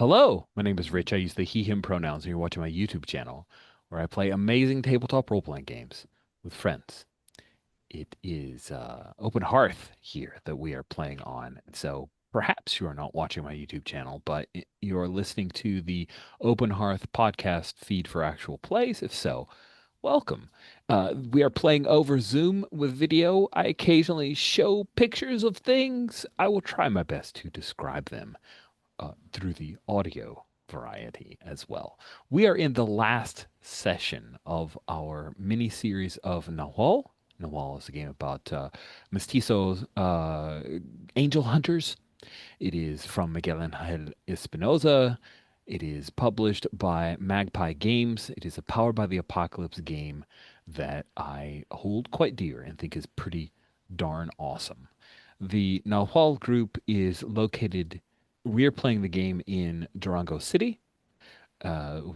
Hello, my name is Rich. I use the he, him pronouns, and you're watching my YouTube channel where I play amazing tabletop role-playing games with friends. It is Open Hearth here that we are playing on. So perhaps you are not watching my YouTube channel, but you're listening to the Open Hearth podcast feed for actual plays. If so, welcome. We are playing over Zoom with video. I occasionally show pictures of things. I will try my best to describe them through the audio variety as well. We are in the last session of our mini series of Nahual. Nahual is a game about mestizos, angel hunters. It is from Miguel Angel Espinoza. It is published by Magpie Games. It is a Powered by the Apocalypse game that I hold quite dear and think is pretty darn awesome. The Nahual group is located. We're playing the game in Durango City,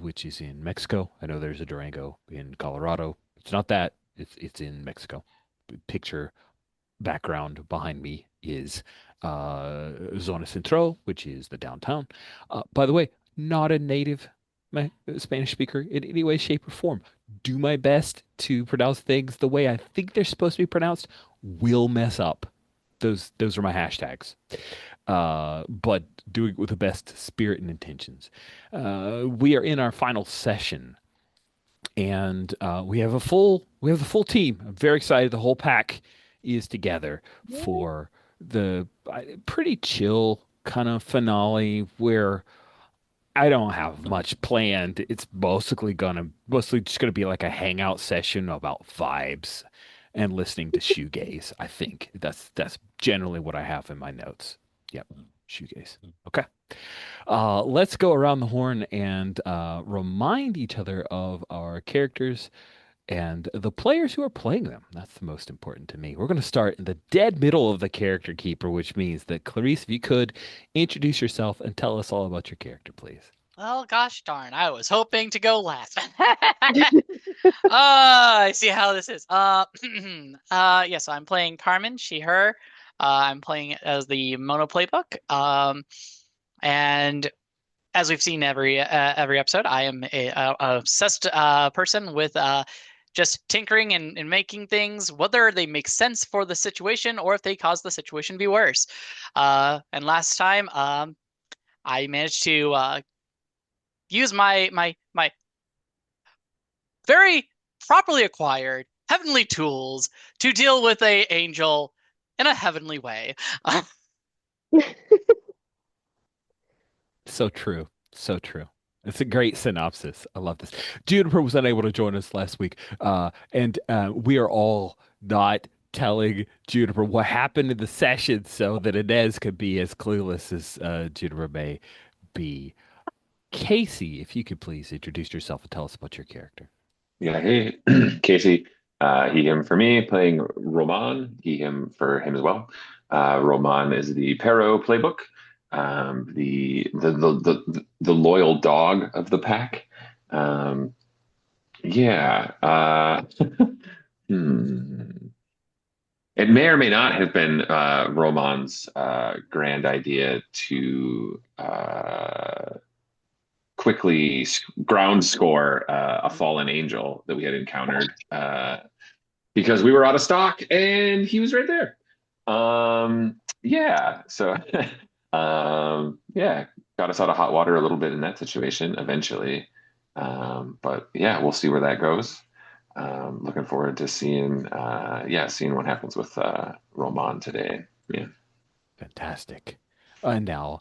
which is in Mexico. I know there's a Durango in Colorado. It's not that. It's in Mexico. Picture background behind me is Zona Centro, which is the downtown. By the way, not a native Spanish speaker in any way, shape, or form. Do my best to pronounce things the way I think they're supposed to be pronounced. Will mess up. Those are my hashtags. But doing it with the best spirit and intentions. We are in our final session, and we have a full team. I'm very excited. The whole pack is together Yay. for the pretty chill kind of finale where I don't have much planned. It's mostly just gonna be like a hangout session about vibes and listening to shoegaze. I think that's generally what I have in my notes. Yep, shoegaze. Okay. Let's go around the horn and remind each other of our characters and the players who are playing them. That's the most important to me. We're going to start in the dead middle of the character keeper, which means that Clarice, if you could introduce yourself and tell us all about your character, please. Well, gosh darn, I was hoping to go last. I see how this is. Yeah, so I'm playing Carmen, she, her. I'm playing it as the mono playbook. And as we've seen every episode, I am a obsessed person with just tinkering and making things, whether they make sense for the situation or if they cause the situation to be worse. And last time, I managed to use my very properly acquired heavenly tools to deal with a angel in a heavenly way. So true. So true. It's a great synopsis. I love this. Juniper was unable to join us last week, and we are all not telling Juniper what happened in the session so that Inez could be as clueless as Juniper may be. Casey, if you could please introduce yourself and tell us about your character. Yeah, hey, Casey. He, him for me, playing Roman. He, him for him as well. Roman is the Pero playbook, the loyal dog of the pack. Um, yeah. Hmm. It may or may not have been Roman's grand idea to quickly ground score a fallen angel that we had encountered because we were out of stock and he was right there. Yeah, so yeah, got us out of hot water a little bit in that situation eventually. But yeah, we'll see where that goes. Looking forward to seeing what happens with Roman today. Yeah. Fantastic. Now,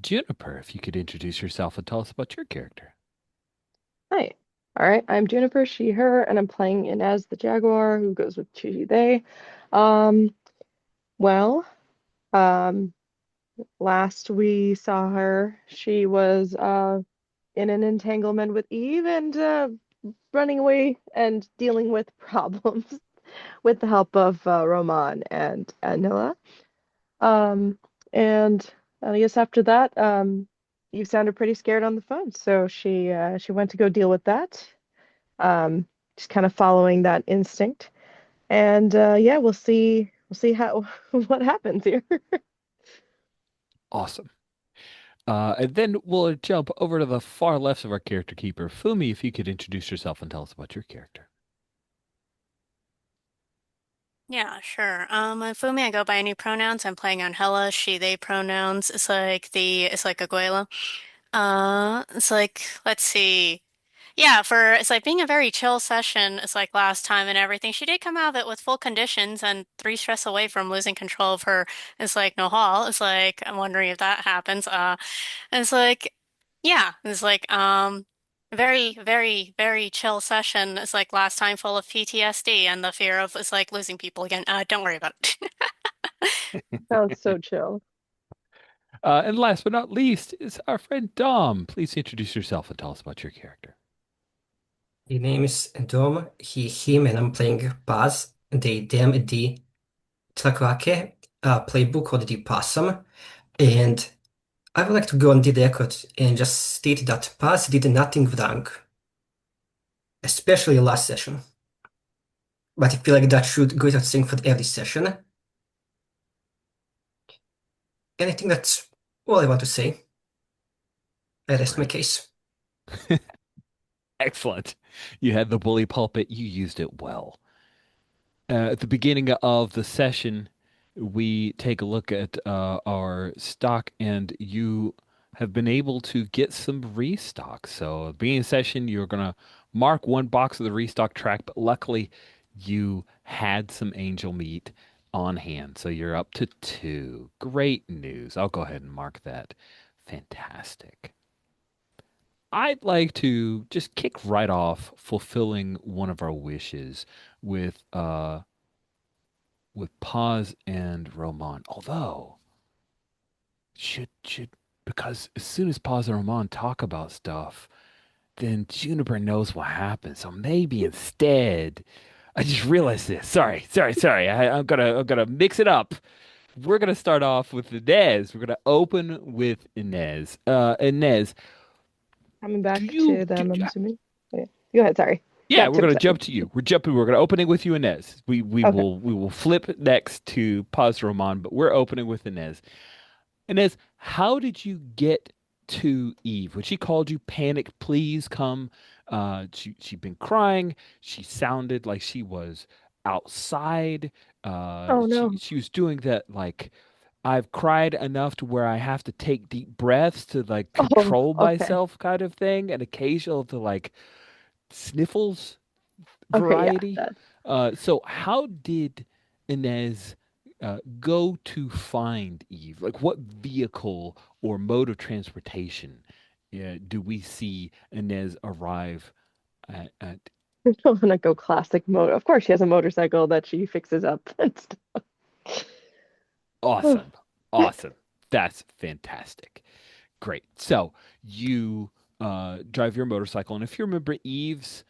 Juniper, if you could introduce yourself and tell us about your character. Hi. All right. I'm Juniper, she, her, and I'm playing in as the Jaguar who goes with she, they. Um, well, um, last we saw her, she was in an entanglement with Eve and running away and dealing with problems with the help of Roman and Anila. Um, and I guess after that, Eve sounded pretty scared on the phone, so she went to go deal with that. um, just kind of following that instinct. And yeah, we'll see how what happens here. Awesome. And then we'll jump over to the far left of our character keeper. Fumi, if you could introduce yourself and tell us about your character. Yeah, sure. I'm Fumi. I go by any pronouns. I'm playing on Hella, she, they pronouns. It's like Aguela. It's like, let's see. Yeah, it's like being a very chill session. It's like last time and everything. She did come out of it with full conditions and 3 stress away from losing control of her. It's like Nahual. It's like, I'm wondering if that happens. And it's like, yeah, it's like, very, very, very chill session. It's like last time full of PTSD and the fear of it's like losing people again. Don't worry about it. Sounds so chill. And last but not least is our friend Dom. Please introduce yourself and tell us about your character. The name is Dom, he, him, and I'm playing Paz, the DMD Tlaquaque playbook called the Possum. And I would like to go on the record and just state that Paz did nothing wrong, especially last session. But I feel like that should go without saying for every session. And I think that's all I want to say. I rest my Great. case. Excellent. You had the bully pulpit. You used it well. At the beginning of the session, we take a look at our stock, and you have been able to get some restock. So, at the beginning of the session, you're going to mark one box of the restock track, but luckily, you had some angel meat on hand. So, you're up to two. Great news. I'll go ahead and mark that. Fantastic. I'd like to just kick right off fulfilling one of our wishes with Paz and Roman. Although should because as soon as Paz and Roman talk about stuff, then Juniper knows what happens. So maybe instead, I just realized this. Sorry. I'm gonna mix it up. We're gonna start off with Inez. We're gonna open with Inez. Inez, Coming do back you to do, them, I'm assuming. Yeah. Go ahead, sorry. Yeah, Got we're too gonna excited. jump to you. We're gonna opening with you, Inez. We Okay. will flip next to Paz Roman, but we're opening with Inez. Inez, how did you get to Eve? When she called you, panic, please come. She'd been crying. She sounded like she was outside. Oh no. She was doing that like I've cried enough to where I have to take deep breaths to like Oh, control okay. myself kind of thing, and occasional to like sniffles Okay, yeah, variety. that. So how did Inez go to find Eve? Like, what vehicle or mode of transportation do we see Inez arrive at? I'm gonna go classic mode. Of course, she has a motorcycle that she fixes up and stuff. Awesome, awesome. That's fantastic. Great. So you drive your motorcycle, and if you remember Eve's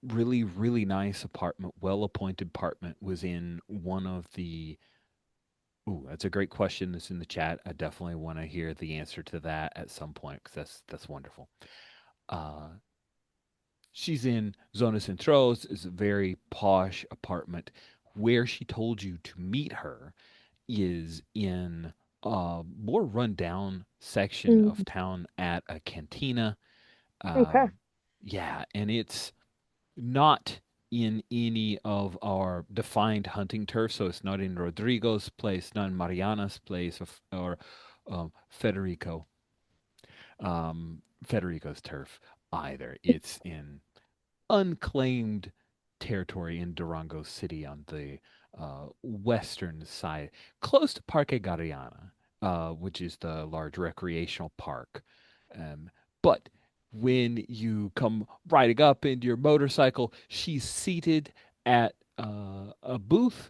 really, really nice apartment, well appointed apartment was in one of the. Ooh, that's a great question. That's in the chat. I definitely want to hear the answer to that at some point because that's wonderful. Uh, she's in Zona Centros, is a very posh apartment. Where she told you to meet her is in a more rundown section of Mm, town at a cantina. okay. Um, yeah, and it's not in any of our defined hunting turf. So it's not in Rodrigo's place, not in Mariana's place, or Federico, Federico's turf either. It's in unclaimed territory in Durango City on the western side, close to Parque Gariana, which is the large recreational park. Um, but when you come riding up into your motorcycle, she's seated at a booth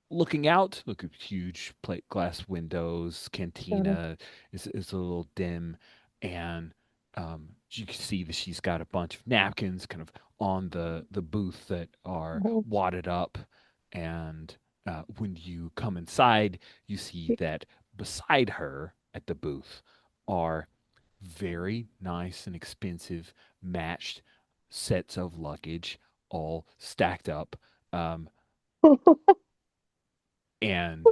looking out. Look at huge plate glass windows. Got it. Cantina is a little dim, and you can see that she's got a bunch of napkins kind of on the booth that are Mhm. wadded up. And when you come inside, you see that beside her at the booth are very nice and expensive matched sets of luggage all stacked up. Um, and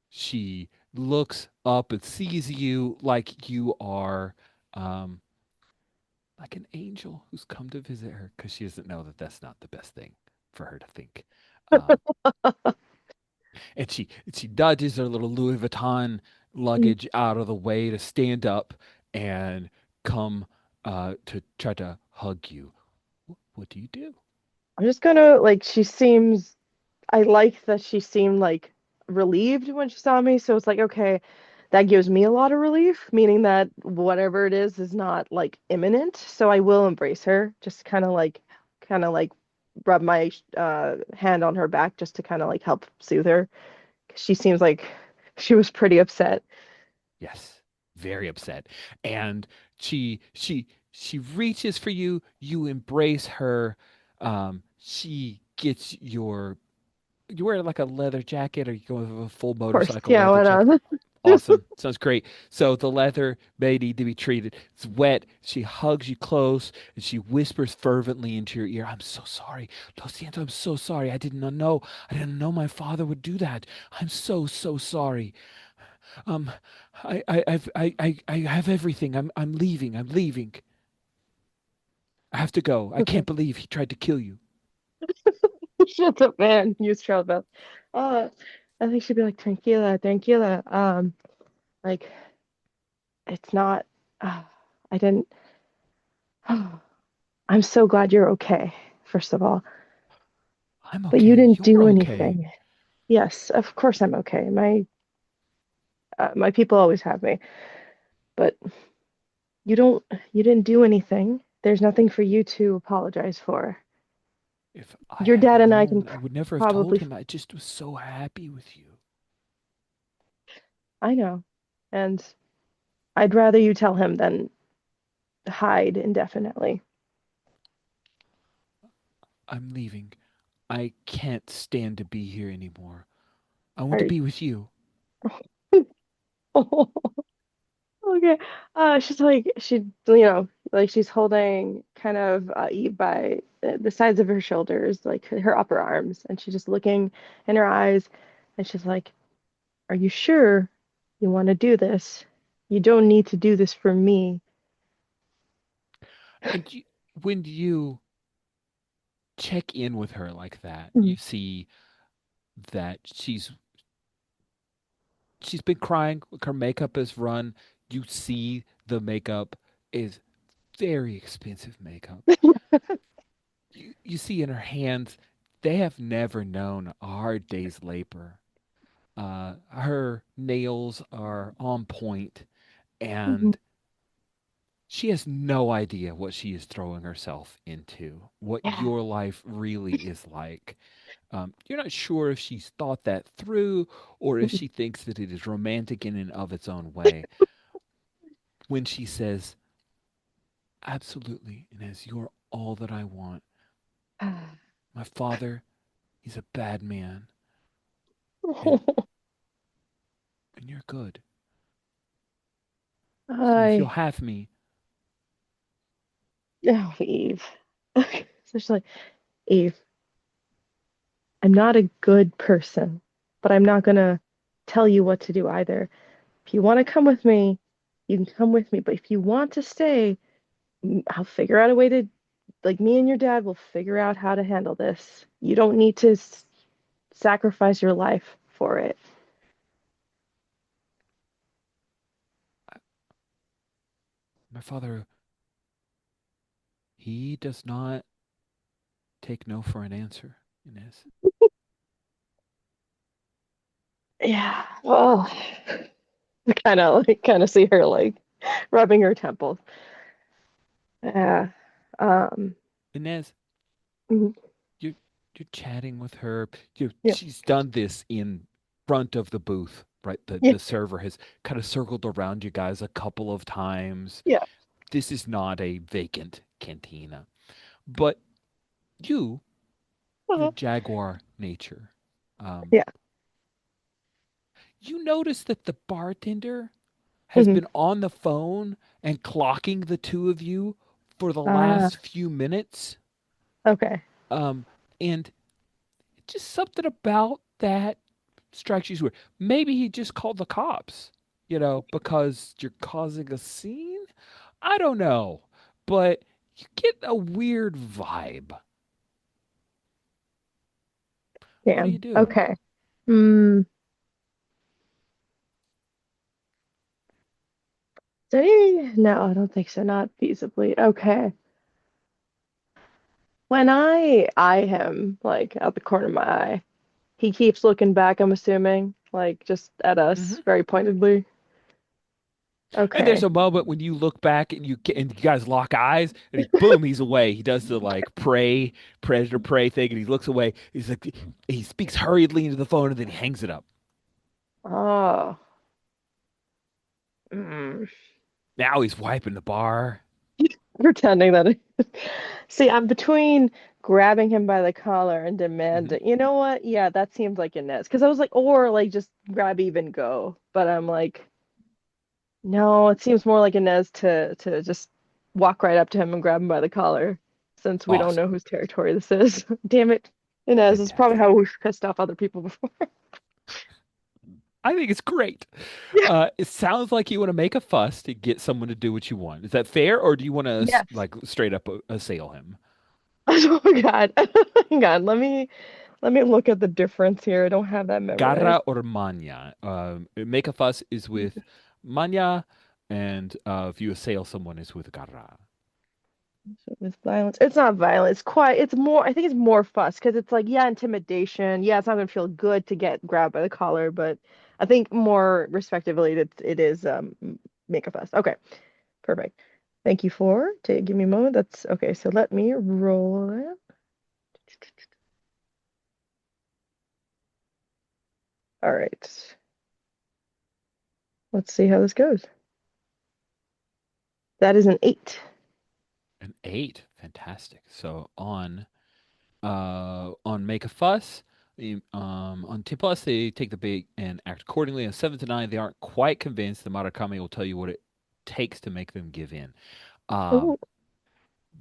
she looks up and sees you like you are um, like an angel who's come to visit her because she doesn't know that that's not the best thing for her to think. Um, and she dodges her little Louis Vuitton luggage out of the way to stand up and come to try to hug you. What do you do? I'm just gonna like she seems I like that she seemed like relieved when she saw me, so it's like okay, that gives me a lot of relief, meaning that whatever it is not like imminent. So I will embrace her, just kind of like rub my hand on her back just to kind of like help soothe her. 'Cause she seems like she was pretty upset. Yes, very upset. And she reaches for you, you embrace her. She gets you wear like a leather jacket or you go with a full Of course, motorcycle yeah, leather why jacket. not? Awesome. Sounds great. So the leather may need to be treated. It's wet. She hugs you close and she whispers fervently into your ear, I'm so sorry. Lo siento, I'm so sorry. I did not know. I didn't know my father would do that. I'm so, so sorry. Um, I have everything. I'm leaving. I'm leaving. I have to go. I Okay. can't believe he tried to kill you. Shut up, man. Use trail belt. Uh, I think she'd be like, tranquila, tranquila. Like, it's not, uh, I didn't, I'm so glad you're okay, first of all. I'm But you okay. didn't You're do okay. anything. Yes, of course I'm okay. My people always have me. But you don't, you didn't do anything. There's nothing for you to apologize for. If I Your had dad and I can known, I would never have told probably, him. I just was so happy with you. I know. And I'd rather you tell him than hide indefinitely. I'm leaving. I can't stand to be here anymore. I want to Are, be with you. okay. She's like like she's holding kind of Eve by the sides of her shoulders, like her upper arms, and she's just looking in her eyes, and she's like, "Are you sure you want to do this? You don't need to do this for me." And when you check in with her like that, Mhm. you see that she's been crying. Her makeup is run. You see the makeup is very expensive makeup. You see in her hands, they have never known a hard day's labor. Her nails are on point, Mhm. and she has no idea what she is throwing herself into, what Yeah. your life really is like. You're not sure if she's thought that through or if she thinks that it is romantic in and of its own way. When she says, absolutely, Inez, you're all that I want. My father, he's a bad man, and, and you're good. And if you'll I have me, oh Eve. Okay. So she's like, Eve, I'm not a good person, but I'm not gonna tell you what to do either. If you want to come with me, you can come with me. But if you want to stay, I'll figure out a way to, like, me and your dad will figure out how to handle this. You don't need to sacrifice your life for it. my father, he does not take no for an answer, Inez. Yeah. Well, kind of see her like rubbing her temples. Yeah. Um. Inez, Mhm. you're you're chatting with her. Yeah. She's done this in front of the booth, right? Yeah. The server has kind of circled around you guys a couple of times. Yeah. This is not a vacant cantina. But you, your Uh-huh. jaguar nature, um, Yeah. you notice that the bartender has Hmm. been on the phone and clocking the two of you for the Ah. last few minutes. Okay. Um, and just something about that strikes you as weird. Maybe he just called the cops, because you're causing a scene. I don't know, but you get a weird vibe. What do you Damn. do? Okay. Hmm. No, I don't think so. Not feasibly. Okay. When I eye him, like out the corner of my eye, he keeps looking back, I'm assuming, like just at us Hmm. very pointedly. And there's Okay. a moment when you look back and you guys lock eyes, and boom, he's away. He does the like prey, predator prey thing, and he looks away. He's like, he speaks hurriedly into the phone, and then he hangs it up. Oh. Mm. Now he's wiping the bar. Pretending that See, I'm between grabbing him by the collar and Hmm. demanding. You know what? Yeah, that seems like Inez. Because I was like, or like just grab, even go. But I'm like, no, it seems more like Inez to just walk right up to him and grab him by the collar, since we don't Awesome. know whose territory this is. Damn it, Inez. This is probably Fantastic. how we've pissed off other people before. I think it's great. It sounds like you want to make a fuss to get someone to do what you want. Is that fair, or do you want to Yes. like straight up assail him? Oh my God. Hang on. Let me look at the difference here. I don't have that Garra memorized. or mania? Make a fuss is with mania, and if you assail someone, is with garra. So with violence, it's not violence. It's quite. It's more. I think it's more fuss because it's like, yeah, intimidation. Yeah, it's not gonna feel good to get grabbed by the collar, but I think more respectively, it is make a fuss. Okay, perfect. Thank you for to give me a moment. That's okay. So let me roll it. All right. Let's see how this goes. That is an 8. An 8, fantastic. So on make a fuss, on T plus they take the bait and act accordingly. On 7 to 9, they aren't quite convinced. The Marakami will tell you what it takes to make them give in. Oh, Um,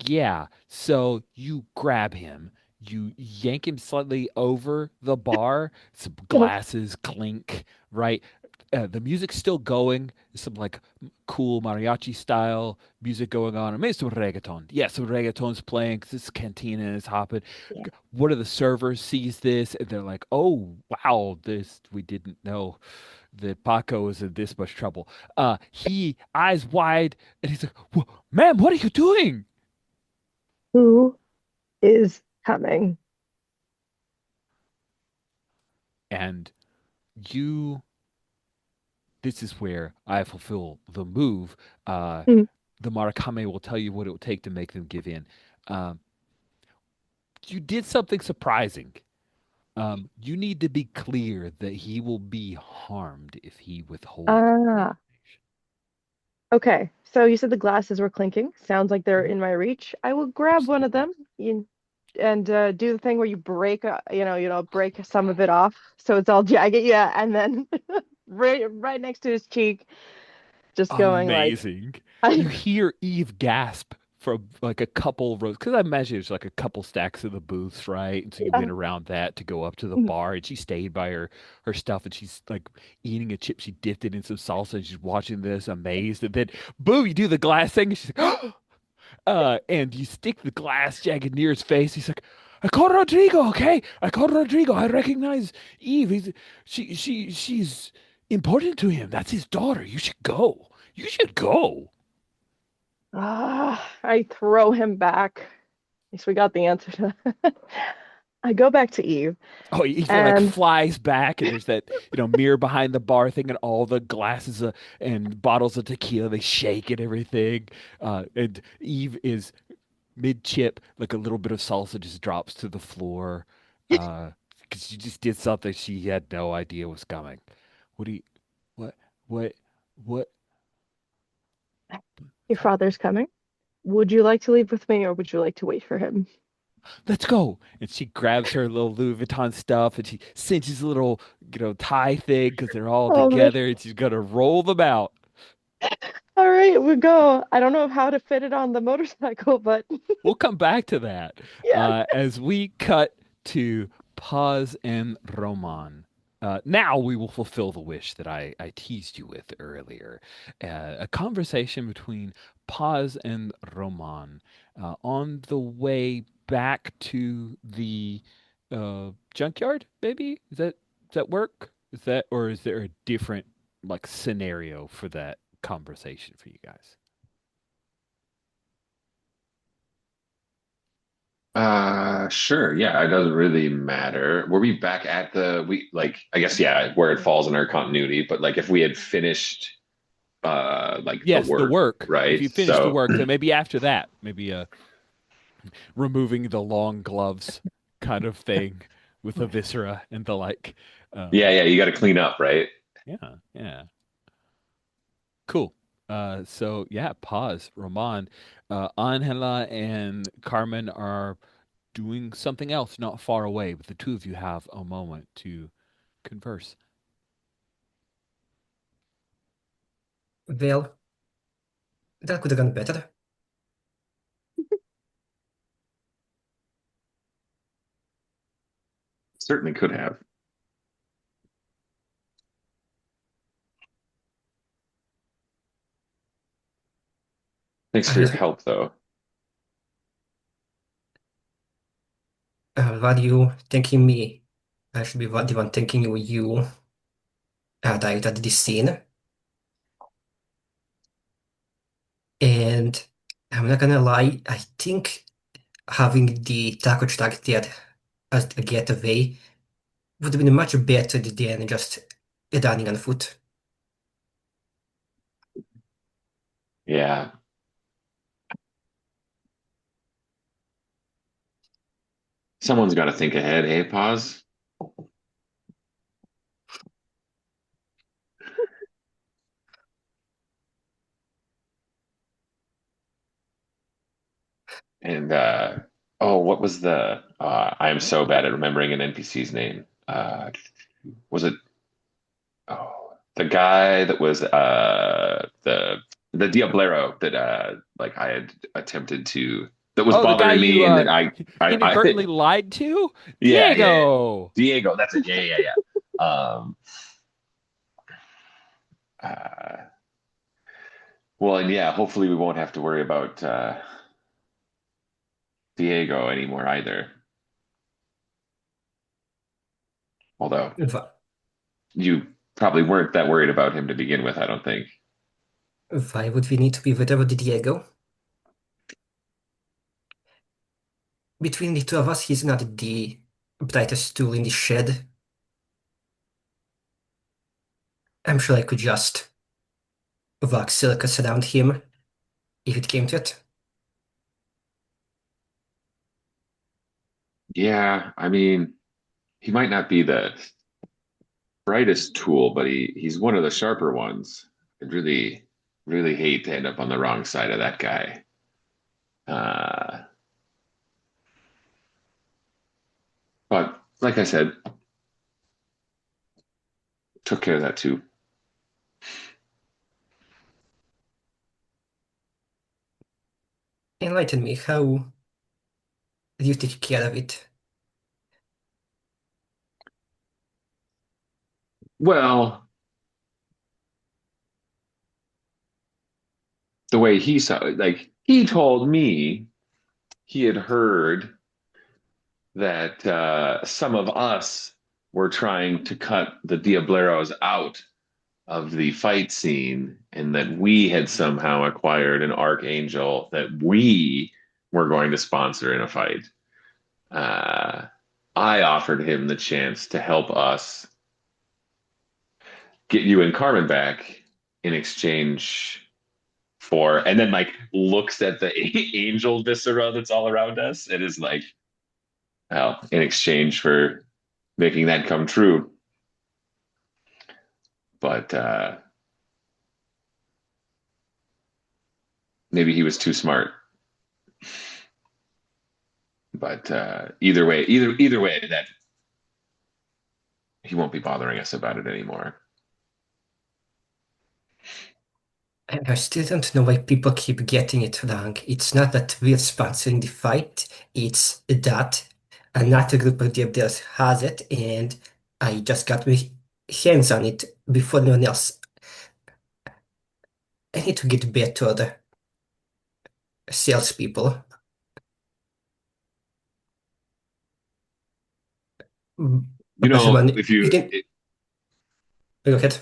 Yeah, so you grab him, you yank him slightly over the bar, some glasses clink, right? The music's still going, some like cool mariachi style music going on. I mean, some reggaeton. Yeah, some reggaeton's playing 'cause it's cantina and it's hopping. yeah. One of the servers sees this and they're like, "Oh, wow, this we didn't know that Paco was in this much trouble." He eyes wide and he's like, "Ma'am, what are you doing?" Who is coming? And you, this is where I fulfill the move. Uh, Hmm. the Marakame will tell you what it will take to make them give in. Um, you did something surprising. You need to be clear that he will be harmed if he withholds the Ah. information. Okay, so you said the glasses were clinking. Sounds like they're Mhm. in my reach. I will grab one of Absolutely. them and do the thing where you break, break some of it off, so it's all jagged. Yeah, and then right next to his cheek, just going like, Amazing. You I, hear Eve gasp from like a couple rows, because I imagine it's like a couple stacks of the booths, right? And so you yeah. went around that to go up to the bar, and she stayed by her stuff, and she's like eating a chip. She dipped it in some salsa, and she's watching this, amazed. And then, boom, you do the glass thing, and she's like, and you stick the glass jagged near his face. He's like, "I called Rodrigo, okay? I called Rodrigo. I recognize Eve. She's important to him. That's his daughter. You should go. You should go." I throw him back. At least we got the answer to that. I go back to Eve Oh, he like and flies back, and there's that mirror behind the bar thing, and all the glasses and bottles of tequila they shake and everything. And Eve is mid chip, like a little bit of salsa just drops to the floor, because she just did something she had no idea was coming. What do you, what, what, what? your father's coming. Would you like to leave with me, or would you like to wait for him? Let's go. And she grabs her little Louis Vuitton stuff, and she cinches a little, tie thing because they're all Oh man. together, and she's gonna roll them out. All right, we go. I don't know how to fit it on the motorcycle, but We'll come back to that yeah. as we cut to Paz and Roman. Now we will fulfill the wish that I teased you with earlier. A conversation between Paz and Roman on the way back to the junkyard, maybe? Does that work? Is that or is there a different like scenario for that conversation for you guys? Sure. Yeah, it doesn't really matter. Were we back at we like I guess yeah, where it falls in our continuity, but like if we had finished like the Yes, the work, work. If right? you finish the So work, then maybe after that, maybe removing the long gloves kind of thing with the viscera and the like. yeah, Um, yeah, you got to clean up, right? yeah, yeah. Cool. So yeah, pause. Roman, Angela and Carmen are doing something else not far away, but the two of you have a moment to converse. Well, that could have gone better. Certainly could have. Thanks for your I, help, though. why are you thanking me? I should be the one thanking you. You directed this scene. And I'm not gonna lie, I think having the taco truck there as a getaway would have been much better than just running on foot. Yeah, someone's got to think ahead. Hey, pause. And oh, what was the? I am so bad at remembering an NPC's name. Was it? Oh, the guy that was the Diablero that like I had attempted to that was Oh, the guy bothering you me, and then I inadvertently lied to? yeah, yeah, yeah. Diego. Diego. That's it. Yeah, yeah, yeah. Uh, well, and yeah, hopefully we won't have to worry about Diego anymore either. Although Wh- you probably weren't that worried about him to begin with, I don't think. Why would we need to be without Diego? Between the two of us, he's not the brightest tool in the shed. I'm sure I could just walk circus around him if it came to it. Yeah, I mean, he might not be the brightest tool, but he's one of the sharper ones. I'd really hate to end up on the wrong side of that guy. Uh, but like I said, took care of that too. Enlighten me, how do you take care of it? Well, the way he saw it, like he told me he had heard that some of us were trying to cut the Diableros out of the fight scene, and that we had somehow acquired an archangel that we were going to sponsor in a fight. Uh, I offered him the chance to help us get you and Carmen back in exchange for, and then like looks at the angel viscera that's all around us and is like, well, in exchange for making that come true. But maybe he was too smart. But either way, that he won't be bothering us about it anymore. And I still don't know why people keep getting it wrong. It's not that we're sponsoring the fight, it's that another group of developers has it, and I just got my hands on it before anyone else. I need to get better salespeople. You But know, man, you didn't go ahead.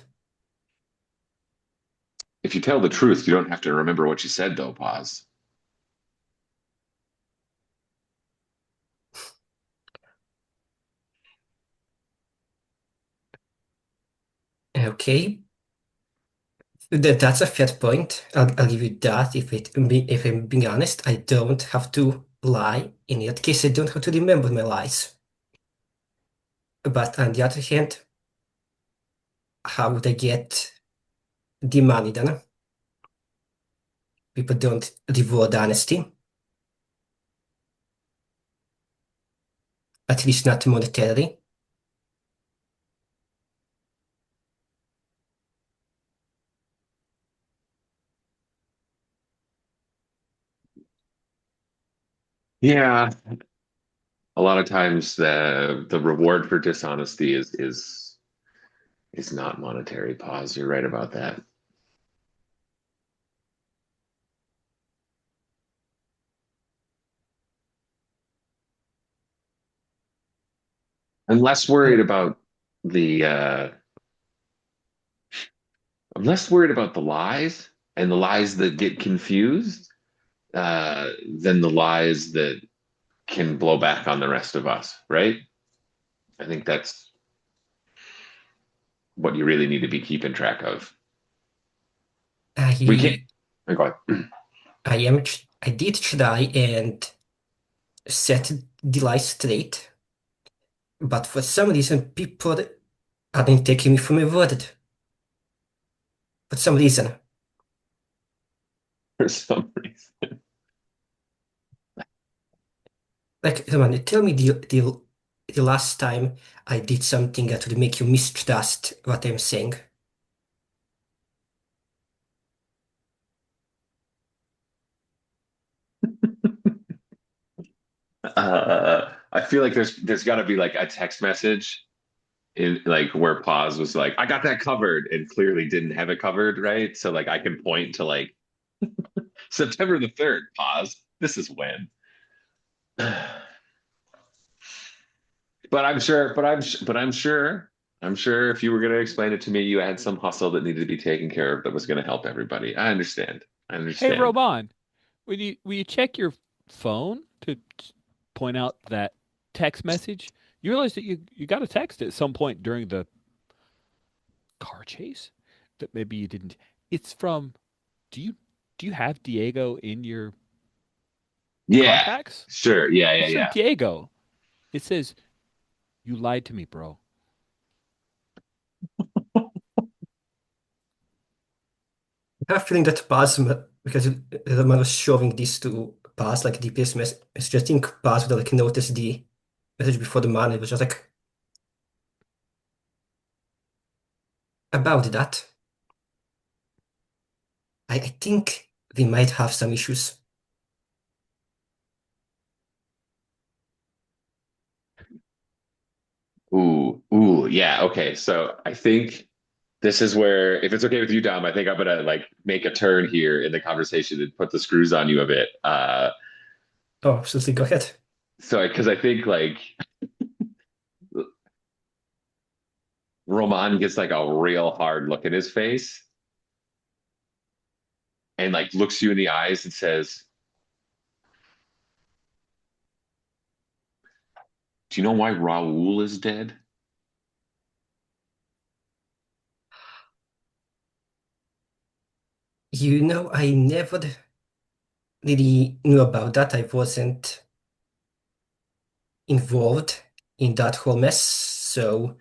if you tell the truth, you don't have to remember what you said, though, Paz. Okay, that's a fair point. I'll give you that. If I'm being honest, I don't have to lie. In that case, I don't have to remember my lies. But on the other hand, how would I get the money then? People don't reward honesty, at least not monetarily. Yeah, a lot of times the reward for dishonesty is not monetary. Pause. You're right about that. I'm less worried Uh, about the I'm less worried about the lies and the lies that get confused than the lies that can blow back on the rest of us, right? I think that's what you really need to be keeping track of. We can't. I Oh, go ahead. I did try and set the lies straight, but for some reason people aren't taking me for my word. For some reason. For some reason. Like, come on, tell me the last time I did something that would make you mistrust what I'm saying. I feel like there's got to be like a text message in like where Paz was like, I got that covered and clearly didn't have it covered, right? So like I can point to like September the 3rd, Paz. This is when. But I'm sure if you were going to explain it to me, you had some hustle that needed to be taken care of that was going to help everybody. I understand. I Hey, understand. Roman, when you check your phone to point out that text message, you realize that you got a text at some point during the car chase that maybe you didn't. It's from. Do you do you have Diego in your Yeah, contacts? sure. Yeah, yeah, It's from yeah. Diego. It says, "You lied to me, bro." I have a feeling that because the man was showing this to Baz, like DPS message, I think Baz would like notice the message before the man. It was just like, about that, I think we might have some issues. Ooh, yeah. Okay, so I think this is where, if it's okay with you, Dom, I think I'm gonna like make a turn here in the conversation and put the screws on you a bit. Oh, absolutely, go ahead. So because I think like Roman gets like a real hard look in his face and like looks you in the eyes and says, "Do you know why Raul is dead?" I never really knew about that. I wasn't involved in that whole mess, so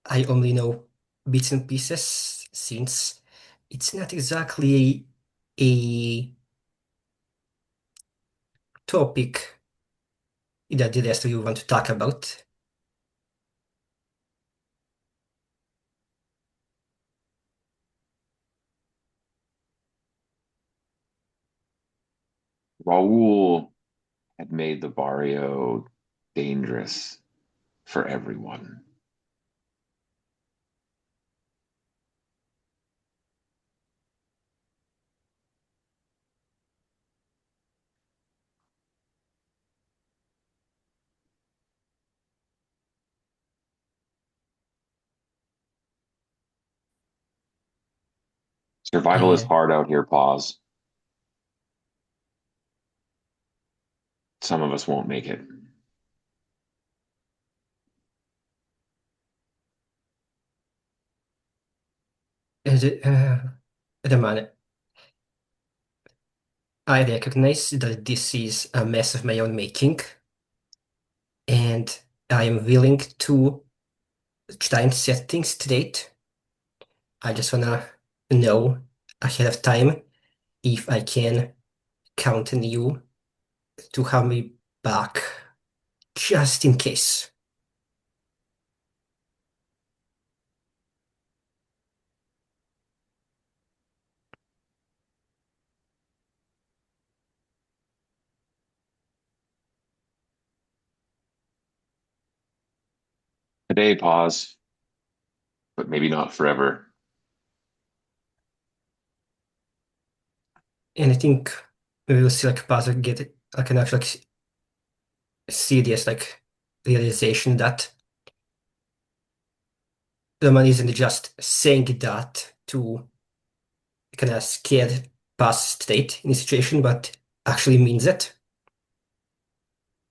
I only know bits and pieces since it's not exactly a topic that the rest of you want to talk about. Raul had made the barrio dangerous for everyone. Survival is And hard out here, pause. Some of us won't make it. the man, I recognize that this is a mess of my own making, and I am willing to try and set things straight. I just wanna know ahead of time if I can count on you to have me back, just in case. Today, pause, but maybe not forever. And I think we will see like Buzzer get like an actual like, serious like realization that the man isn't just saying that to kind of scared past state in the situation, but actually means it.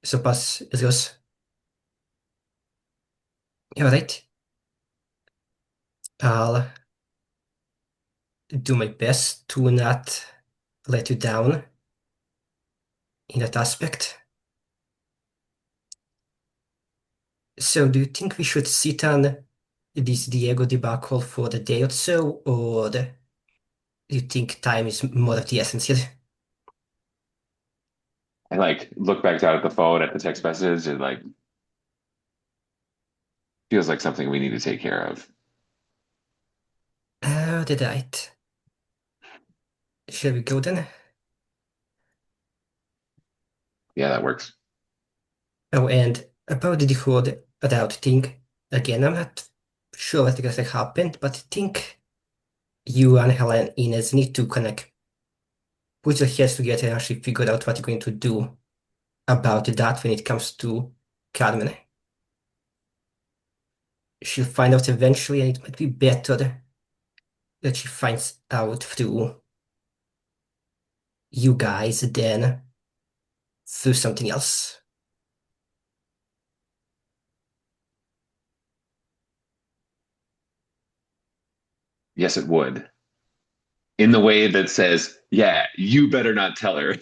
So pass it goes. All right, I'll do my best to not let you down in that aspect. So do you think we should sit on this Diego debacle for the day or so, or do you think time is more of the essence here? I like look back down at the phone at the text message and like feels like something we need to take care of. Did right. Shall we go then? Yeah, that works. Oh, and about the whole route thing, again, I'm not sure what exactly happened, but I think you and Helen Inez need to kind of put your heads together and actually figure out what you're going to do about that when it comes to Carmen. She'll find out eventually, and it might be better that she finds out through you guys than through something else. Yes, it would. In the way that says, yeah, you better not tell her.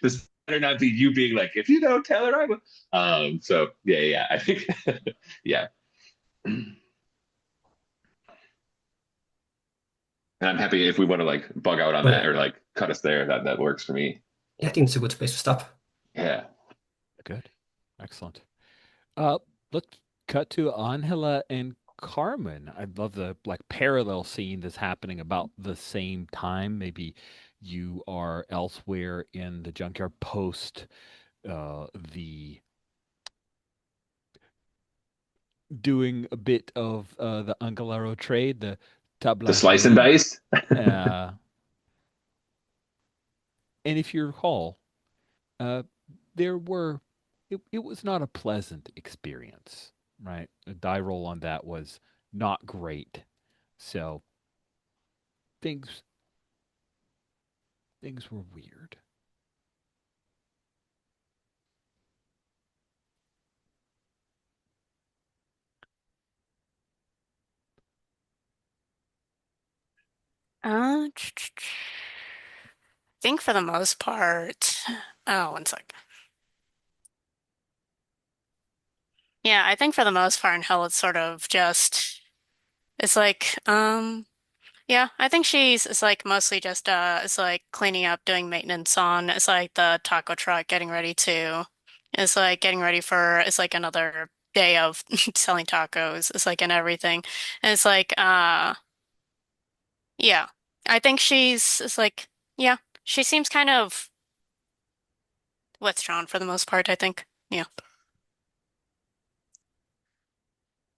This better not be you being like, if you don't tell her, I will. So yeah, I think, yeah. And I'm happy if we want to like bug out on that Well, or like cut us there. That works for me. I think it's a good place to stop. Yeah. Good. Excellent. Uh, let's cut to Angela and Carmen. I love the like parallel scene that's happening about the same time. Maybe you are elsewhere in the junkyard post the doing a bit of the Angalaro trade, the The slice and tablaje. dice. Uh, and if you recall, uh, there were it was not a pleasant experience, right? The die roll on that was not great. So things things were weird. I think for the most part, oh, one sec. Yeah, I think for the most part in hell it's sort of just it's like yeah, I think she's it's like mostly just it's like cleaning up, doing maintenance on it's like the taco truck, getting ready to it's like getting ready for it's like another day of selling tacos. It's like and everything. And it's like yeah. I think she's it's like yeah, she seems kind of withdrawn for the most part, I think. Yeah.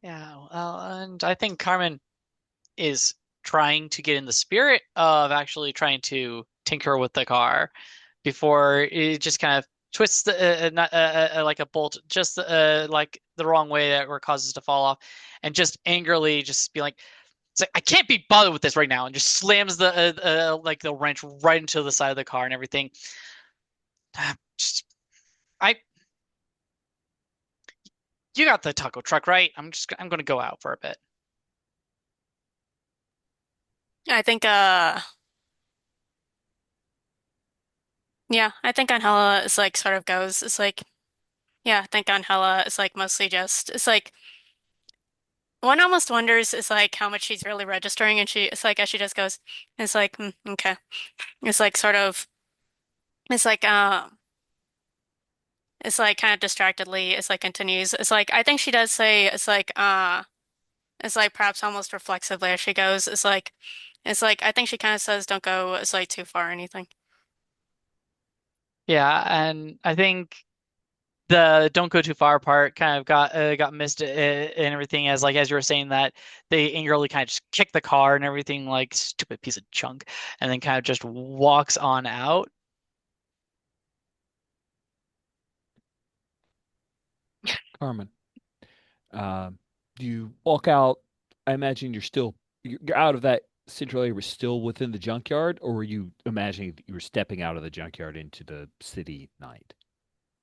Yeah, well, and I think Carmen is trying to get in the spirit of actually trying to tinker with the car before it just kind of twists like a bolt just like the wrong way that or causes it to fall off, and just angrily just be like, It's like I can't be bothered with this right now, and just slams the like the wrench right into the side of the car and everything. Just I you got the taco truck, right? I'm gonna go out for a bit. I think yeah, I think Angela is like sort of goes. It's like yeah, I think Angela is like mostly just it's like one almost wonders is like how much she's really registering and she it's like as she just goes, it's like okay. It's like sort of it's like it's like kind of distractedly, it's like continues. It's like I think she does say it's like perhaps almost reflexively as she goes. It's like I think she kind of says don't go it's like too far or anything. Yeah, and I think the don't go too far part kind of got missed and everything as you were saying that they angrily kind of just kick the car and everything like stupid piece of junk and then kind of just walks on out. Carmen, um, you walk out. I imagine you're out of that central area, we're still within the junkyard, or were you imagining that you were stepping out of the junkyard into the city night?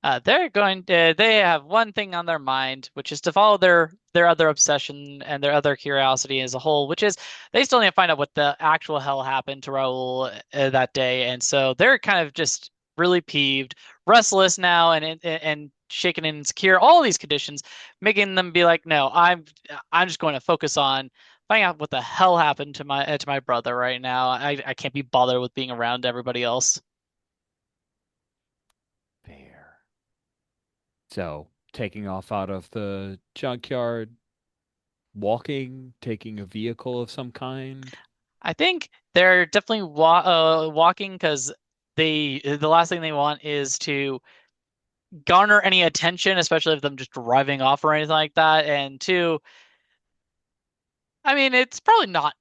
They have one thing on their mind, which is to follow their other obsession and their other curiosity as a whole, which is they still need to find out what the actual hell happened to Raul that day, and so they're kind of just really peeved, restless now, and shaken and insecure. All these conditions making them be like, no, I'm just going to focus on finding out what the hell happened to my brother right now. I can't be bothered with being around everybody else. There. So, taking off out of the junkyard, walking, taking a vehicle of some kind. I think they're definitely walking because the last thing they want is to garner any attention, especially if them just driving off or anything like that. And two, I mean, it's probably not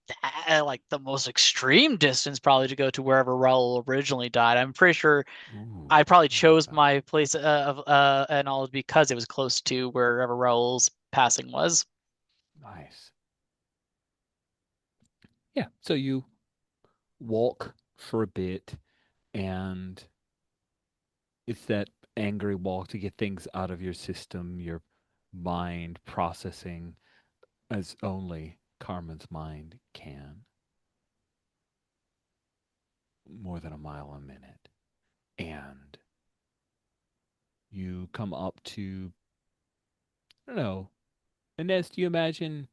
that, like the most extreme distance probably to go to wherever Raul originally died. I'm pretty sure Ooh, I probably I like chose that. my place of and all because it was close to wherever Raul's passing was. Nice. Yeah. So you walk for a bit, and it's that angry walk to get things out of your system, your mind processing as only Carmen's mind can. More than a mile a minute. And you come up to, I don't know, Inez, do you imagine,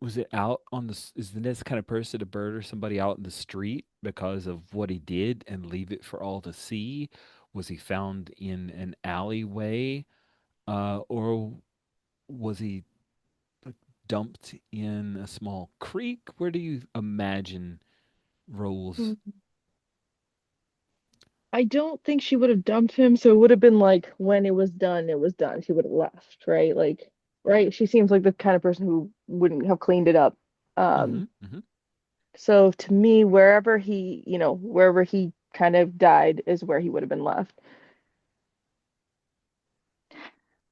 was it out on is the Inez kind of person to murder somebody out in the street because of what he did and leave it for all to see? Was he found in an alleyway? Or was he like, dumped in a small creek? Where do you imagine Roll's? Hmm. I don't think she would have dumped him, so it would have been like when it was done, it was done. She would have left, right? Like, right? She seems like the kind of person who wouldn't have cleaned it up. Mm-hmm, Um, mm-hmm. so to me, wherever he, wherever he kind of died is where he would have been left.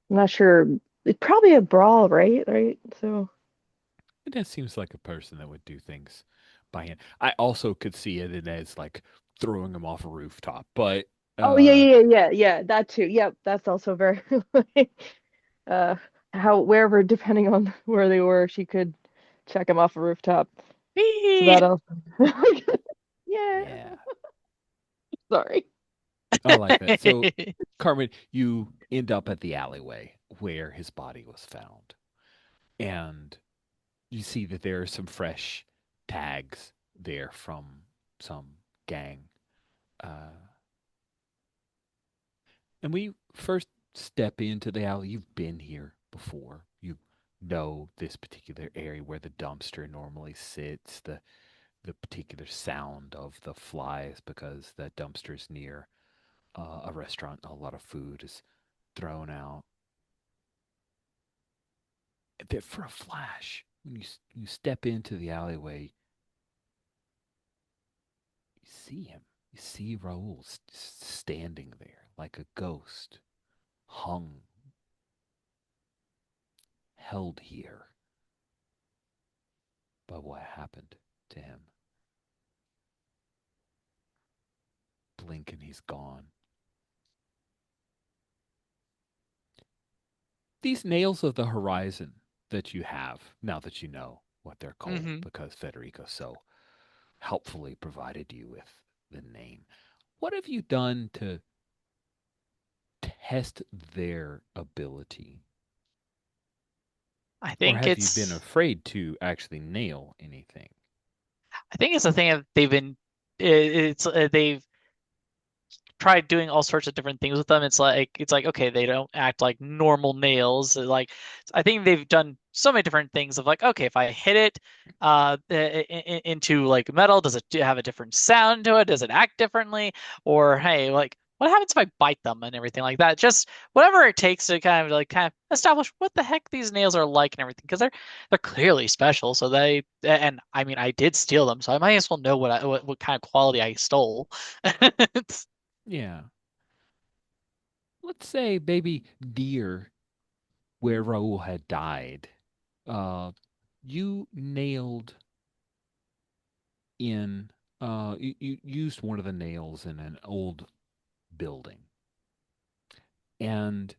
I'm not sure. It's probably a brawl, right? Right. So, That seems like a person that would do things by hand. I also could see it as like throwing him off a rooftop, but oh yeah, uh, yeah, yeah, yeah, yeah. That too. Yep, that's also very uh how wherever depending on where they were, she could check him off a rooftop. So Whee! that also. Yeah. yeah, Sorry. I like that. So, Carmen, you end up at the alleyway where his body was found, and you see that there are some fresh tags there from some gang. Uh, and we first step into the alley. You've been here before. You know this particular area where the dumpster normally sits, the particular sound of the flies because that dumpster is near a restaurant. A lot of food is thrown out. But for a flash, when you step into the alleyway, you see him. You see Raoul standing there like a ghost, hung, held here. by what happened to him. Blink and he's gone. These nails of the horizon that you have, now that you know what they're called, Hmm. because Federico so helpfully provided you with the name, what have you done to test their ability? I Or think have you been it's afraid to actually nail anything? I think it's a thing that they've been it's they've tried doing all sorts of different things with them. It's like okay, they don't act like normal nails. Like I think they've done so many different things of like okay, if I hit it into like metal, does it have a different sound to it? Does it act differently? Or hey, like what happens if I bite them and everything like that? Just whatever it takes to kind of establish what the heck these nails are like and everything because they're clearly special. So they and I mean I did steal them, so I might as well know what kind of quality I stole. Yeah. Let's say baby deer where Raul had died. Uh, you nailed in, you used one of the nails in an old building. And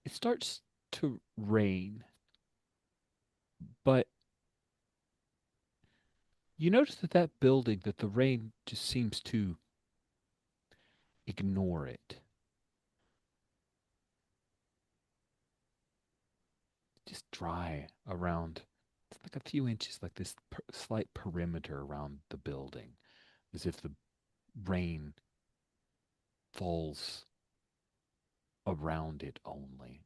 it starts to rain, but you notice that that building, that the rain just seems to ignore it. Just dry around. It's like a few inches, like this slight perimeter around the building, as if the rain falls around it only.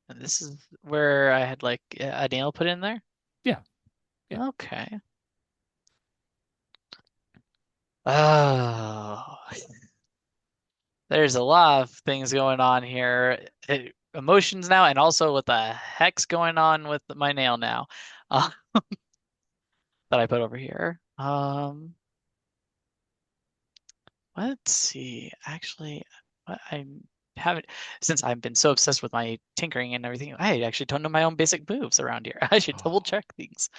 And this is where I had like a nail put in there. Yeah, yeah. Okay. Oh, there's a lot of things going on here. Emotions now, and also what the heck's going on with my nail now, uh, that I put over here. Let's see. Actually, I haven't since I've been so obsessed with my tinkering and everything. I actually don't know my own basic moves around here. I should double check these.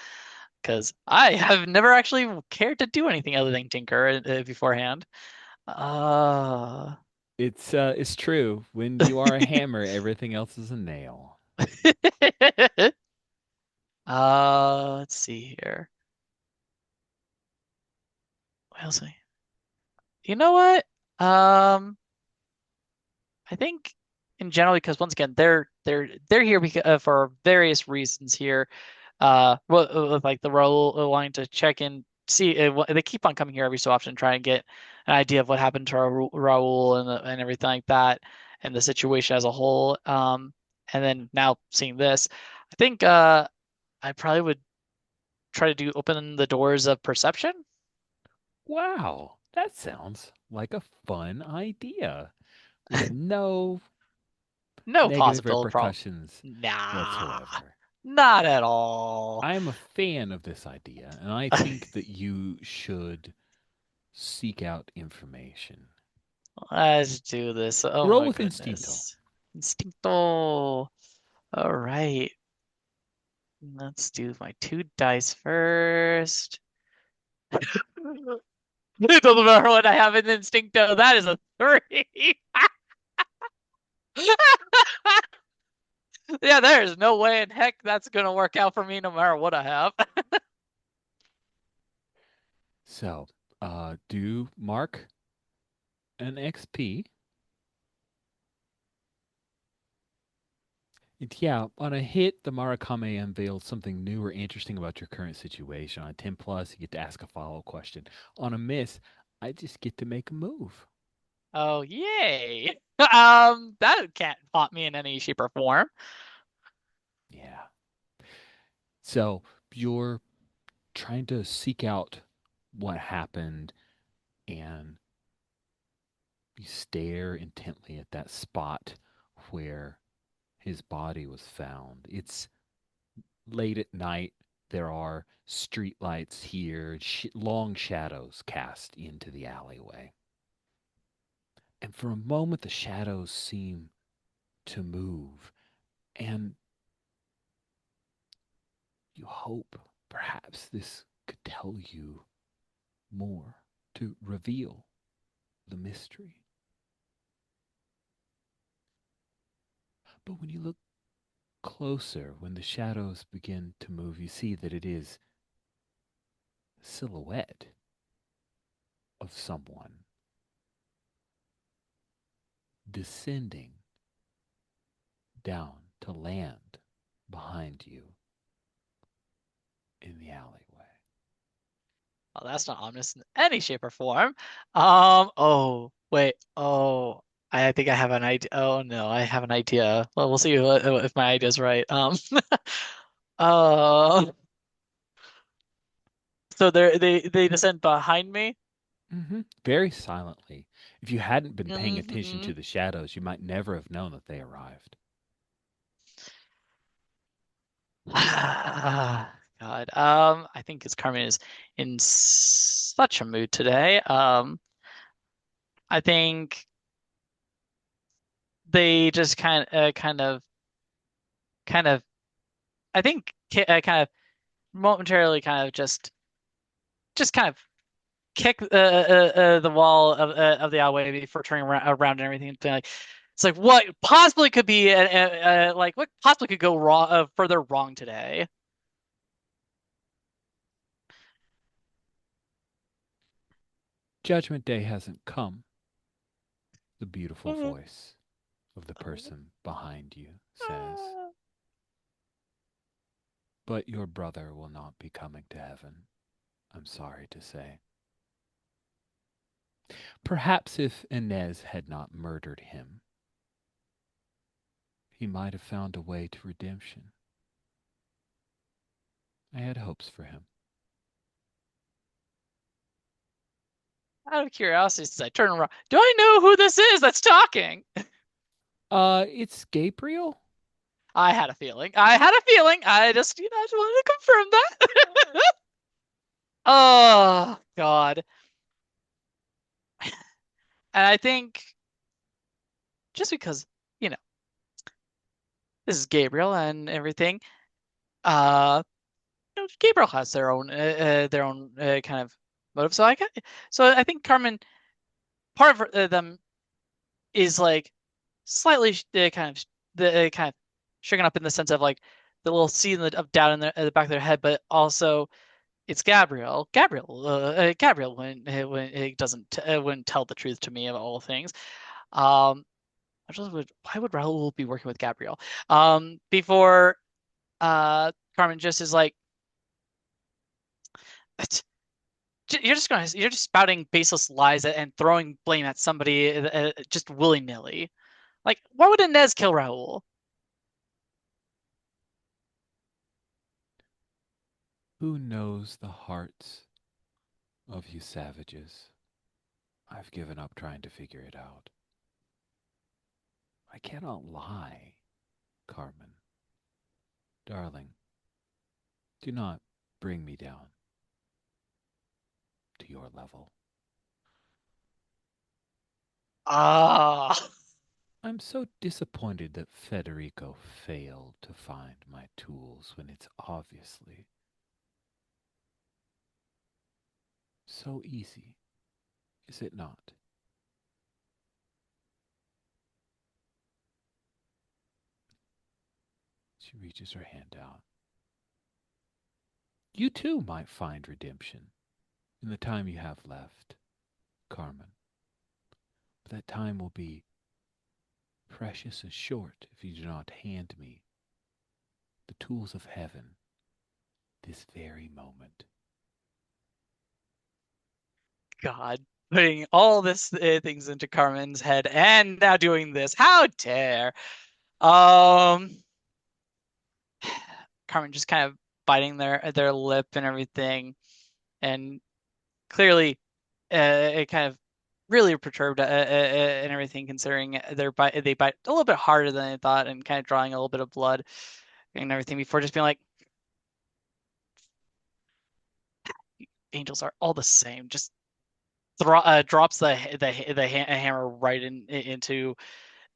Because I have never actually cared to do anything other than tinker beforehand. Uh, It's true. When you are a hammer, everything else is a nail. let's see here. What else? You know what? Um, I think in general, because once again, they're here because for various reasons here. Like the Raul wanting to check in, see they keep on coming here every so often, trying to get an idea of what happened to Raul and everything like that, and the situation as a whole. And then now seeing this, I think I probably would try to do open the doors of perception. Wow, that sounds like a fun idea with no No negative possible problem. repercussions Nah, whatsoever. not at all. I am a fan of this idea, and I think that you should seek out information. Let's do this. Oh Roll my with Instinto. goodness. Instincto. All right. Let's do my 2 dice first. It doesn't matter what I have in Instincto. That is a 3. Yeah, there's no way in heck that's gonna work out for me no matter what I have. So, do mark an XP. Yeah, on a hit, the Marakame unveils something new or interesting about your current situation. On a 10 plus, you get to ask a follow-up question. On a miss, I just get to make a move. Oh, yay. That can't haunt me in any shape or form. Yeah. So you're trying to seek out what happened and you stare intently at that spot where his body was found. It's late at night. There are street lights here, long shadows cast into the alleyway. And for a moment, the shadows seem to move. And You hope perhaps this could tell you more to reveal the mystery. But when you look closer, when the shadows begin to move, you see that it is a silhouette of someone descending down to land behind you in the alleyway. Well, that's not ominous in any shape or form. Oh, wait. Oh, I think I have an idea. Oh no, I have an idea. Well, we'll see if my idea is right. Uh, so they descend behind me. Very silently. If you hadn't been paying attention Mm-hmm. to the shadows, you might never have known that they arrived. God. I think it's Carmen is in such a mood today. I think they just kind of, I think, kind of momentarily, kind of just kind of kick the wall of the alleyway before turning around and everything. Like, it's like what possibly could be, like what possibly could go wrong, further wrong today. Judgment Day hasn't come, the beautiful voice of the person behind you says. But your brother will not be coming to heaven, I'm sorry to say. Perhaps if Inez had not murdered him, he might have found a way to redemption. I had hopes for him. Out of curiosity, since I turn around, do I know who this is that's talking? It's Gabriel? I had a feeling. I had a feeling. I just wanted to confirm that. Oh, God. And I think just because, you know, this is Gabriel and everything, uh, Gabriel has their own kind of motive. So I think Carmen, part of them is like slightly kind of shaken up in the sense of like the little seed of doubt in the back of their head, but also it's Gabriel. Gabriel when it doesn't wouldn't tell the truth to me of all things. Why would Raul be working with Gabriel? Before Carmen just is like, you're just spouting baseless lies and throwing blame at somebody just willy nilly. Like, why would Inez kill Raul? Who knows the hearts of you savages? I've given up trying to figure it out. I cannot lie, Carmen. Darling, do not bring me down to your level. Ah. I'm so disappointed that Federico failed to find my tools when it's obviously so easy, is it not? She reaches her hand out. You too might find redemption in the time you have left, Carmen. But that time will be precious and short if you do not hand me the tools of heaven this very moment. God, putting all this things into Carmen's head and now doing this. How dare? Um, Carmen just kind of biting their lip and everything, and clearly, it kind of really perturbed and everything, considering they bite a little bit harder than they thought, and kind of drawing a little bit of blood and everything before just being like, angels are all the same. Just drops the hammer right into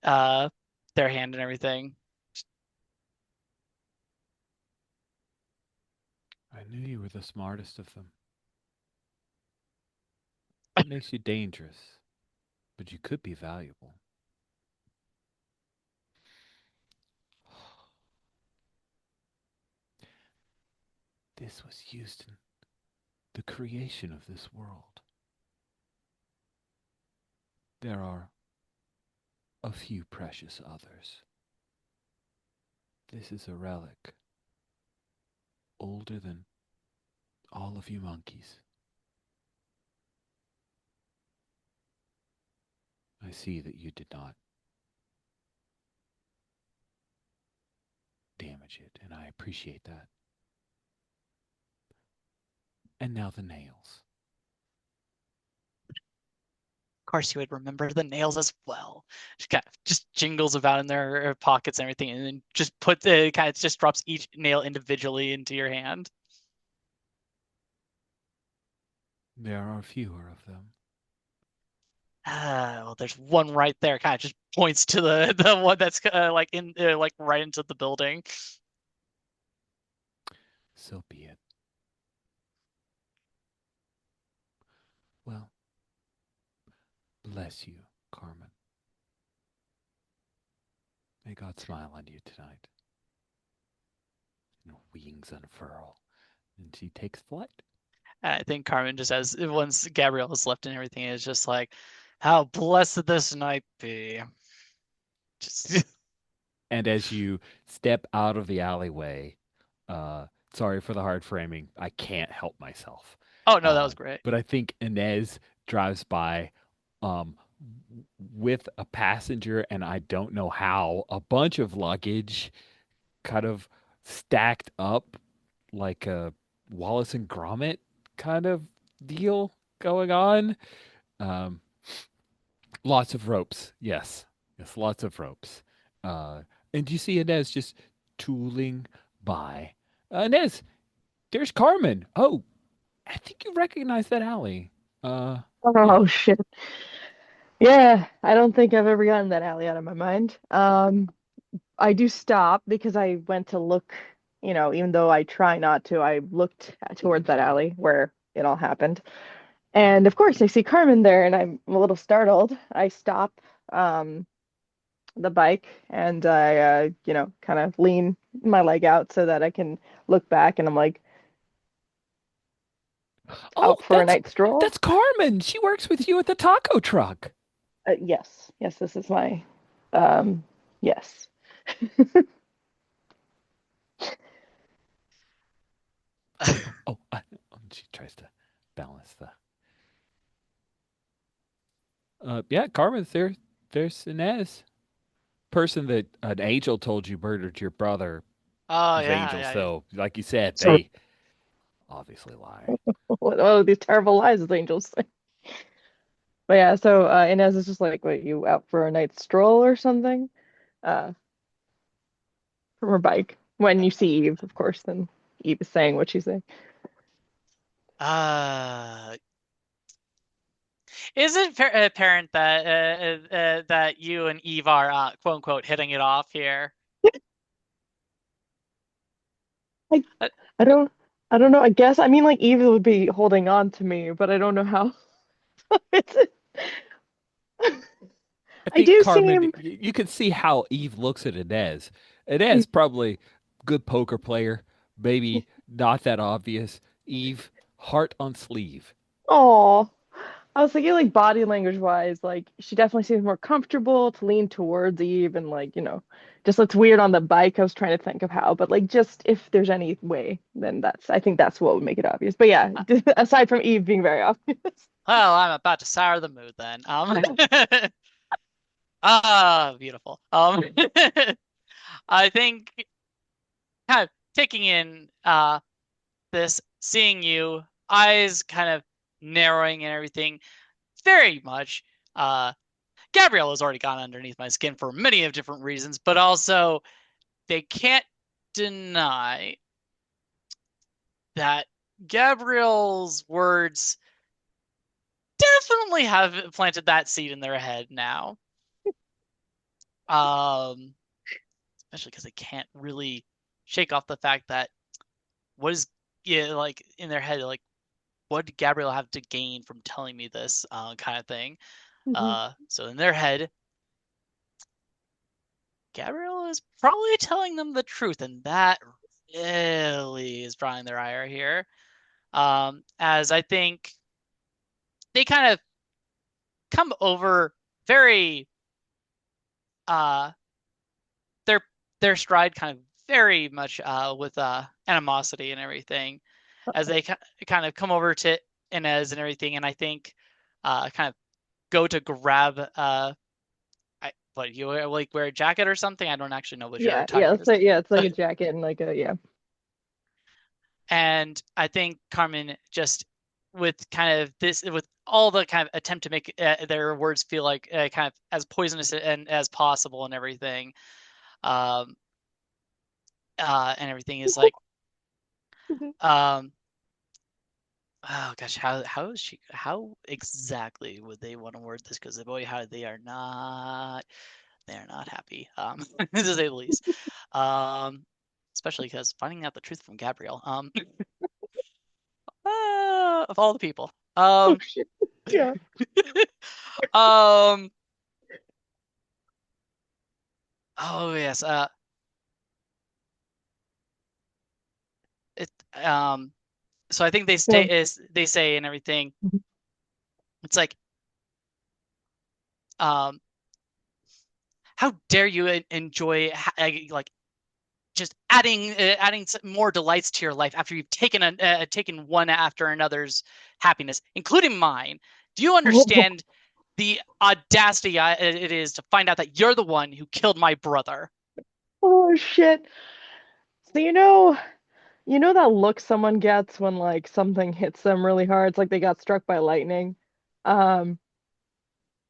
uh their hand and everything. I knew you were the smartest of them. It makes you dangerous, but you could be valuable. This was used in the creation of this world. There are a few precious others. This is a relic older than all of you monkeys. I see that you did not damage it, and I appreciate that. And now the nails. Of course, you would remember the nails as well. She kind of just jingles about in their pockets and everything, and then just just drops each nail individually into your hand. There are fewer of them. Well, there's one right there. Kind of just points to the one that's like right into the building. So be it. Well, bless you, Carmen. May God smile on you tonight. And wings unfurl, and she takes flight. And I think Carmen just has, once Gabrielle is left and everything, is just like, how blessed this night be. Just And as you step out of the alleyway, sorry for the hard framing. I can't help myself. oh no, that was great. But I think Inez drives by um, with a passenger, and I don't know how, a bunch of luggage kind of stacked up like a Wallace and Gromit kind of deal going on. Um, Lots of ropes. Yes. Yes, lots of ropes. And you see Inez just tooling by. Inez, there's Carmen. Oh, I think you recognize that alley. Yeah. Oh shit. Yeah, I don't think I've ever gotten that alley out of my mind. I do stop because I went to look, even though I try not to, I looked towards that alley where it all happened. And of course, I see Carmen there and I'm a little startled. I stop um, the bike and I, kind of lean my leg out so that I can look back and I'm like, Oh, out for a night stroll. that's Carmen. She works with you at the taco truck. Yes, yes, this is my, um, yes. Oh, she tries to balance the. Yeah, Carmen's there. There's Inez, person that an angel told you murdered your brother. Oh These yeah, angels, yeah. though, like you said, So, they obviously lie. oh, these terrible lies, as angels say. But yeah, so Inez is just like, wait, you out for a night stroll or something? Uh, from her bike. When you see Eve, of course, then Eve is saying what she's saying. Uh, is it apparent that that you and Eve are quote unquote hitting it off here? I, Uh, I don't, I don't know. I guess I mean like Eve would be holding on to me, but I don't know how. It's, I I think do Carmen, seem. you can see how Eve looks at Inez. Inez probably good poker player, maybe not that obvious. Eve, heart on sleeve. Oh, I was thinking like body language wise, like she definitely seems more comfortable to lean towards Eve and like, just looks weird on the bike. I was trying to think of how, but like just if there's any way, then I think that's what would make it obvious. But yeah, aside from Eve being very obvious. well, I'm about to sour the mood then. Ah, beautiful. I think kind of taking in this, seeing you, eyes kind of narrowing and everything, very much. Gabrielle has already gone underneath my skin for many of different reasons, but also they can't deny that Gabrielle's words definitely have planted that seed in their head now. Um, Especially because they can't really shake off the fact that what is like in their head, like, what did Gabrielle have to gain from telling me this kind of thing? So in their head, Gabrielle is probably telling them the truth, and that really is drawing their ire here. As I think they kind of come over very their stride kind of very much with animosity and everything, as they kind of come over to Inez and everything, and I think kind of go to grab what you like wear a jacket or something? I don't actually know what you're talking about. So yeah, it's like a jacket and like a yeah. And I think Carmen just with kind of this, with all the kind of attempt to make their words feel like kind of as poisonous and as possible and everything, and everything is like, um, oh gosh, how exactly would they want to word this? Because boy, how they are not happy, to say the least. Especially because finding out the truth from Gabrielle, of all the people. Oh shit. Yeah. Oh yes. It So I think they say and everything. It's like, how dare you enjoy like just adding more delights to your life after you've taken one after another's happiness, including mine. Do you understand the audacity it is to find out that you're the one who killed my brother? Oh shit. So you know that look someone gets when like something hits them really hard? It's like they got struck by lightning. Um,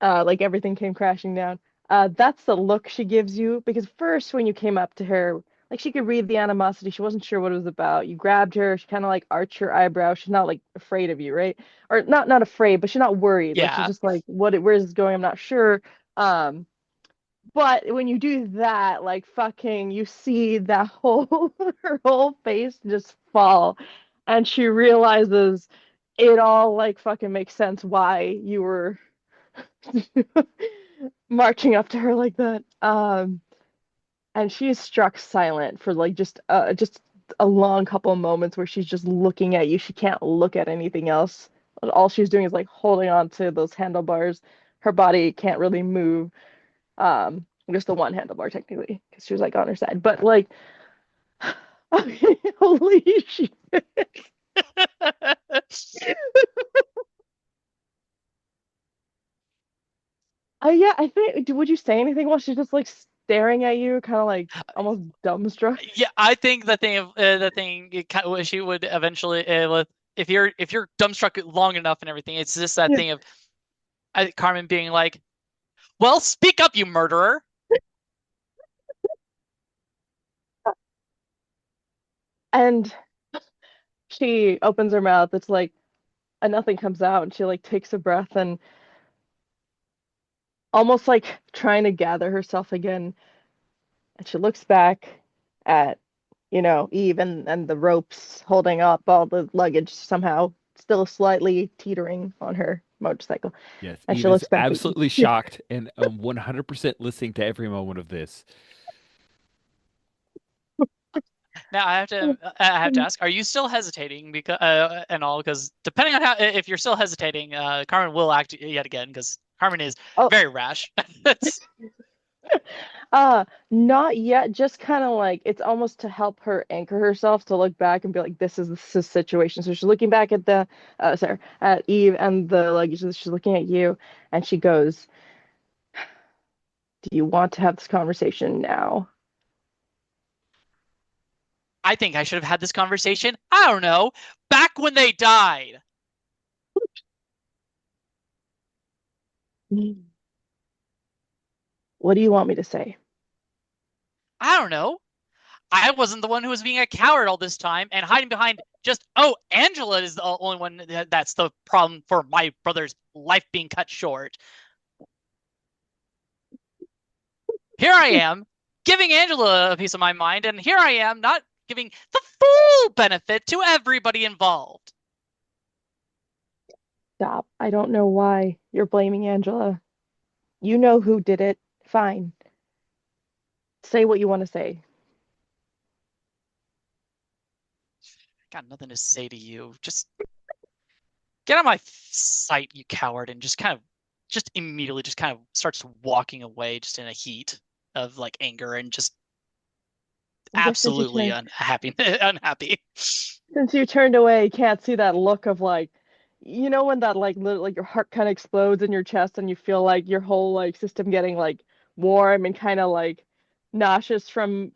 like everything came crashing down. That's the look she gives you because first when you came up to her, like she could read the animosity. She wasn't sure what it was about. You grabbed her. She kind of like arched her eyebrow. She's not like afraid of you, right? Or not afraid, but she's not worried. Like she's Yeah. just like, where is this going? I'm not sure. Um, but when you do that, like fucking, you see that whole her whole face just fall, and she realizes it all like fucking makes sense why you were marching up to her like that. And she is struck silent for like just a long couple of moments where she's just looking at you. She can't look at anything else. All she's doing is like holding on to those handlebars. Her body can't really move. Just the one handlebar technically, because she was like on her side. But like, holy shit! Yeah, I think. Would you say anything while she's just like staring at you, kind of like almost dumbstruck? Yeah, I think she would eventually if you're dumbstruck long enough and everything, it's just that Yeah. thing of Carmen being like, "Well, speak up, you murderer." And she opens her mouth. It's like, and nothing comes out, and she like takes a breath and almost like trying to gather herself again. And she looks back at, Eve and the ropes holding up all the luggage somehow still slightly teetering on her motorcycle. Yes, And she Eve is looks back at you. absolutely shocked and 100% listening to every moment of this. Now I have to ask: are you still hesitating because and all? Because depending on how, if you're still hesitating, Carmen will act yet again because Carmen is Oh, very rash. not yet. Just kind of like it's almost to help her anchor herself to look back and be like, this is the situation. So she's looking back at at Eve and the luggage. She's looking at you, and she goes, "Do you want to have this conversation now?" I think I should have had this conversation, I don't know, back when they died. What do you want me to say? I don't know. I wasn't the one who was being a coward all this time and hiding behind just, oh, Angela is the only one that's the problem for my brother's life being cut short. Here I am giving Angela a piece of my mind, and here I am not giving the full benefit to everybody involved. Stop. I don't know why you're blaming Angela. You know who did it. Fine. Say what you want to say. Got nothing to say to you. Just get on my sight, you coward, and just immediately just kind of starts walking away just in a heat of like anger and just I guess absolutely unhappy. Unhappy. since you turned away, you can't see that look of like, you know, when that like like your heart kind of explodes in your chest and you feel like your whole like system getting like warm and kind of like nauseous from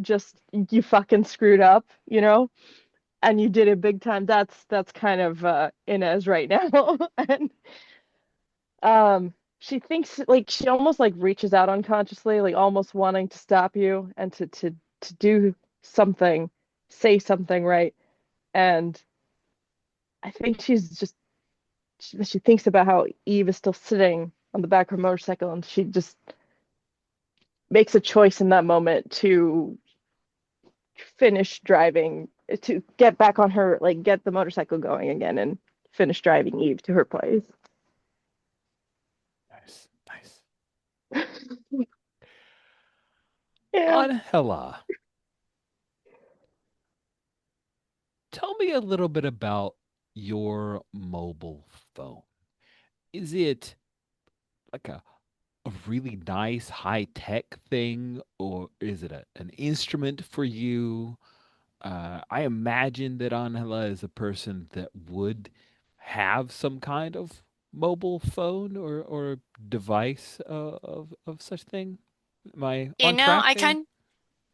just you fucking screwed up, you know? And you did it big time. That's kind of Inez right now. And she thinks like she almost like reaches out unconsciously, like almost wanting to stop you and to do something, say something, right? And I think she thinks about how Eve is still sitting on the back of her motorcycle, and she just makes a choice in that moment to finish driving, to get back on her, like get the motorcycle going again and finish driving Eve to her place. Nice, nice. Yeah. Angela, tell me a little bit about your mobile phone. Is it like a really nice high tech thing, or is it an instrument for you? I imagine that Angela is a person that would have some kind of mobile phone or device of such thing. Am I You on know, track there?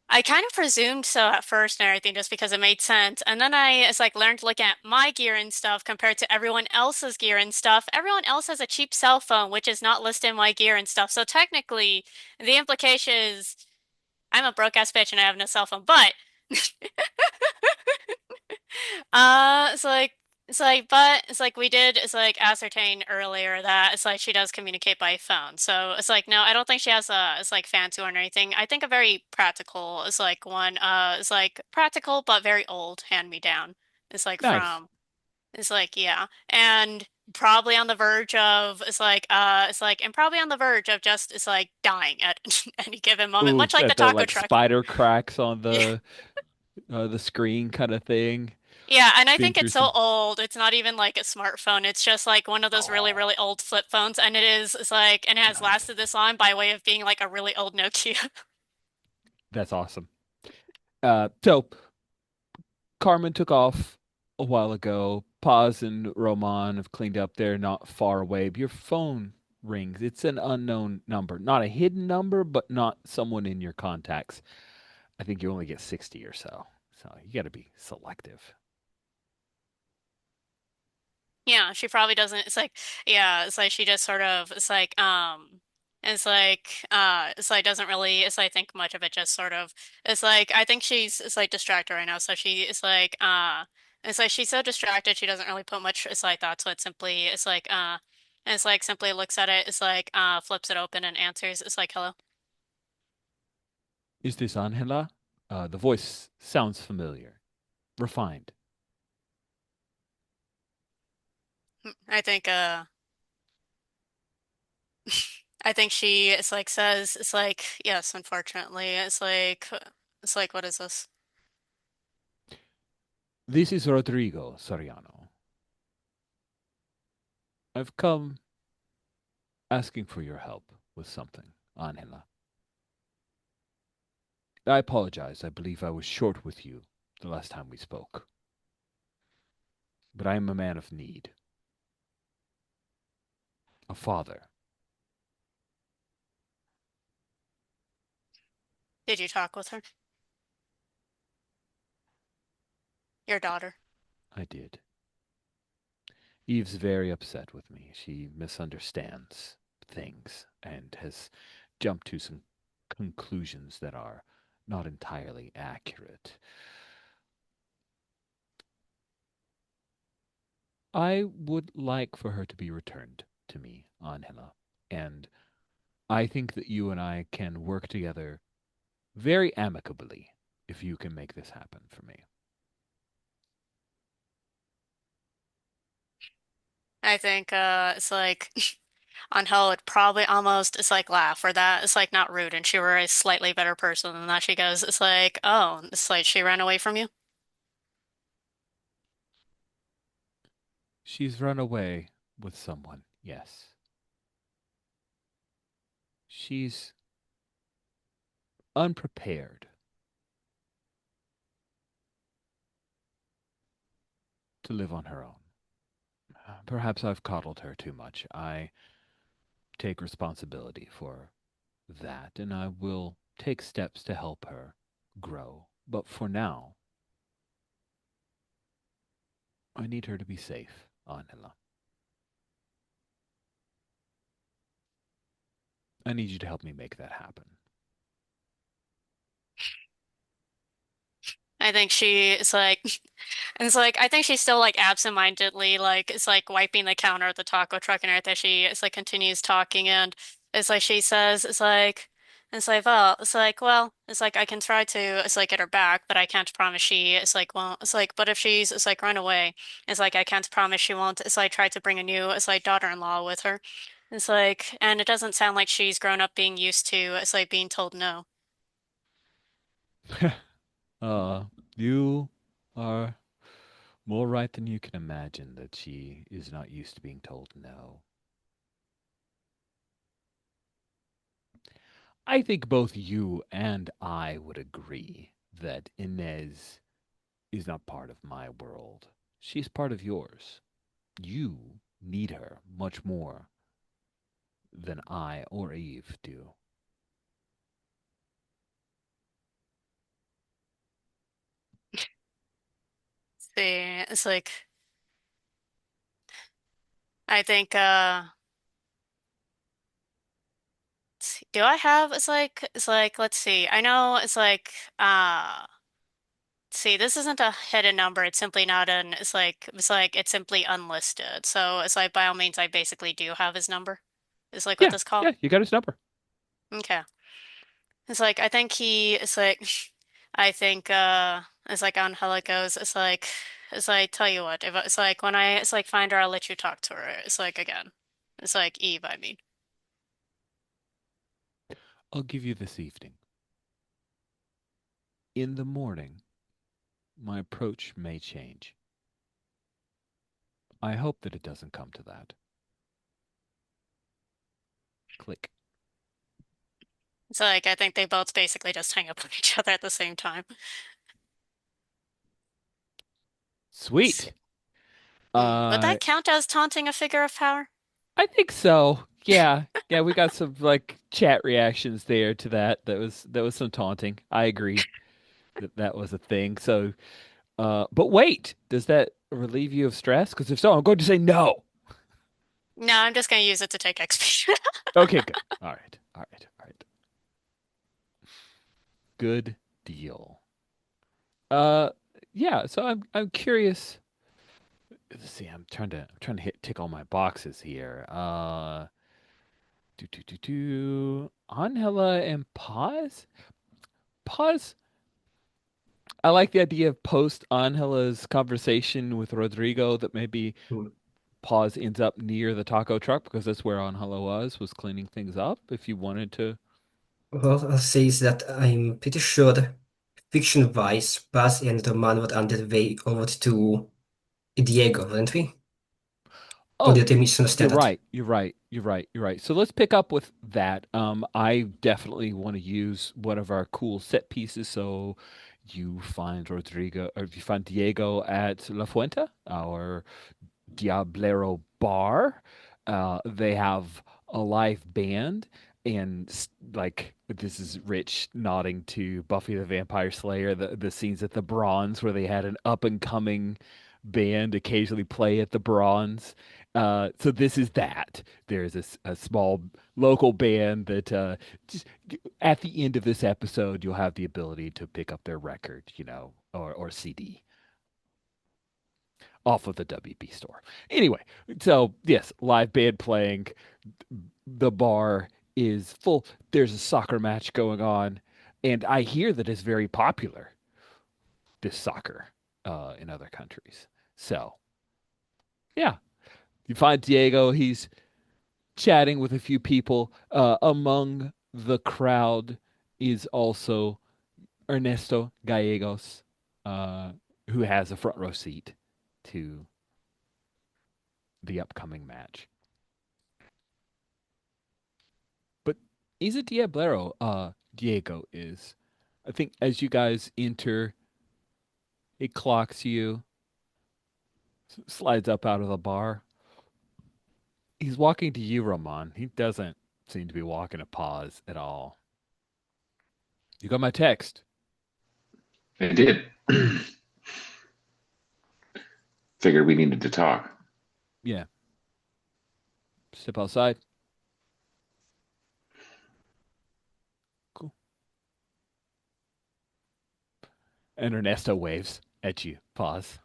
I kind of presumed so at first and everything just because it made sense. And then I it's like learned to look at my gear and stuff compared to everyone else's gear and stuff. Everyone else has a cheap cell phone, which is not listed in my gear and stuff. So technically, the implication is I'm a broke ass bitch and I have no cell phone. But it's like it's like we did it's like ascertain earlier that it's like she does communicate by phone. So it's like no, I don't think she has a it's like fancy one or anything. I think a very practical it's like one it's like practical but very old hand me down. It's like Nice. from it's like yeah. And probably on the verge of it's like and probably on the verge of just it's like dying at any given moment, Ooh, much like the that the taco like truck. spider cracks on Yeah. the screen kind of thing. Yeah, and I Been think through it's so some. old. It's not even like a smartphone. It's just like one of those really, Oh, really old flip phones, and it's like, and it has nice. lasted this long by way of being like a really old Nokia. That's awesome. So Carmen took off a while ago. Paz and Roman have cleaned up. They're not far away. But your phone rings. It's an unknown number, not a hidden number, but not someone in your contacts. I think you only get 60 or so. So you got to be selective. Yeah, she probably doesn't. It's like, yeah, it's like she just sort of, it's like doesn't really, it's like think much of it. Just sort of, it's like I think she's, it's like distracted right now. So it's like she's so distracted she doesn't really put much. It's like thought. So it's simply, and it's like simply looks at it. It's like flips it open and answers. It's like hello. Is this Angela? The voice sounds familiar, refined. I think I think she it's like says it's like yes, unfortunately. It's like what is this? This is Rodrigo Soriano. I've come asking for your help with something, Angela. I apologize. I believe I was short with you the last time we spoke. But I am a man of need, a father. Did you talk with her? Your daughter. I did. Eve's very upset with me. She misunderstands things and has jumped to some conclusions that are not entirely accurate. I would like for her to be returned to me, Angela. And I think that you and I can work together very amicably if you can make this happen for me. I think it's like on Hell would probably almost it's like laugh for that. It's like not rude and she were a slightly better person than that. She goes, it's like, oh, it's like she ran away from you. She's run away with someone, yes. She's unprepared to live on her own. Perhaps I've coddled her too much. I take responsibility for that, and I will take steps to help her grow. But for now, I need her to be safe, Angela. I need you to help me make that happen. I think she is like, and it's like, I think she's still like absentmindedly, like, it's like wiping the counter at the taco truck and everything. She, it's like continues talking and it's like she says, it's like, well, it's like I can try to, it's like get her back, but I can't promise she, it's like, well, it's like, but if she's, it's like run away, it's like I can't promise she won't, it's like try to bring a new, it's like daughter-in-law with her. It's like, and it doesn't sound like she's grown up being used to, it's like being told no. uh, you are more right than you can imagine that she is not used to being told no. I think both you and I would agree that Inez is not part of my world. She's part of yours. You need her much more than I or Eve do. See, it's like, I think, do I have, it's like, let's see. I know it's like, see, this isn't a hidden number. It's simply not an, it's like, it's simply unlisted. So it's like, by all means, I basically do have his number. Is like what Yeah, this call? yeah, you got his number. Okay. It's like, I think it's like, I think, it's like on how it goes. It's like, tell you what, if it's like, when it's like, find her, I'll let you talk to her. It's like, again, it's like Eve, I mean. I'll give you this evening. In the morning, my approach may change. I hope that it doesn't come to that. Click. It's like I think they both basically just hang up on each other at the same time. S- Sweet. Would Uh, that count as taunting a figure of power? I think so. Yeah, yeah, we got some like chat reactions there to that. That was some taunting. I agree that that was a thing. So, but wait, does that relieve you of stress? Because if so, I'm going to say no. No, I'm just gonna use it to take XP. Okay, good. All right, all right, all right. Good deal. Uh, yeah. So I'm curious. Let's see. I'm trying to tick all my boxes here. Angela and pause. Pause. I like the idea of post Angela's conversation with Rodrigo that maybe Hmm. pause ends up near the taco truck because that's where Angela was cleaning things up. If you wanted to. Well, I'll say is that I'm pretty sure fiction-wise, Buzz and the man were on their way over to Diego, weren't we? Or Oh, did I misunderstand you're that? right. You're right. You're right. You're right. So let's pick up with that. I definitely want to use one of our cool set pieces. So you find Rodrigo, or you find Diego at La Fuente, our Diablero bar. They have a live band, and like this is Rich nodding to Buffy the Vampire Slayer, the scenes at the Bronze where they had an up and coming band occasionally play at the Bronze. So this is that. There's a small local band that just at the end of this episode, you'll have the ability to pick up their record, or CD off of the WB store. Anyway, so yes, live band playing. The bar is full. There's a soccer match going on, and I hear that it's very popular. This soccer in other countries. So yeah, You find Diego. He's chatting with a few people. Among the crowd is also Ernesto Gallegos, uh, who has a front row seat to the upcoming match. But he's a Diablero. Diego is. I think as you guys enter, it clocks you, slides up out of the bar. He's walking to you, Roman. He doesn't seem to be walking a pause at all. You got my text. I did. Figured we needed to talk. Yeah. Step outside. Cool. And Ernesto waves at you. Pause.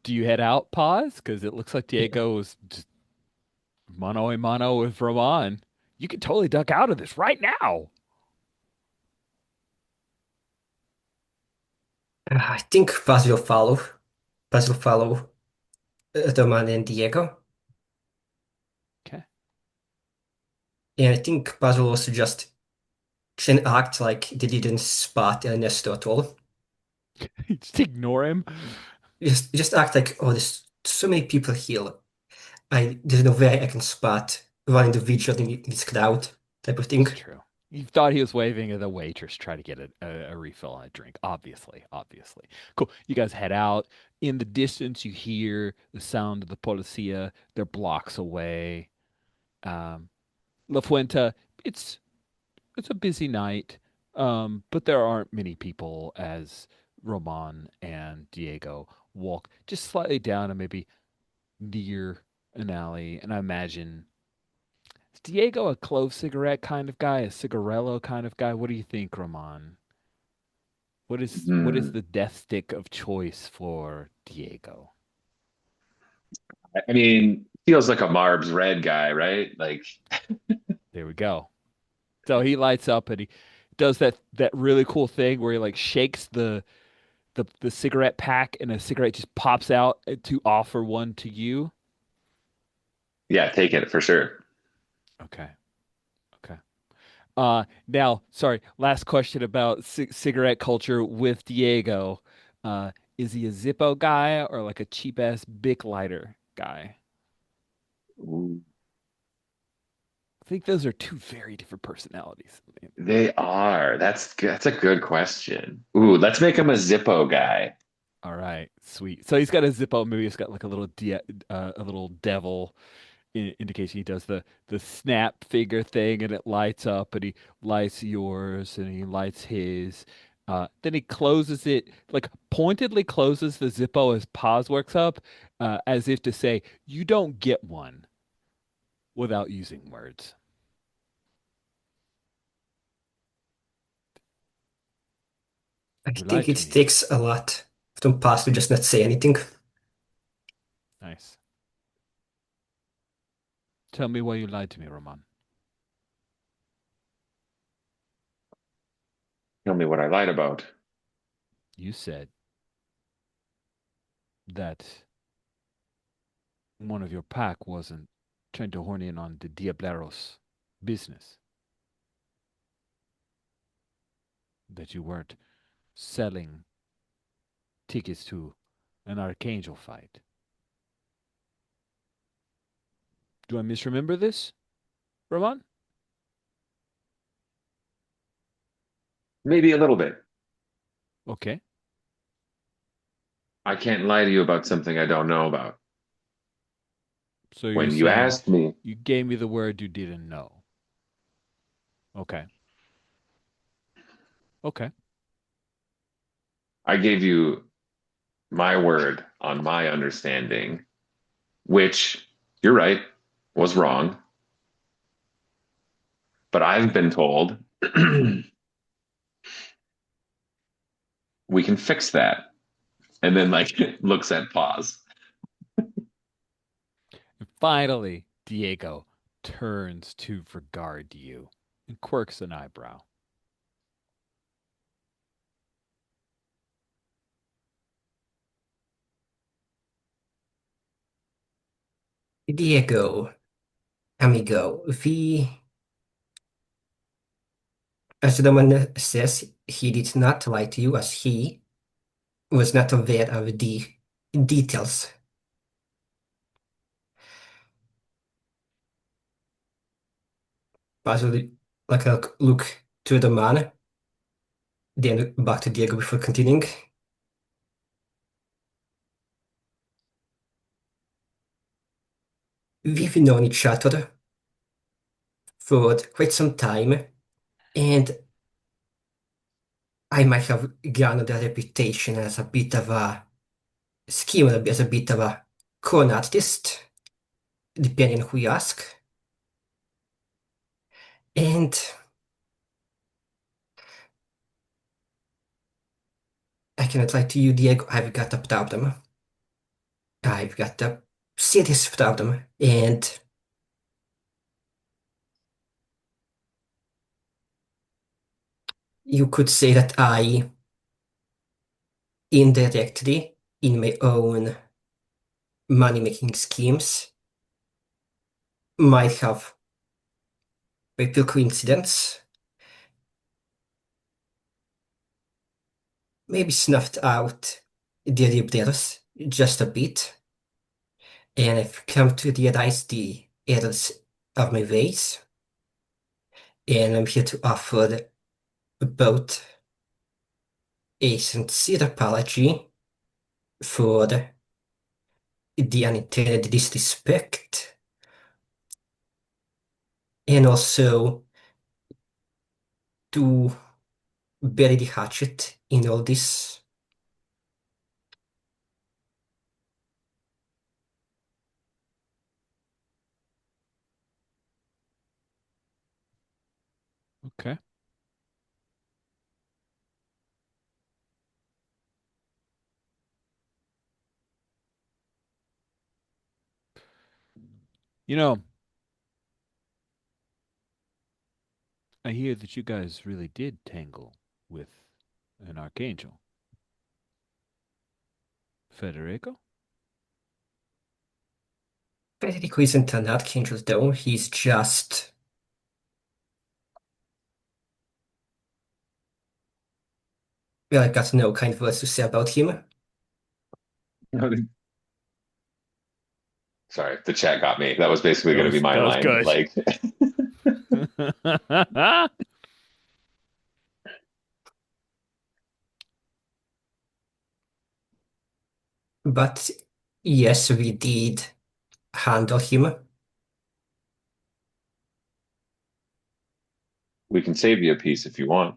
Do you head out? Pause? Because it looks like Yeah. Diego was just mano a mano with Roman. You can totally duck out of this right now. I think Paz will follow. Paz will follow Roman and Diego. Okay. And I think Paz will also just act like they didn't spot Ernesto at all. Just ignore him. Just act like, oh, there's so many people here. There's no way I can spot one individual in this crowd type of thing. It's true. You thought he was waving at the waitress trying to get a refill on a drink. Obviously, obviously. Cool. You guys head out. In the distance, you hear the sound of the policia. They're blocks away. Um, La Fuente, it's it's a busy night, but there aren't many people as Roman and Diego walk just slightly down and maybe near an alley. And I imagine is Diego a clove cigarette kind of guy, a cigarello kind of guy? What do you think, Roman? What is Hmm. the death stick of choice for Diego? I mean, feels like a Marbs Red guy, right? Like, There we go. So he lights up and he does that really cool thing where he like shakes the cigarette pack and a cigarette just pops out to offer one to you. yeah, take it for sure. Okay. Okay. Now, sorry, last question about cigarette culture with Diego. Uh, is he a Zippo guy or like a cheap ass Bic lighter guy? Ooh, I think those are two very different personalities. they are. That's a good question. Ooh, let's make him a Zippo guy. All right, sweet. So he's got a Zippo. Maybe he's got like a little devil indication. He does the snap finger thing, and it lights up, and he lights yours, and he lights his. Then he closes it, like pointedly closes the Zippo as pause works up, as if to say, "You don't get one without using words." I You think lied it to me. takes a lot from past to just not say anything. Nice. Tell me why you lied to me, Roman. Tell me what I lied about. You said that one of your pack wasn't trying to horn in on the Diableros business, that you weren't selling tickets to an Archangel fight. Do I misremember this, Roman? Maybe a little bit. Okay. I can't lie to you about something I don't know about. So you're When you saying asked me, you gave me the word you didn't know. Okay. Okay. I gave you my word on my understanding, which you're right, was wrong. But I've been told we can fix that. And then like looks at pause. And finally, Diego turns to regard you and quirks an eyebrow. Diego, amigo, as the man says, he did not lie to you as he was not aware of the details. Possibly, like a look to the man, then back to Diego before continuing. We've known each other for quite some time, and I might have garnered a reputation as a bit of a schemer, as a bit of a con artist, depending on who you ask. And I cannot lie to you, Diego, I've got a problem. I've got a serious problem, and you could say that I indirectly, in my own money-making schemes, might have, by pure coincidence, maybe snuffed out the reappearance just a bit, and I've come to realize the errors of my ways, and I'm here to offer both a sincere apology for the unintended disrespect, and also to bury the hatchet in all this. Okay. You know, I hear that you guys really did tangle with an archangel. Federico? Federico isn't an archangel though, he's just... Well, I've got no kind words to say about him. Sorry, the chat got me. That was basically going to be my That was line. good. Like, But yes, we did handle him. we can save you a piece if you want.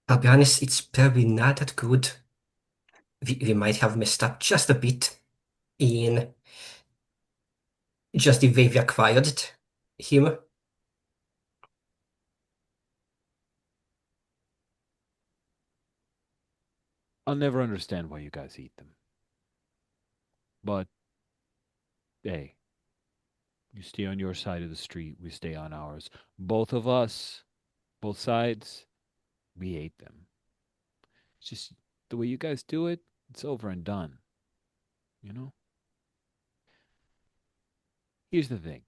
I'll be honest, it's probably not that good. We might have messed up just a bit in just the way we acquired him. I'll never understand why you guys eat them. But hey, you stay on your side of the street, we stay on ours. Both of us, both sides, we ate them. It's just the way you guys do it, it's over and done. You know? Here's the thing.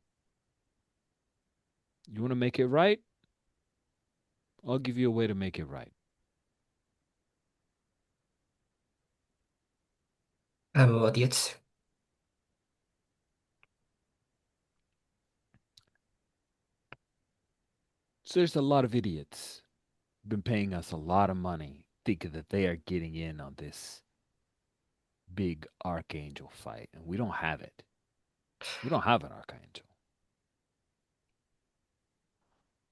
You want to make it right? I'll give you a way to make it right. I'm an idiot. So there's a lot of idiots been paying us a lot of money thinking that they are getting in on this big archangel fight, and we don't have it. We don't have an archangel.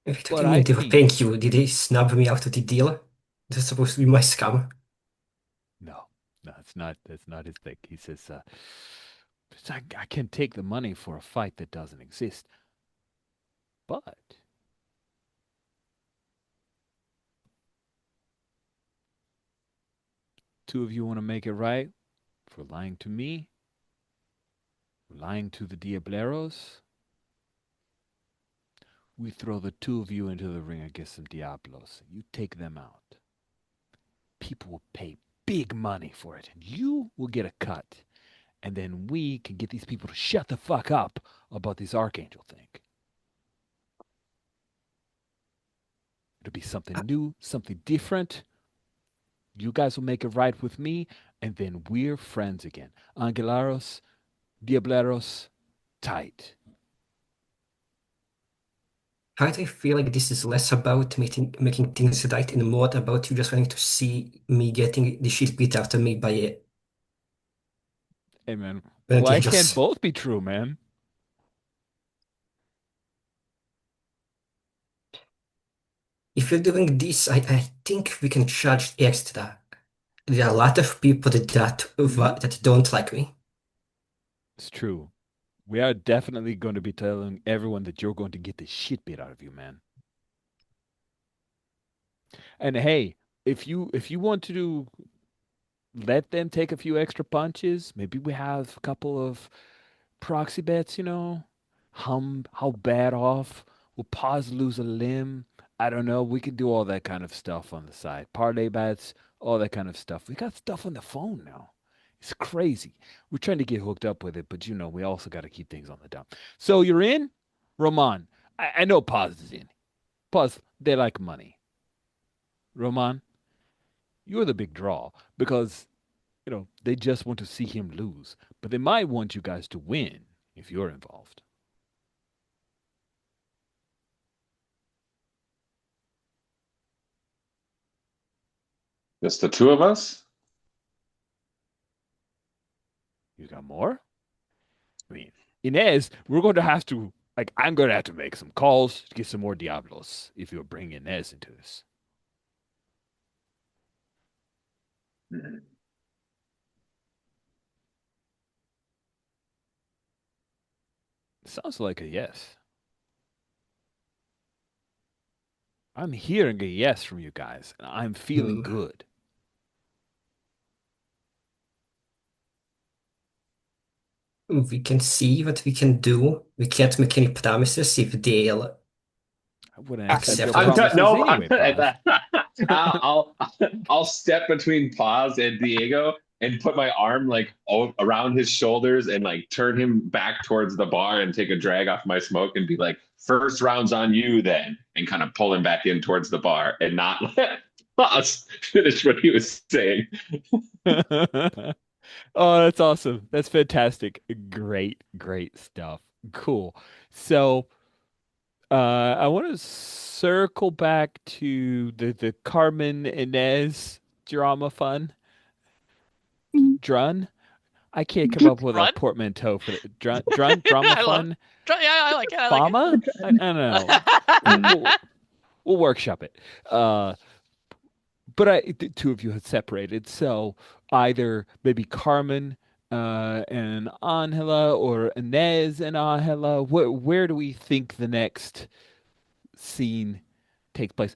What do But you mean I they were think paying you? Did they snub me out of the deal? This is supposed to be my scam. no, no, it's not. That's not his thing. He says, I can't take the money for a fight that doesn't exist. But two of you want to make it right for lying to me, lying to the Diableros. We throw the two of you into the ring against some Diablos. You take them out people will pay big money for it, and you will get a cut. And then we can get these people to shut the fuck up about this archangel thing. It'll be something new, something different. You guys will make it right with me, and then we're friends again. Angelaros, Diableros, tight. How do I feel like this is less about making things right and more about you just wanting to see me getting the shit beat out of me by Hey, man. Why can't archangels? both be true, man? If you're doing this, I think we can charge extra. There are a lot of people that don't like me. It's true. We are definitely going to be telling everyone that you're going to get the shit beat out of you, man. And hey, if you want to let them take a few extra punches, maybe we have a couple of proxy bets, how bad off will Paz lose a limb? I don't know. We can do all that kind of stuff on the side. Parlay bets, all that kind of stuff. We got stuff on the phone now. It's crazy. We're trying to get hooked up with it, but we also got to keep things on the down. So you're in, Roman. I know Paz is in. Paz, they like money. Roman, you're the big draw because they just want to see him lose, but they might want you guys to win if you're involved. Just the two of us? You got more? I mean, Inez, we're going to have to, like, I'm going to have to make some calls to get some more Diablos if you're bringing Inez into this. Sounds like a yes. I'm hearing a yes from you guys, and I'm feeling Hmm. good. We can see what we can do. We can't make any promises if they'll I wouldn't accept your accept them. promises No, I'm anyway, Paz. I'll step between Paz and Diego and put my arm like around his shoulders and like turn him back towards the bar and take a drag off my smoke and be like, first round's on you then, and kind of pull him back in towards the bar and not let Paz finish what he was saying. Oh, that's awesome. That's fantastic. Great, great stuff. Cool. So, I want to circle back to the Carmen Inez drama fun. Drun. I can't come up with a Run? portmanteau for the drun drama I love fun. yeah, I like it. I like Fama? I don't know. We'll, it. we'll, we'll workshop it. But the two of you had separated, so either maybe Carmen and Angela or Inez and Angela. Where do we think the next scene takes place?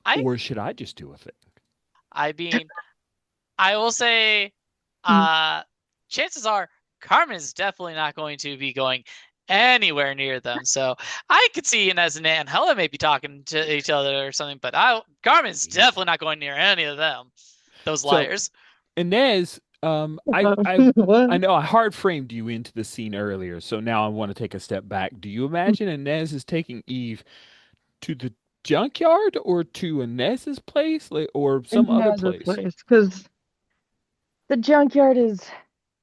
I Or should I just do a thing? I mean, I will say, chances are Carmen is definitely not going to be going anywhere near them. So I could see Inez and Hella maybe talking to each other or something, but Carmen's definitely not going near any of them. Those So liars. Inez, I What? know I hard framed you into the scene earlier, so now I want to take a step back. Do you imagine Inez is taking Eve to the junkyard or to Inez's place, like, or some In other Naz's place? place, because the junkyard is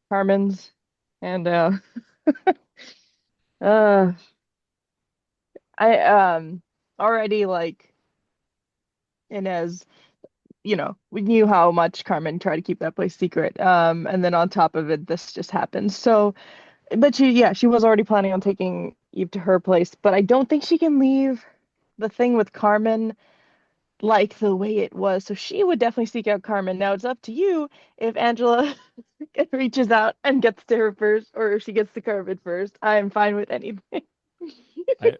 Carmen's, and uh, I already like Inez. We knew how much Carmen tried to keep that place secret. And then on top of it, this just happened. So, but she was already planning on taking Eve to her place, but I don't think she can leave the thing with Carmen like the way it was. So she would definitely seek out Carmen. Now it's up to you if Angela reaches out and gets to her first, or if she gets to Carmen first. I am fine with anything. I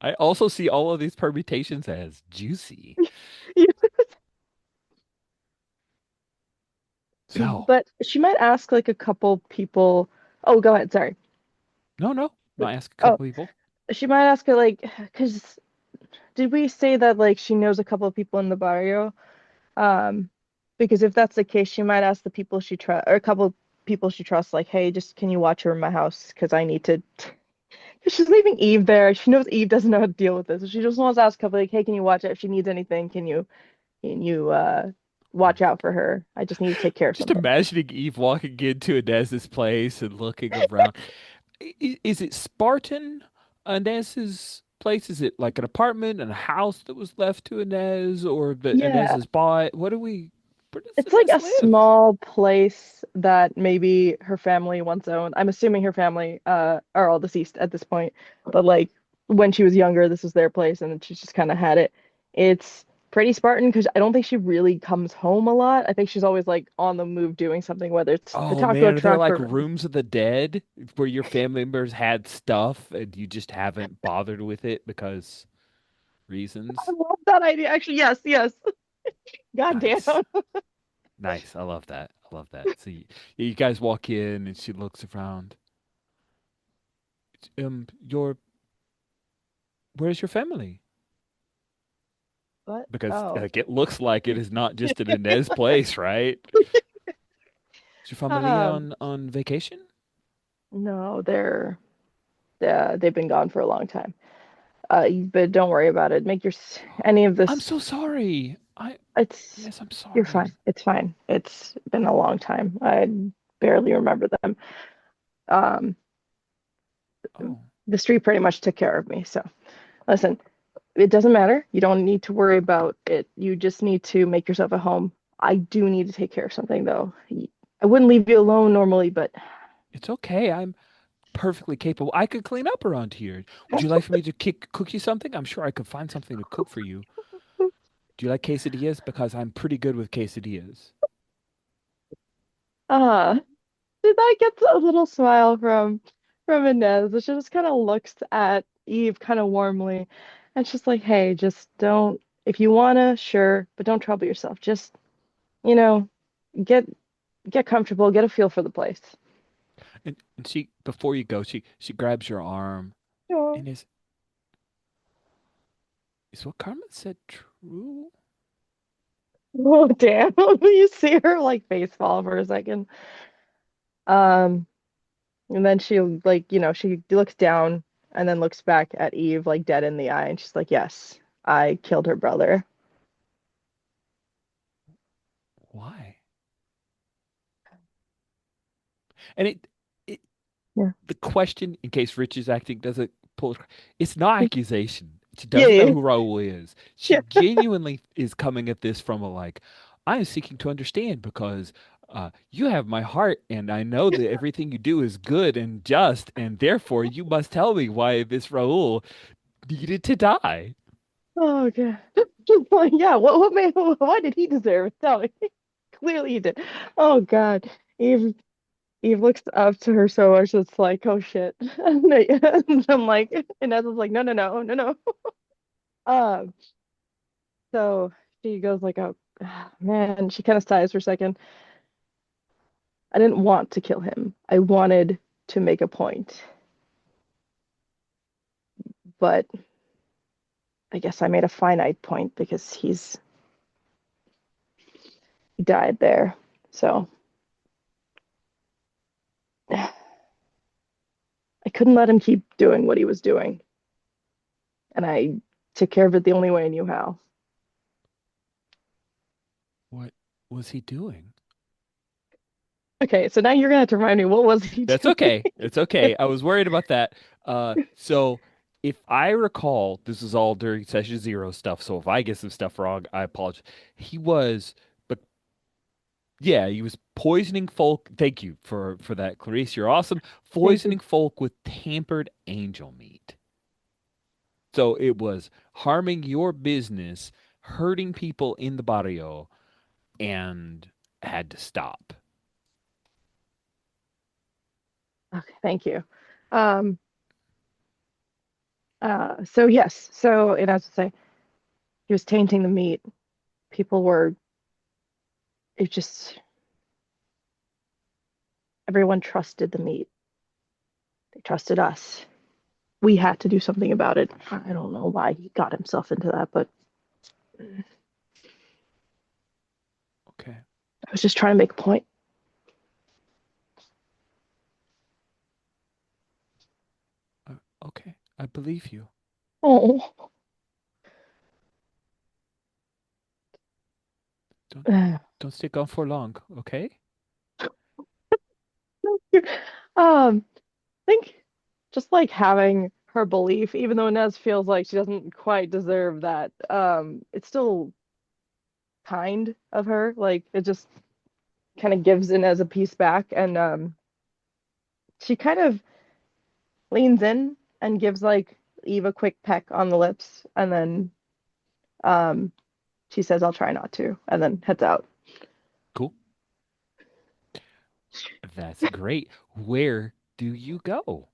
I also see all of these permutations as juicy. So, But she might ask like a couple people. Oh, go ahead. Sorry. no, I ask a Oh, couple people. she might ask her like, because did we say that like she knows a couple of people in the barrio? Um, Because if that's the case, she might ask the people she trust, or a couple people she trusts, like, "Hey, just can you watch her in my house? Because I need to." She's leaving Eve there. She knows Eve doesn't know how to deal with this. So she just wants to ask a couple, like, "Hey, can you watch it? If she needs anything, can you watch out for her? I just need to take care of Just something." imagining Eve walking into Inez's place and looking around. Is it Spartan, Inez's place? Is it like an apartment and a house that was left to Inez, or that Inez Yeah, has bought? Where does it's like Inez a live? small place that maybe her family once owned. I'm assuming her family are all deceased at this point, but like when she was younger, this was their place, and she's just kind of had it. It's pretty Spartan because I don't think she really comes home a lot. I think she's always like on the move doing something, whether it's the Oh taco man, are there truck like or rooms of the dead where your family members had stuff and you just haven't bothered with it because I reasons? love that idea. Actually, yes, yes. God damn. Nice. Nice. I love that. I love that. So you guys walk in and she looks around. Your where's your family? What? Because Oh. like it looks like it is not just an Inez place, right? Is your family Um, on vacation? no, they've been gone for a long time. But don't worry about it. Any of I'm this. so sorry. It's Yes, I'm You're fine. sorry. It's fine. It's been a long time. I barely remember them. Um, Oh, the street pretty much took care of me. So listen, it doesn't matter. You don't need to worry about it. You just need to make yourself at home. I do need to take care of something though. I wouldn't leave you alone normally, but it's okay. I'm perfectly capable. I could clean up around here. Would you like for me to cook you something? I'm sure I could find something to cook for you. Do you like quesadillas? Because I'm pretty good with quesadillas. uh did I get a little smile from Inez? She just kind of looks at Eve kind of warmly, and she's like, "Hey, just don't. If you wanna, sure, but don't trouble yourself. Just you know, get get comfortable, get a feel for the place." And she before you go, she grabs your arm Oh, and is what Carmen said true? oh damn! You see her like face fall for a second. Um, and then she like she looks down and then looks back at Eve like dead in the eye, and she's like, "Yes, I killed her brother." Why? And it Yeah. the question, in case Rich's acting doesn't pull it, it's not accusation. She Yeah, doesn't know yeah, who Raul is. She yeah. genuinely is coming at this from a like, I am seeking to understand because you have my heart, and I know that everything you do is good and just, and therefore you must tell me why this Raul needed to die. Oh god. Just like, yeah, what made why did he deserve it? Tell me. Clearly he did. Oh god. Eve looks up to her so much it's like, oh shit. And I'm like, and Ezra's like, no, no, no, no, no. Um, so she goes like, oh man, she kind of sighs for a second. I didn't want to kill him. I wanted to make a point, but I guess I made a finite point because he died there. So I couldn't let him keep doing what he was doing. And I took care of it the only way I knew how. What was he doing? Okay, so now you're gonna have to remind me what was he That's doing? okay. It's okay. I was worried about that. So if I recall, this is all during session zero stuff. So if I get some stuff wrong, I apologize. He was, but yeah, he was poisoning folk. Thank you for that, Clarice. You're awesome. Thank you. Poisoning folk with tampered angel meat. So it was harming your business, hurting people in the barrio, and had to stop. Okay, thank you. Um, so yes, so and as I say, he was tainting the meat. People were it just everyone trusted the meat. They trusted us. We had to do something about it. I don't know why he got himself into that, but Okay. I was just trying to make a point. Uh, okay, I believe you. Oh. Don't don't stick on for long, okay? I think just like having her belief, even though Inez feels like she doesn't quite deserve that, it's still kind of her. Like it just kind of gives Inez a piece back, and she kind of leans in and gives like Eve a quick peck on the lips, and then um, she says, "I'll try not to," and then heads out. Cool. That's great. Where do you go?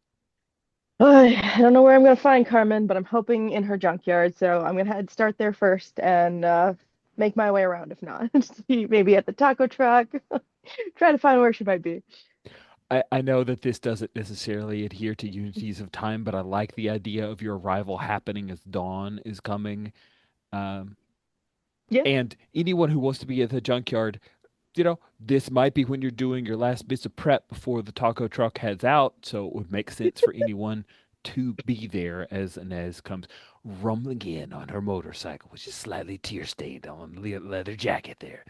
I don't know where I'm gonna find Carmen, but I'm hoping in her junkyard. So I'm gonna head start there first and make my way around. If not, see maybe at the taco truck, try to find where she might be. I know that this doesn't necessarily adhere to unities of time, but I like the idea of your arrival happening as dawn is coming. Um, Yeah, and anyone who wants to be at the junkyard, this might be when you're doing your last bits of prep before the taco truck heads out, so it would make sense for anyone to be there as Inez comes rumbling in on her motorcycle, which is slightly tear stained on the leather jacket there.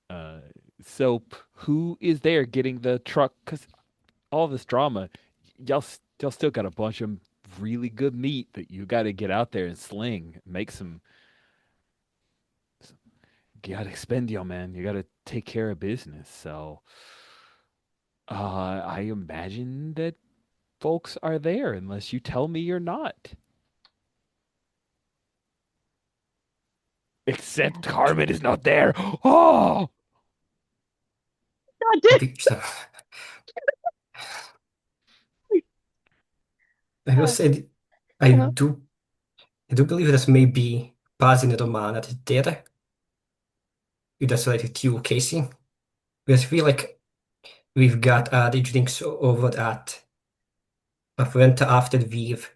Uh, so who is there getting the truck? Because all this drama, y'all still got a bunch of really good meat that you got to get out there and sling, make some. You got to expend y'all, man. You got to take care of business. So, I imagine that folks are there, unless you tell me you're not. yeah. Except Carmen is not there. Oh, God damn. So, I will Uh, say I uh, do I do believe that maybe Paz in Romana is there. That's related to Casey. Because I feel like we've got the drinks over at a friend after we've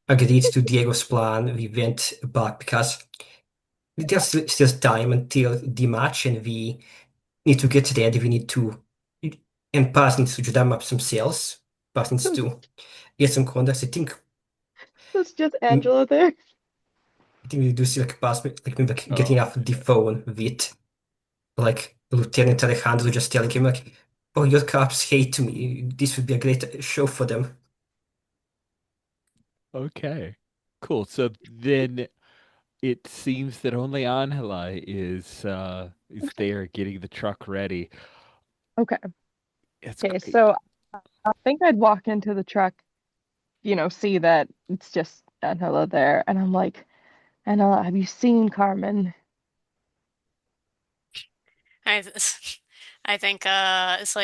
agreed to Diego's plan. We went back because there's time until the match and we need to get ready. We need to, and Paz needs to drum up some sales. Paz needs that's, to get some contacts. that's just Mm, Angela there. I think we do see like Paz like maybe like getting oh, off the phone with like Lieutenant Alejandro just telling him like, "Oh, your cops hate me. This would be a great show for them." okay, cool. So then it seems that only Angela is there getting the truck ready. Okay. It's Okay. great. So I think I'd walk into the truck, see that it's just Angela there, and I'm like, Angela, have you seen Carmen? I I think it's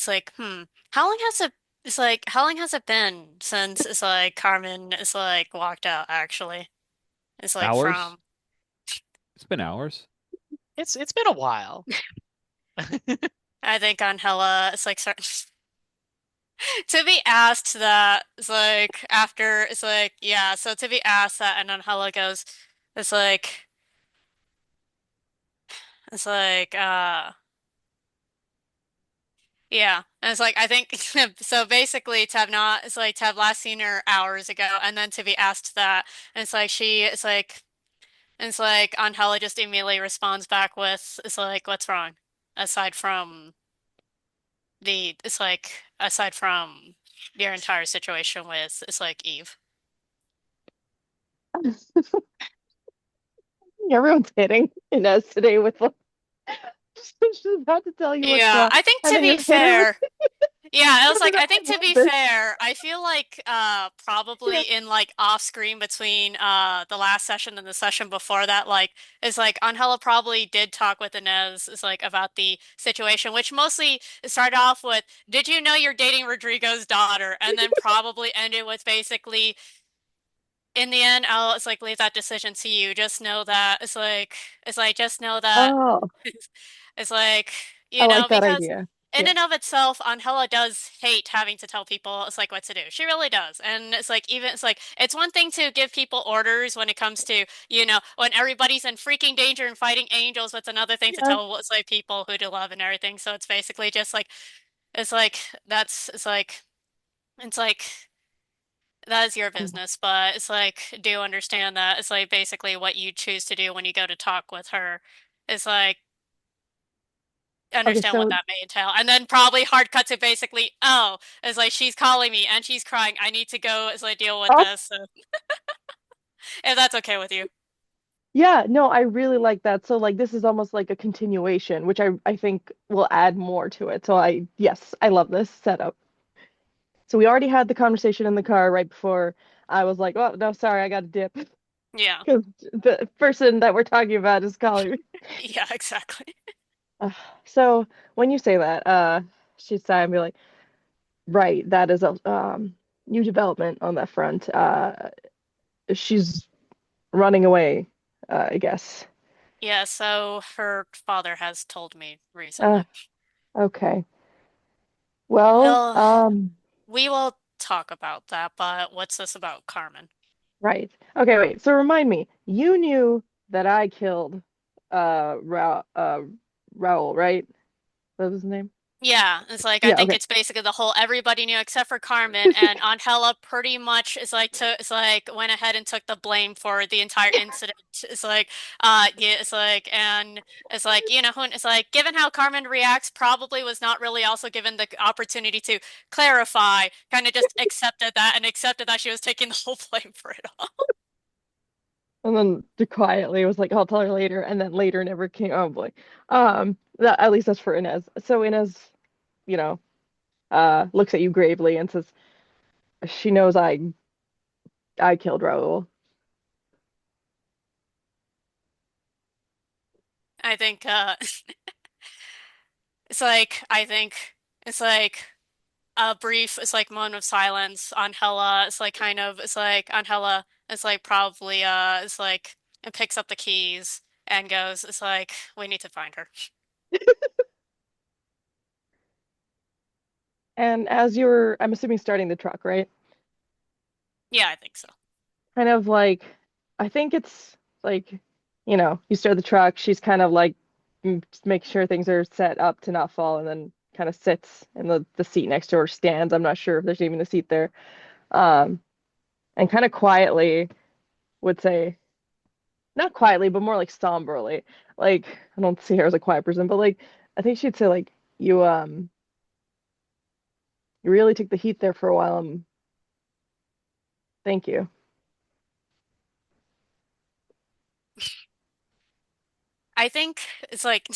like how long has it how long has it been since it's like Carmen is like walked out actually? It's like Hours? from It's been hours. It's been a while. I think on Hella it's like start to be asked that it's like after it's like yeah, so to be asked that and then Hella goes it's like it's like yeah. And it's like I think so basically to have not it's like to have last seen her hours ago and then to be asked that and it's like it's like Angela just immediately responds back with it's like what's wrong? Aside from it's like aside from your entire situation with it's like Eve. Everyone's hitting Inez today with like, she's about to tell you what's Yeah, wrong, I think and to then be you hit her with, fair, yeah, I was like, I I think to love be this. fair, I feel like probably Yeah. in like off screen between the last session and the session before that, like is like Angela probably did talk with Inez is like about the situation, which mostly started off with, did you know you're dating Rodrigo's daughter? And then probably ended with basically in the end, I'll it's like leave that decision to you. Just know that it's like just know that Oh, it's like I like that because idea. in Yeah. and of itself, Angela does hate having to tell people it's like what to do. She really does. And it's like even it's like it's one thing to give people orders when it comes to, when everybody's in freaking danger and fighting angels, but it's another thing to Yeah. tell it's like people who to love and everything. So it's basically just like it's like that's it's like that is your business, but it's like do understand that it's like basically what you choose to do when you go to talk with her. It's like Okay, understand what so that may entail. And then probably hard cut to basically, oh, it's like she's calling me and she's crying. I need to go as I deal with oh this. So, if that's okay with you. yeah, no, I really like that. So like this is almost like a continuation, which I think will add more to it. So yes, I love this setup. So we already had the conversation in the car right before I was like, oh no, sorry, I got to dip Yeah. because the person that we're talking about is calling me. Yeah, exactly. Uh, so when you say that, she'd sigh and be like, right, that is a new development on that front. She's running away, I guess. Yeah, so her father has told me Uh, recently. okay. Well, Well, we will talk about that, but what's this about Carmen? right. Okay, wait. So remind me, you knew that I killed Raoul, right? What was his name? Yeah, it's like I Yeah, think okay. it's basically the whole everybody knew except for Carmen and Angela pretty much is like it's like went ahead and took the blame for the entire incident. It's like yeah, it's like and it's like it's like given how Carmen reacts probably was not really also given the opportunity to clarify, kind of just accepted that and accepted that she was taking the whole blame for it all. And then quietly was like, I'll tell her later, and then later never came. Oh boy. That at least that's for Inez. So Inez, you know, looks at you gravely and says, she knows I killed Raoul. I think it's like I think it's like a brief it's like moment of silence on Hella. It's like kind of it's like on Hella. It's like probably it's like and picks up the keys and goes. It's like we need to find her. And as you're, I'm assuming starting the truck, right? Yeah, I think so. Kind of like, I think it's like, you start the truck. She's kind of like, just make sure things are set up to not fall, and then kind of sits in the seat next to her, stands. I'm not sure if there's even a seat there. Um, and kind of quietly would say, not quietly, but more like somberly. Like, I don't see her as a quiet person, but like, I think she'd say like, you really took the heat there for a while. Thank you. I think it's like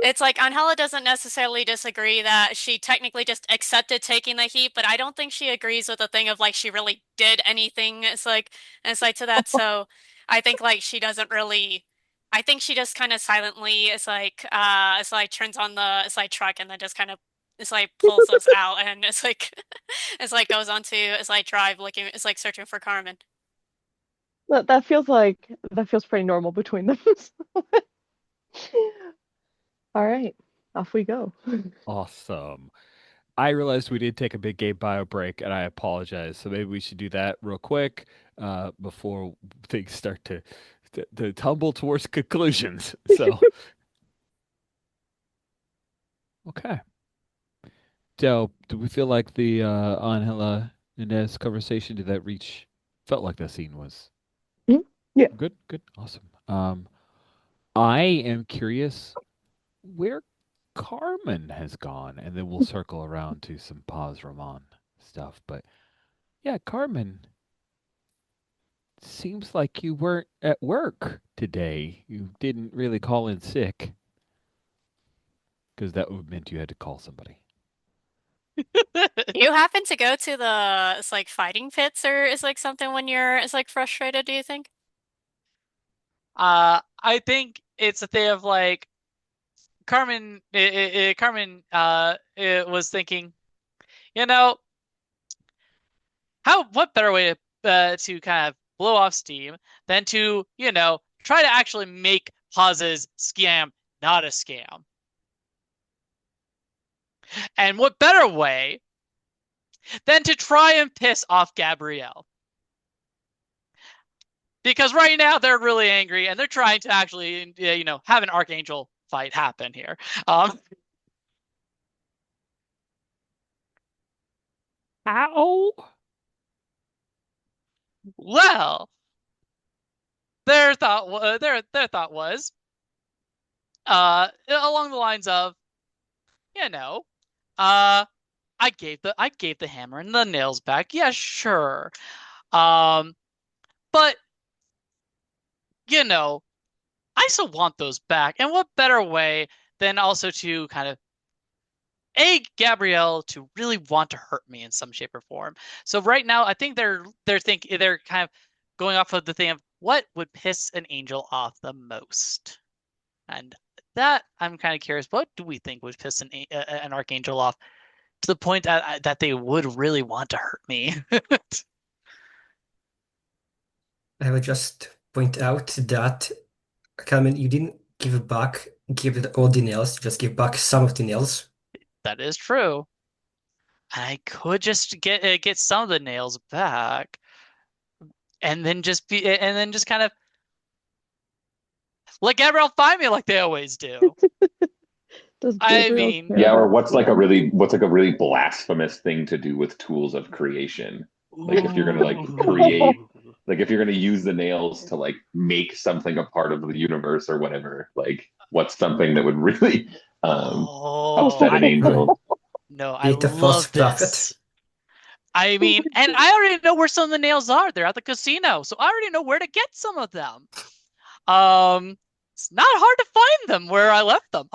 it's like Angela doesn't necessarily disagree that she technically just accepted taking the heat, but I don't think she agrees with the thing of like she really did anything. It's like to that. So I think like she doesn't really. I think she just kind of silently it's like turns on the it's like truck and then just kind of it's like pulls us out and it's like it's like goes on to it's like drive looking it's like searching for Carmen. That feels pretty normal between them. All right, off we go. Awesome. I realized we did take a big game bio break, and I apologize. So maybe we should do that real quick before things start to tumble towards conclusions. So, okay. So, do we feel like the Angela Inez conversation did that reach? Felt like that scene was Mhm. Yeah. good. Good. Awesome. I am curious where Carmen has gone, and then we'll circle around to some Paz Roman stuff. But yeah, Carmen, seems like you weren't at work today. You didn't really call in sick, because that would have meant you had to call somebody. You happen to go to the it's like fighting pits or is like something when you're it's like frustrated, do you think? I think it's a thing of like Carmen was thinking, you know, what better way to kind of blow off steam than to, try to actually make Paz's scam not a scam. And what better way than to try and piss off Gabrielle? Because right now they're really angry and they're trying to actually, have an archangel fight happen here. Um, How? well, their thought was along the lines of, you know, uh, I gave the hammer and the nails back. Yeah, sure. Um, but you know, I still want those back. And what better way than also to kind of egg Gabrielle to really want to hurt me in some shape or form. So right now, I think they're kind of going off of the thing of what would piss an angel off the most, and that I'm kind of curious. What do we think would piss an archangel off to the point that they would really want to hurt me? I would just point out that, Carmen, you didn't give it all the nails, you just give back some of the nails. That is true. I could just get some of the nails back, and then just kind of let Gabrielle find me like they always do. Does I Gabriel mean, care Yeah, or about what's like a really blasphemous thing to do with tools of creation? Like if you're gonna like create, ooh. like if you're gonna use the nails to like make something a part of the universe or whatever, like what's something that would really Oh, upset an angel? no, I Be the false love prophet. this. I mean, and I already know where some of the nails are. They're at the casino, so I already know where to get some of them. Um, it's not hard to find them where I left them.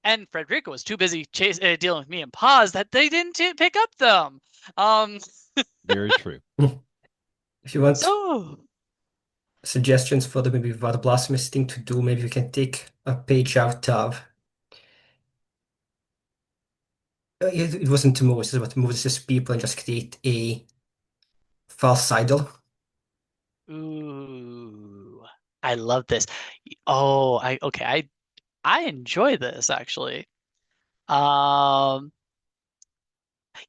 And Frederica was too busy dealing with me and Paz that they didn't pick up them. Um, Very true. If you want so suggestions for the maybe what blasphemous thing to do, maybe you can take a page out of. It wasn't Moses, but Moses' people and just create a false idol. ooh, I love this. Oh, I okay, I enjoy this actually. Um,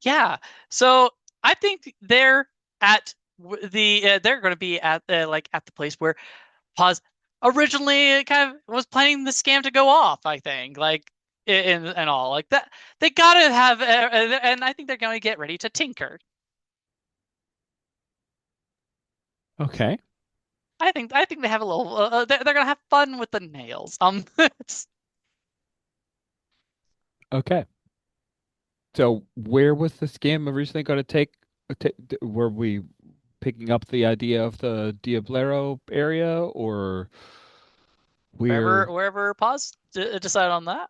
yeah. So I think they're going to be at at the place where Paz originally kind of was planning the scam to go off. I think and all like that. They gotta have, and I think they're going to get ready to tinker. Okay. I think they have a little. They're gonna have fun with the nails. Okay. So where was the scam originally going to take? Were we picking up the idea of the Diablero area, or where? wherever Paz decide on that.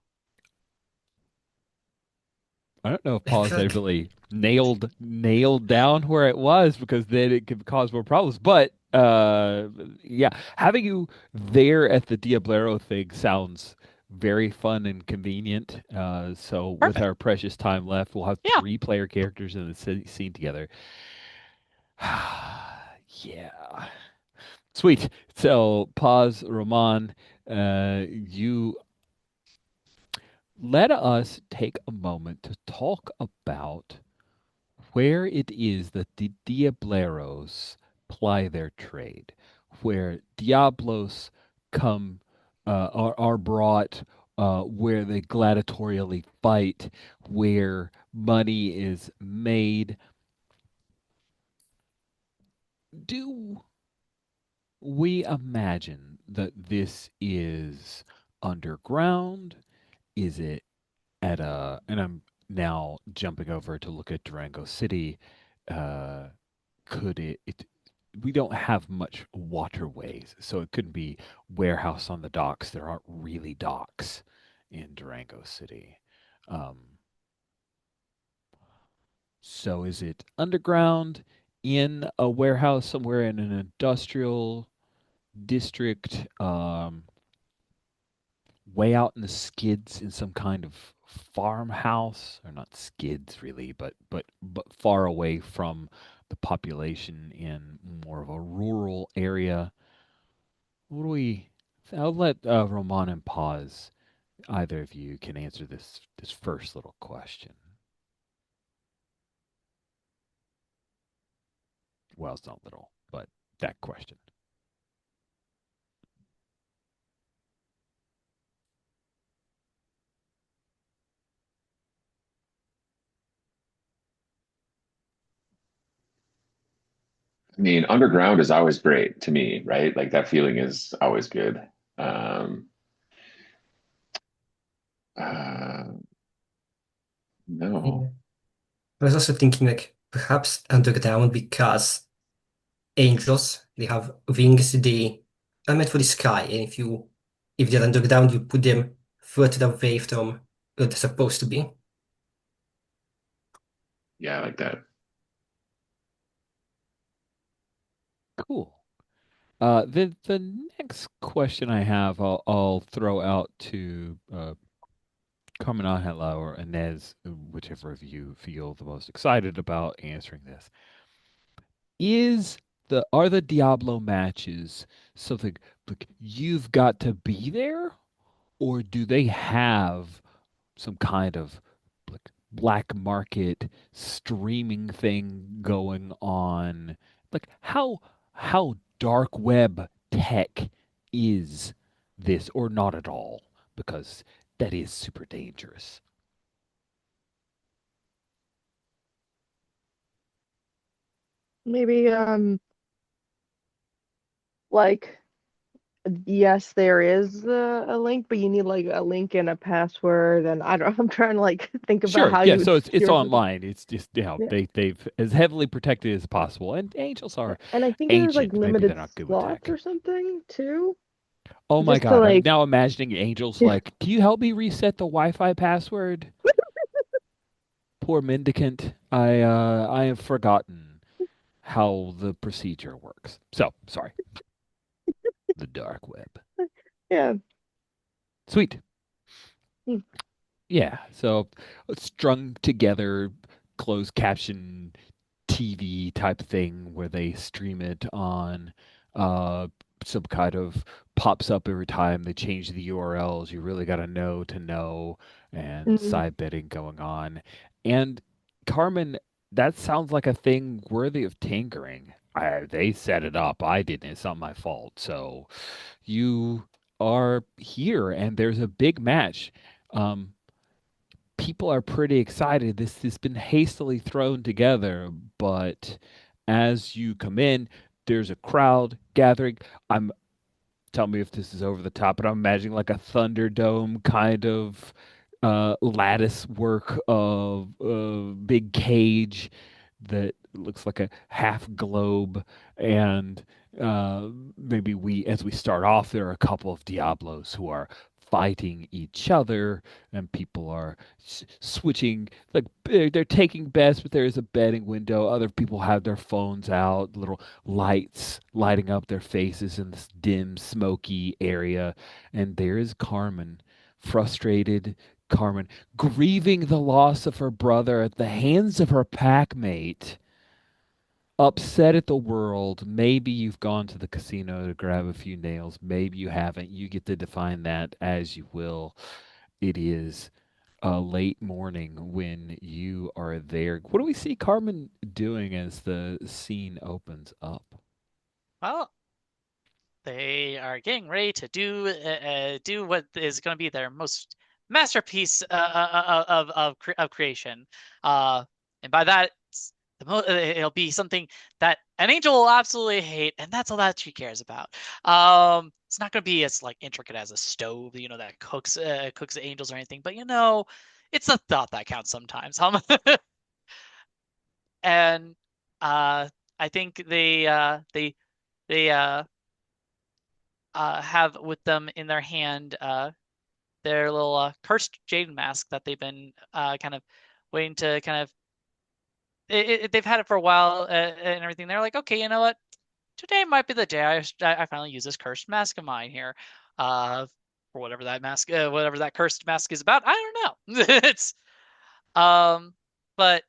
I don't know if I Paul's feel had like really nailed down where it was because then it could cause more problems. But yeah, having you there at the Diablero thing sounds very fun and convenient. So with Perfect. our precious time left, we'll have Yeah. 3 player characters in the scene together. Yeah. Sweet. So, pause, Roman. You let us take a moment to talk about where it is that the Diableros ply their trade, where Diablos come are brought, where they gladiatorially fight, where money is made. Do we imagine that this is underground? Is it at a, and I'm now jumping over to look at Durango City. Uh, could we don't have much waterways, so it couldn't be warehouse on the docks. There aren't really docks in Durango City. Um, so is it underground in a warehouse somewhere in an industrial district? Way out in the skids in some kind of farmhouse, or not skids really, but far away from the population in more of a rural area. What do we? I'll let Roman and Paz either of you can answer this first little question. Well, it's not little, but that question. I mean, underground is always great to me, right? Like that feeling is always good. Uh, no. Yeah. I was also thinking like perhaps underground because angels they have wings they are meant for the sky, and if they're underground you put them further away from where they're supposed to be. Yeah, I like that. Cool. The next question I have, I'll throw out to Carmen Angela or Inez, whichever of you feel the most excited about answering this. Is are the Diablo matches something like you've got to be there, or do they have some kind of like black market streaming thing going on? Like how dark web tech is this, or not at all? Because that is super dangerous. Maybe like yes, there is a link, but you need like a link and a password, and I don't. I'm trying to like think about Sure, how yeah. you would So it's secure something. online. It's just Yeah, they've as heavily protected as possible. And angels yeah. are And I think there's like ancient. Maybe they're limited not good with slots tech. or something too, Oh my just to God. I'm like now imagining angels yeah. like, can you help me reset the Wi-Fi password? Poor mendicant. I have forgotten how the procedure works. So sorry. The dark web. Yeah. Sweet. Hmm. Yeah. So strung together closed caption TV type thing where they stream it on uh, some kind of pops up every time they change the URLs. You really got to know, and Mhm. side betting going on. And Carmen, that sounds like a thing worthy of tinkering. They set it up. I didn't. It's not my fault. So you are here, and there's a big match. Um, People are pretty excited. This has been hastily thrown together, but as you come in, there's a crowd gathering. I'm Tell me if this is over the top, but I'm imagining like a Thunderdome kind of lattice work of big cage that looks like a half globe, and maybe as we start off, there are a couple of Diablos who are fighting each other, and people are switching. Like they're taking bets, but there is a betting window. Other people have their phones out, little lights lighting up their faces in this dim, smoky area. And there is Carmen, frustrated Carmen, grieving the loss of her brother at the hands of her packmate, upset at the world. Maybe you've gone to the casino to grab a few nails. Maybe you haven't. You get to define that as you will. It is a late morning when you are there. What do we see Carmen doing as the scene opens up? Well, they are getting ready to do what is going to be their most masterpiece of creation. Uh, and by that, it'll be something that an angel will absolutely hate, and that's all that she cares about. It's not going to be as like intricate as a stove, that cooks angels or anything, but it's the thought that counts sometimes. And I think they have with them in their hand their little cursed jade mask that they've been kind of waiting to kind of they've had it for a while and everything. They're like, okay, you know what? Today might be the day I finally use this cursed mask of mine here, uh, for whatever that cursed mask is about. I don't know. It's but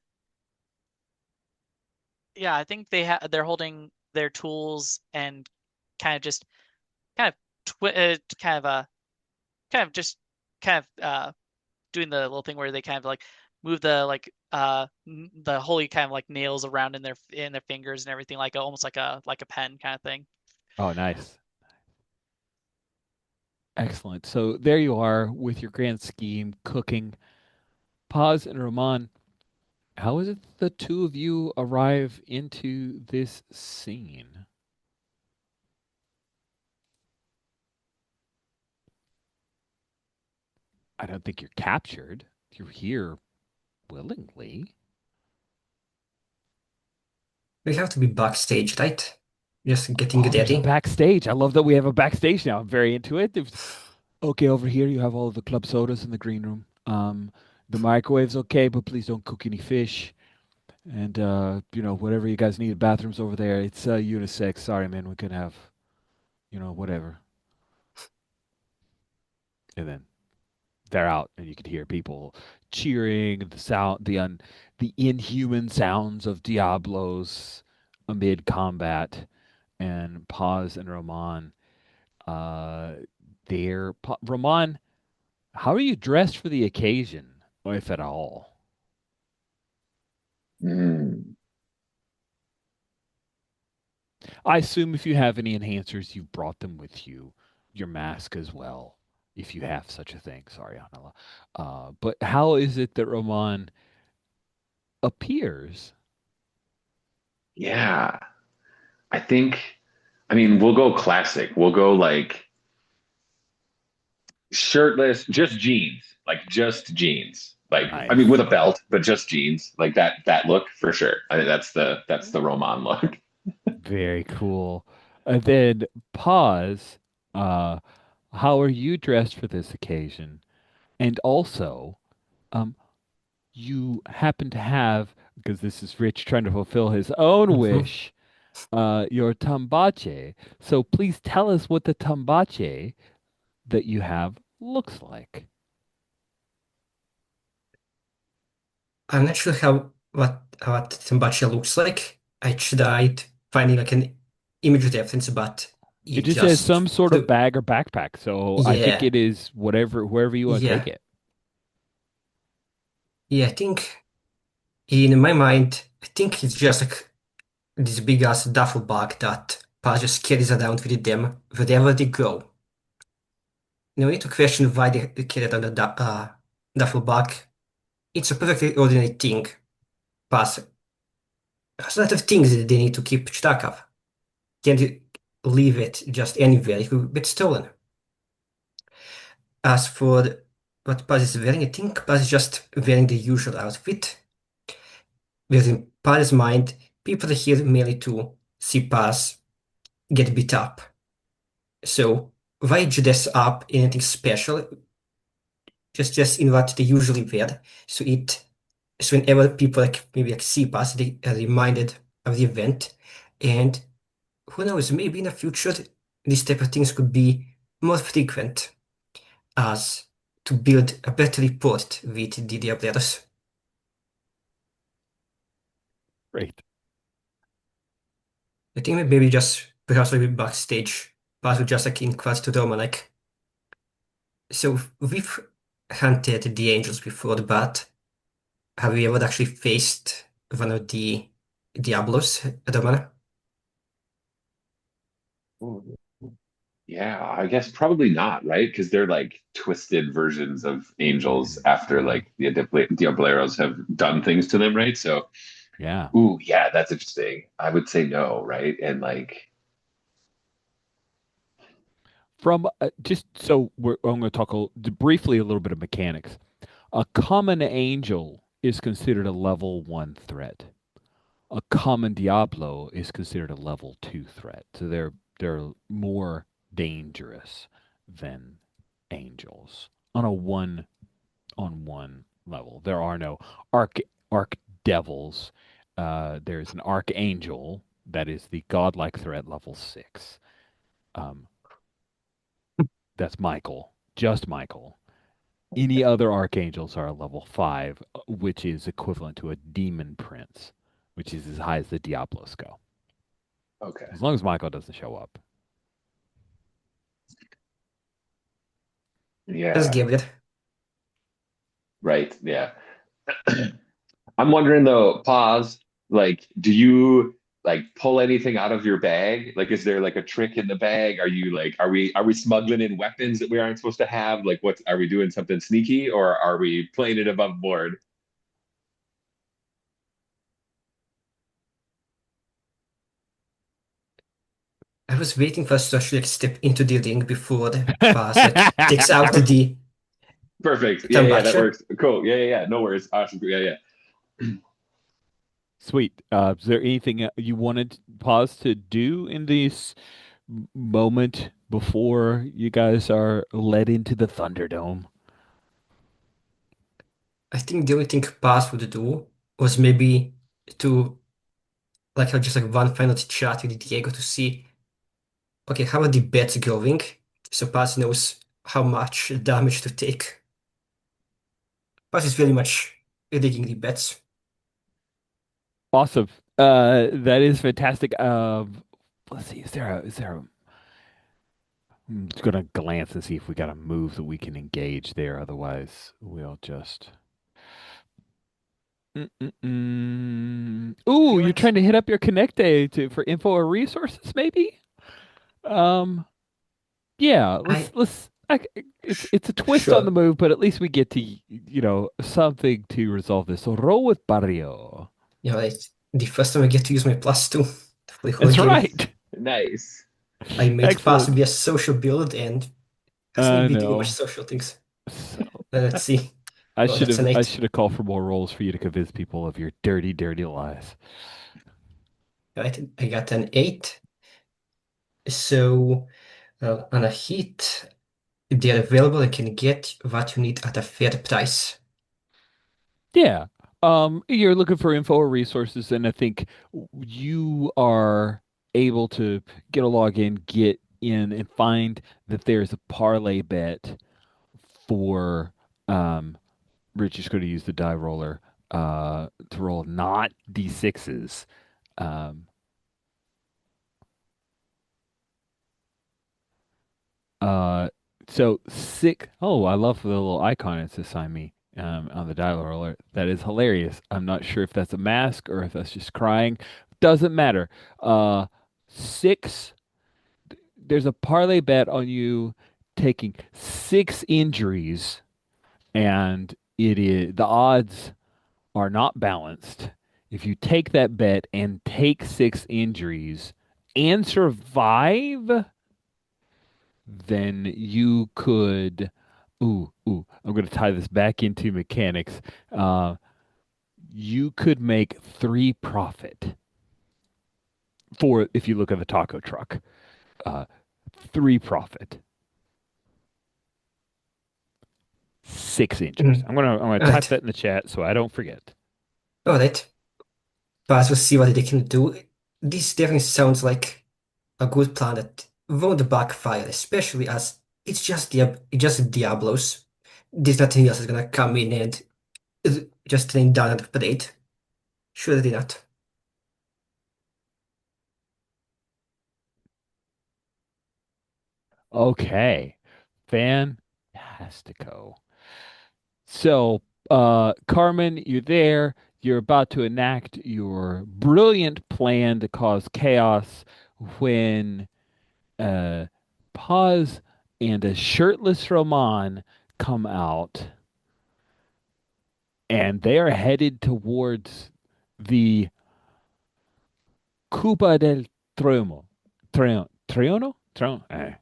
yeah, I think they're holding their tools and kind of just kind of kind of just kind of doing the little thing where they kind of like move the the holy kind of like nails around in their fingers and everything, like almost like a pen kind of thing. Oh, nice. Excellent. So there you are with your grand scheme cooking. Paz and Roman, how is it the two of you arrive into this scene? I don't think you're captured. You're here willingly. We have to be backstage, right? Just getting Oh, there's a ready. backstage. I love that we have a backstage now. I'm very into it. Okay, over here you have all of the club sodas in the green room. The microwave's okay, but please don't cook any fish. And whatever you guys need, bathrooms over there. It's unisex. Sorry, man, we could have, whatever. And then they're out, and you could hear people cheering, the inhuman sounds of Diablos amid combat, and Paz and Roman. Uh, Roman, how are you dressed for the occasion, or if at all? Mm. I assume if you have any enhancers, you've brought them with you. Your mask as well, if you have such a thing. Sorry, Anala. But how is it that Roman appears? Yeah, I think. I mean, we'll go classic. We'll go like shirtless, just jeans, like just jeans. Like I mean, with Nice. a belt, but just jeans, like that look for sure. I think that's the Roman look. Very cool. And then pause. Uh, how are you dressed for this occasion? And also, um, you happen to have, because this is Rich trying to fulfill his own Mhm. wish, your tambache. So please tell us what the tambache that you have looks like. I'm not sure what Tembacha looks like. I tried finding like an image reference, but It it just says just some sort of bag or backpack. So I think yeah, it is wherever you want to take yeah, it. yeah. I think in my mind, I think it's just like this big ass duffel bag that Pa just carries around with them wherever they go. No need to question why they carry around a duffel bag. It's a perfectly ordinary thing, but there's a lot of things that they need to keep track of. Can't leave it just anywhere; it will get stolen. As for what Paz is wearing, I think Paz is just wearing the usual outfit. Whereas in Paz's mind, people are here merely to see Paz get beat up. So why dress up in anything special? Just in what they usually wear. So whenever people like maybe like see Paz, they are reminded of the event. And who knows, maybe in the future these type of things could be more frequent as to build a better rapport with the Diableros. Great. I think maybe just perhaps maybe backstage, but with just like in quest to Roma, like so we've hunted the angels before, but have we ever actually faced one of the Diablos, Romana? Yeah, I guess probably not, right? Because they're like twisted versions of angels after like the Diableros have done things to them, right? So, Yeah. ooh, yeah, that's interesting. I would say no, right? And like, From just so I'm going to talk briefly a little bit of mechanics. A common angel is considered a level one threat. A common Diablo is considered a level two threat. So they're more dangerous than angels on a one on one level. There are no arch arch devils. There's an archangel that is the godlike threat level six. Um, that's Michael, just Michael. Any other archangels are a level five, which is equivalent to a demon prince, which is as high as the Diablos go. okay, As long as Michael doesn't show up. Let's yeah, give it. Right. Yeah. I'm wondering though, pause, like, do you like pull anything out of your bag? Like, is there like a trick in the bag? Are you like, are we smuggling in weapons that we aren't supposed to have? Like, what are we doing something sneaky or are we playing it above board? I was waiting for us to actually like, step into the ring before the boss like takes out the Perfect. Yeah, yeah, that tambacha. works. Cool. Yeah, yeah, yeah. No worries. Awesome. Yeah, yeah. Sweet. Is there anything you wanted pause to do in this moment before you guys are led into the Thunderdome? I think the only thing boss would do was maybe to like have just like one final chat with Diego to see, okay, how are the bets going? So Paz knows how much damage to take. Paz is very much rigging the bets. Awesome. That is fantastic. Let's see. Is there a I'm just gonna glance and see if we got a move that we can engage there. Otherwise, we'll just. I Ooh, feel you're like trying to hit up your Connect Day for info or resources, maybe? Um, yeah. I It's a twist on the sure. move, but at least we get to something to resolve this. So roll with Barrio. You know, like the first time I get to use my plus two for the whole That's game. right. Nice. I made Paz Excellent. be a social build and hasn't I been doing much know. social things. So Let's see. I Oh, should that's have an I eight. should have called for more rolls for you to convince people of your dirty, dirty lies. Right, I got an eight. So on a hit, if they are available, I can get what you need at a fair price. Yeah. You're looking for info or resources, and I think you are able to get a login, get in, and find that there's a parlay bet for we're just going to use the die roller to roll not d6s. Um, uh, so six. Oh, I love the little icon it's assigned me on the die roller. That is hilarious. I'm not sure if that's a mask or if that's just crying. Doesn't matter. Uh, six. There's a parlay bet on you taking six injuries, and it is the odds are not balanced. If you take that bet and take six injuries and survive, then you could. I'm going to tie this back into mechanics. Uh, you could make three profit for if you look at the taco truck. Uh, three profit, six injuries. Mm. I'm gonna All type right, that in the chat so I don't forget. all right. But we'll see what they can do. This definitely sounds like a good plan that won't backfire, especially as it's just Diablos. There's nothing else is gonna come in and just train down and predate. Surely not. Okay, fantastico. So, Carmen, you're there. You're about to enact your brilliant plan to cause chaos when uh, Paz and a shirtless Roman come out, and they are headed towards the Cuba del Triomo. Triono?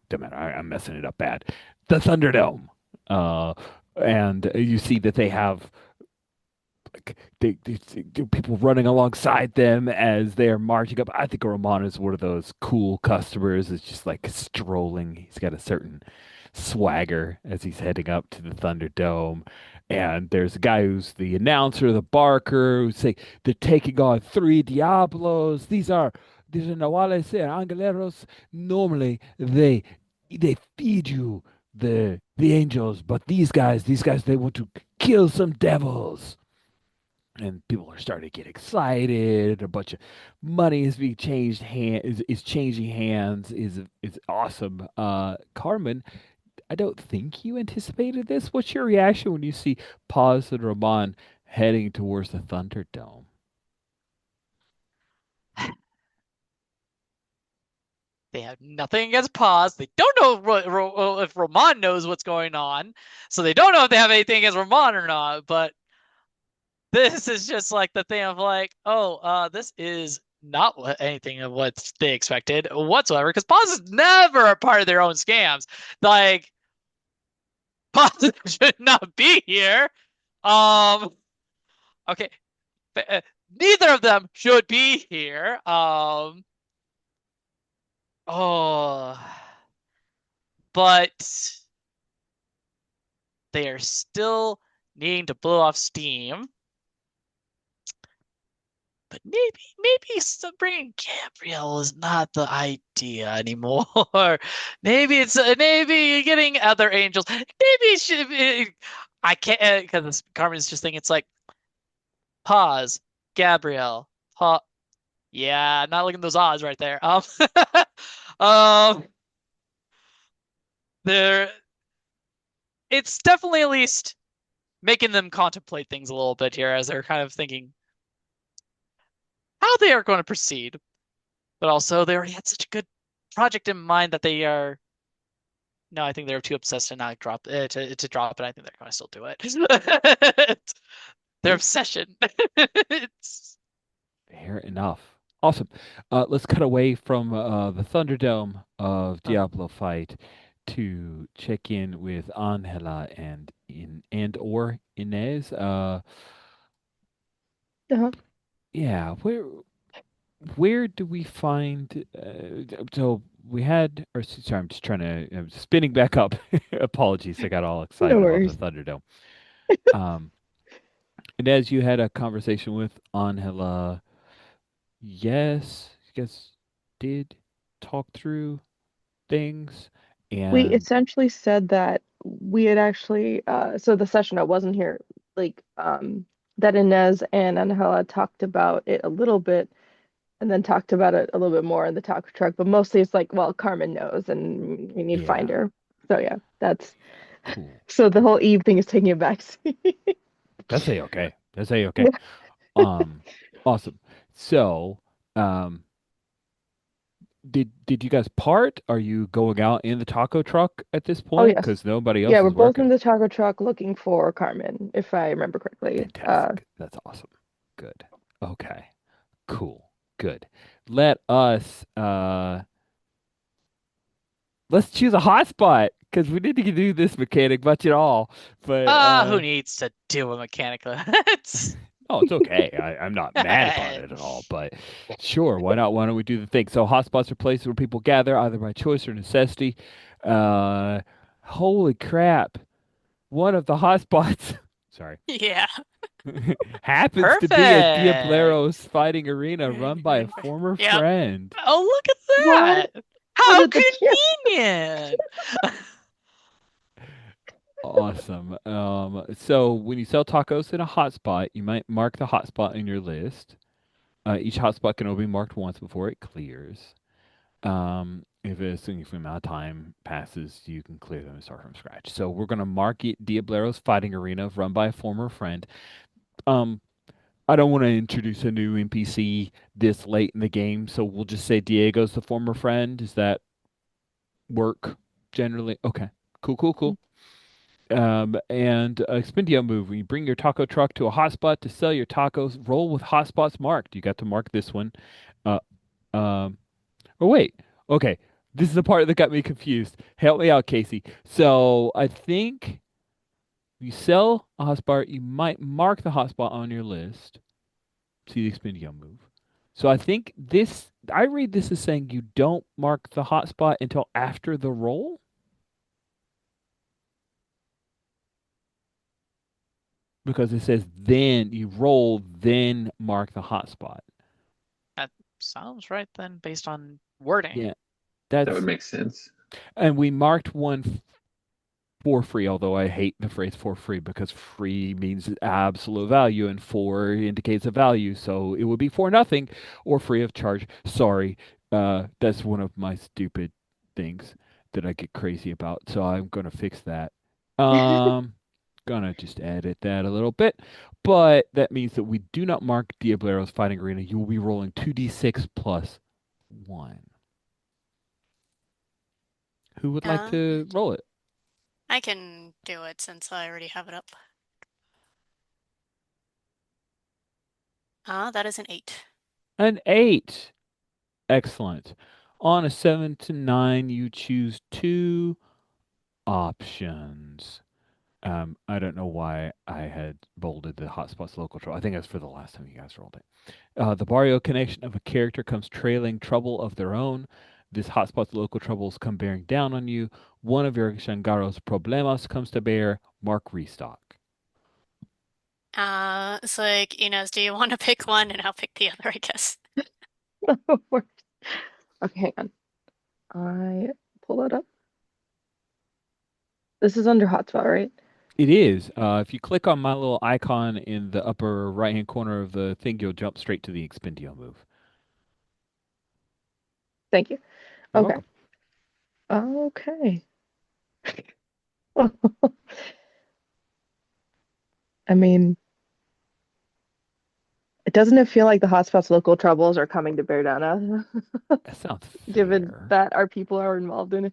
Don't matter. I'm messing it up bad. The Thunderdome. Uh, and you see that they have like people running alongside them as they are marching up. I think Roman is one of those cool customers. It's just like strolling. He's got a certain swagger as he's heading up to the Thunderdome. And there's a guy who's the announcer, the barker, who's saying they're taking on three Diablos. These are nahuales and angeleros. Normally they feed you the angels, but these guys they want to kill some devils, and people are starting to get excited. A bunch of money is being changed is changing hands. Is awesome. Carmen, I don't think you anticipated this. What's your reaction when you see Paz and Ramon heading towards the Thunderdome? They have nothing against Paz. They don't know if Ramon knows what's going on, so they don't know if they have anything against Ramon or not. But this is just like the thing of like, oh, this is not anything of what they expected whatsoever. Because Paz is never a part of their own scams. Like Paz should not be here. Um, okay, neither of them should be here. Oh, but they are still needing to blow off steam. But maybe bringing Gabrielle is not the idea anymore. Maybe it's maybe getting other angels. Maybe it should be, I can't because Carmen's just thinking it's like pause, Gabrielle, pause. Yeah, not looking at those odds right there. Um, there. It's definitely at least making them contemplate things a little bit here as they're kind of thinking how they are going to proceed. But also, they already had such a good project in mind that they are. No, I think they're too obsessed to not drop it to drop it. I think they're going to still do it. Their obsession. It's Fair enough. Awesome. Let's cut away from the Thunderdome of Diablo fight to check in with Angela and or Inez. Uh-huh. Yeah, where do we find so we had or sorry, I'm just trying to I'm spinning back up. Apologies, I got all No excited about the worries. Thunderdome. Um, Inez, you had a conversation with Angela. Yes, you guys did talk through things, We and essentially said that we had actually, so the session I wasn't here, like, that Inez and Angela talked about it a little bit and then talked about it a little bit more in the taco truck, but mostly it's like, well, Carmen knows and we need to find yeah, her. So yeah, that's cool. so the whole Eve thing is taking it back. That's a okay. That's a okay. Yeah. Um, awesome. So, did you guys part? Are you going out in the taco truck at this Oh point? yes. Because nobody Yeah, else we're is both in working. the taco truck looking for Carmen, if I remember correctly. Fantastic. That's awesome. Good. Okay. Cool. Good. Let us let's choose a hotspot because we need to do this mechanic much at all. But who needs to deal with mechanical? It's oh, it's okay. I'm not mad about it at all. But sure, why not? Why don't we do the thing? So hotspots are places where people gather either by choice or necessity. Uh, holy crap! One of the hotspots, sorry, Yeah. happens to be a perfect. Diableros fighting arena run by a former Yep. friend. Oh, look What? at that. Put How it the camp. convenient. Awesome. So when you sell tacos in a hotspot, you might mark the hotspot in your list. Each hotspot can only be marked once before it clears. If a significant amount of time passes, you can clear them and start from scratch. So we're gonna mark it Diableros Fighting Arena, run by a former friend. Um, I don't want to introduce a new NPC this late in the game, so we'll just say Diego's the former friend. Does that work generally? Okay. Cool, cool, cool. And Expendio move. When you bring your taco truck to a hotspot to sell your tacos, roll with hotspots marked. You got to mark this one. Uh, um, oh wait. Okay. This is the part that got me confused. Help me out, Casey. So I think you sell a hotspot, you might mark the hotspot on your list. See the Expendio move. So I think this, I read this as saying you don't mark the hotspot until after the roll because it says then you roll, then mark the hotspot. That sounds right then, based on wording. Yeah, That would that's, make sense. and we marked one for free, although I hate the phrase for free because free means absolute value and for indicates a value. So it would be for nothing or free of charge. Sorry. That's one of my stupid things. that I get crazy about. So I'm gonna fix that. Um, gonna just edit that a little bit. But that means that we do not mark Diablero's fighting arena. You will be rolling 2d6 plus 1. Who would like Um, to roll it? I can do it since I already have it up. That is an 8. An 8. Excellent. On a 7 to 9, you choose two options. I don't know why I had bolded the hotspots local trouble. I think that's for the last time you guys rolled it. The barrio connection of a character comes trailing trouble of their own. This hotspot's local troubles come bearing down on you. One of your changarro's problemas comes to bear. Mark restock. It's like, do you want to pick one and I'll pick the other, I guess. Okay, hang on. I pull that up. This is under hotspot, right? It is. If you click on my little icon in the upper right-hand corner of the thing, you'll jump straight to the Expendio move. Thank you. You're Okay. welcome. Okay. I mean, doesn't it feel like the hotspot's local troubles are coming to bear down on us, That sounds given fair. that our people are involved in it?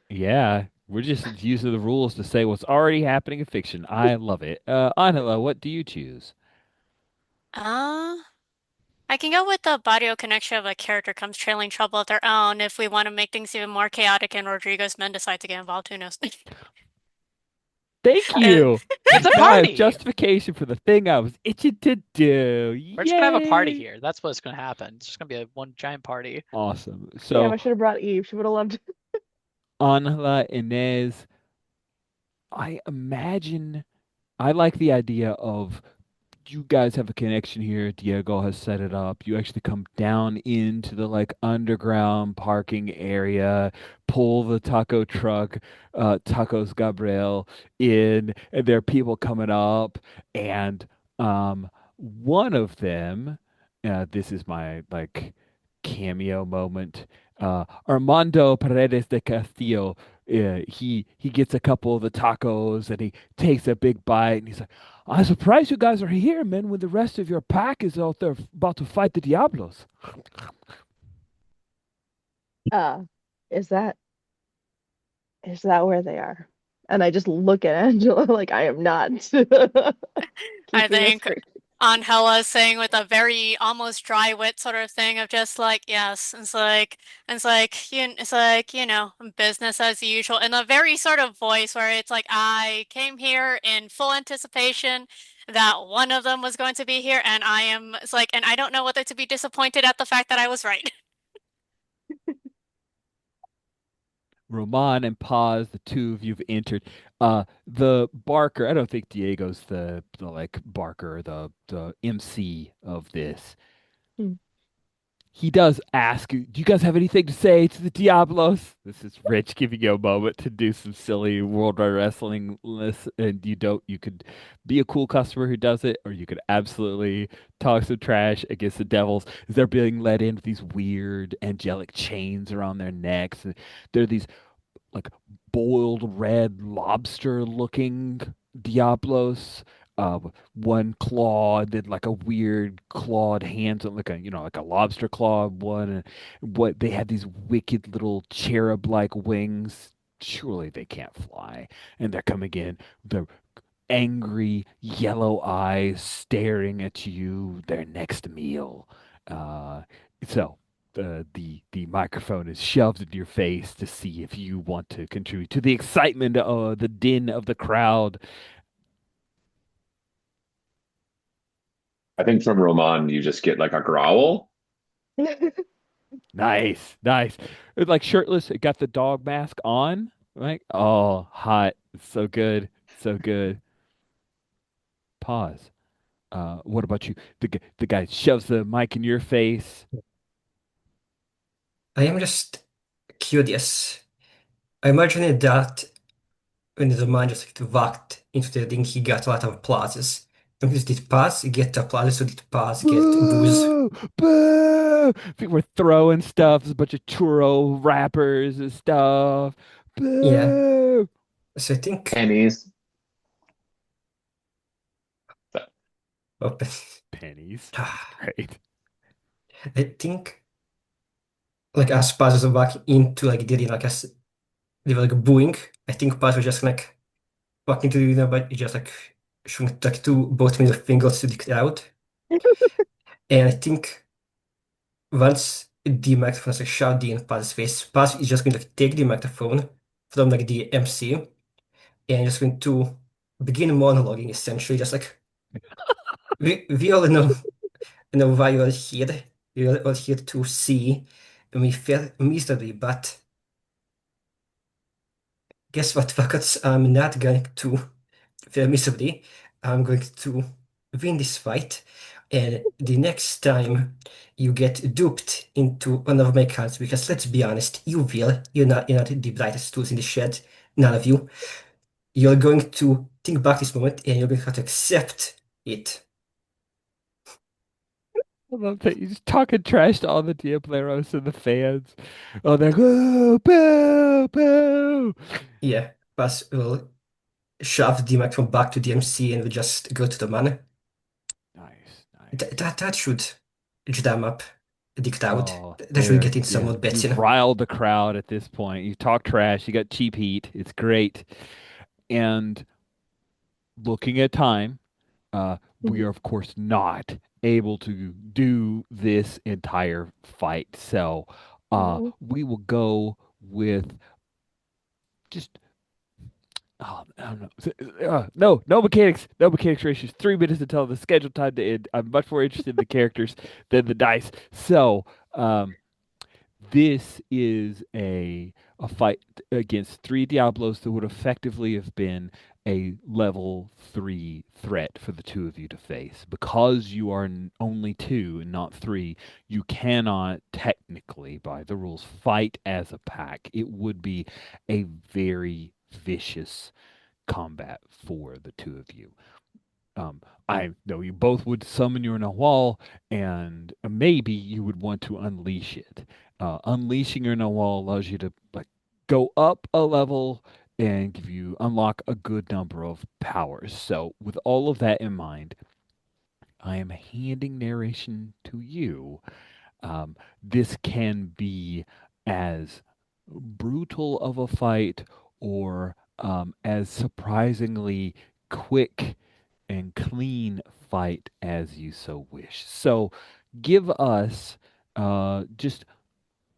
Yeah, we're just using the rules to say what's already happening in fiction. I love it. Angela, what do you choose? Uh, I can go with the barrio connection of a character comes trailing trouble of their own if we want to make things even more chaotic and Rodrigo's men decide to get involved. Who knows? Thank Uh, you. It's a Now I have party. justification for the thing I was itching to do. We're just gonna have a party Yay! here. That's what's gonna happen. It's just gonna be a one giant party. Awesome. Damn, So, I should have brought Eve. She would have loved it. Angela, Inez, I imagine I like the idea of you guys have a connection here. Diego has set it up. You actually come down into the like underground parking area, pull the taco truck, Tacos Gabriel in, and there are people coming up, and one of them, this is my like cameo moment. Armando Paredes de Castillo. He gets a couple of the tacos and he takes a big bite and he's like, I'm surprised you guys are here, man, when the rest of your pack is out there about to fight the Diablos. Uh, is that is that where they are? And I just look at Angela like I am not I keeping this think straight. Angela saying with a very almost dry wit sort of thing of just like, yes, business as usual in a very sort of voice where it's like, I came here in full anticipation that one of them was going to be here, and and I don't know whether to be disappointed at the fact that I was right. Roman and Paz, the two of you've entered. The Barker, I don't think Diego's the like Barker, the MC of this. Hmm. He does ask, do you guys have anything to say to the Diablos? This is Rich giving you a moment to do some silly World Wide Wrestling list, and you don't. You could be a cool customer who does it, or you could absolutely talk some trash against the Devils as they're being led in with these weird angelic chains around their necks. And they're these like boiled red lobster looking Diablos. One claw did like a weird clawed hands on like a like a lobster claw one, and what they had these wicked little cherub like wings. Surely they can't fly, and they're coming in. They're angry yellow eyes staring at you, their next meal. Uh, so the microphone is shoved in your face to see if you want to contribute to the excitement, the din of the crowd. I think from Roman, you just get like a growl. Nice, nice. It's like shirtless, it got the dog mask on, right? Oh, hot. So good, so good. Pause. What about you? The guy shoves the mic in your face. I am just curious. I imagine that when the man just like walked into the thing, he got a lot of applauses. Dus dit pass get applause, so dit pass get booze. Boo! Boo! People were throwing stuff, there's a bunch of churro wrappers and stuff. Yeah. Boo! So I think Pennies. open. Pennies. Great. I think like as Paz was back into like getting like as they were like booing. I think Paz was just like walking to the window, but he just like showing like two both middle fingers to the crowd. And I think once the microphone is like shoved in Paz's face, Paz is just going to like, take the microphone from like the MC and just going to begin monologuing essentially, just like we all know why you're here. You're all here to see me fail miserably, but guess what, fuckers? I'm not going to fail miserably. I'm going to win this fight. And the next time you get duped into one of my cards, because let's be honest, you will. You're not the brightest tools in the shed. None of you. You're going to think back this moment and you're going to have to accept it. I love that he's talking trash to all the Diableros and the fans. Oh, they're like, oh, boo, boo. Yeah, Bas will shove the microphone back to the MC and will just go to the man. Nice, nice. That should jam up the crowd. Oh, That should get there, in some yeah. more bets, You've riled the crowd at this point. You talk trash. You got cheap heat. It's great. And looking at time, we Mhm. are, of course, not able to do this entire fight. So Oh. we will go with just I don't know. No mechanics. No mechanics ratios. 3 minutes until the scheduled time to end. I'm much more interested in the characters than the dice. So, this is a fight against three Diablos that would effectively have been a level 3 threat for the two of you to face. Because you are only two and not three, you cannot technically, by the rules, fight as a pack. It would be a very vicious combat for the two of you. I know you both would summon your Nahual, and maybe you would want to unleash it. Unleashing your Nahual allows you to like go up a level and give you unlock a good number of powers. So, with all of that in mind, I am handing narration to you. This can be as brutal of a fight or as surprisingly quick and clean fight as you so wish. So give us just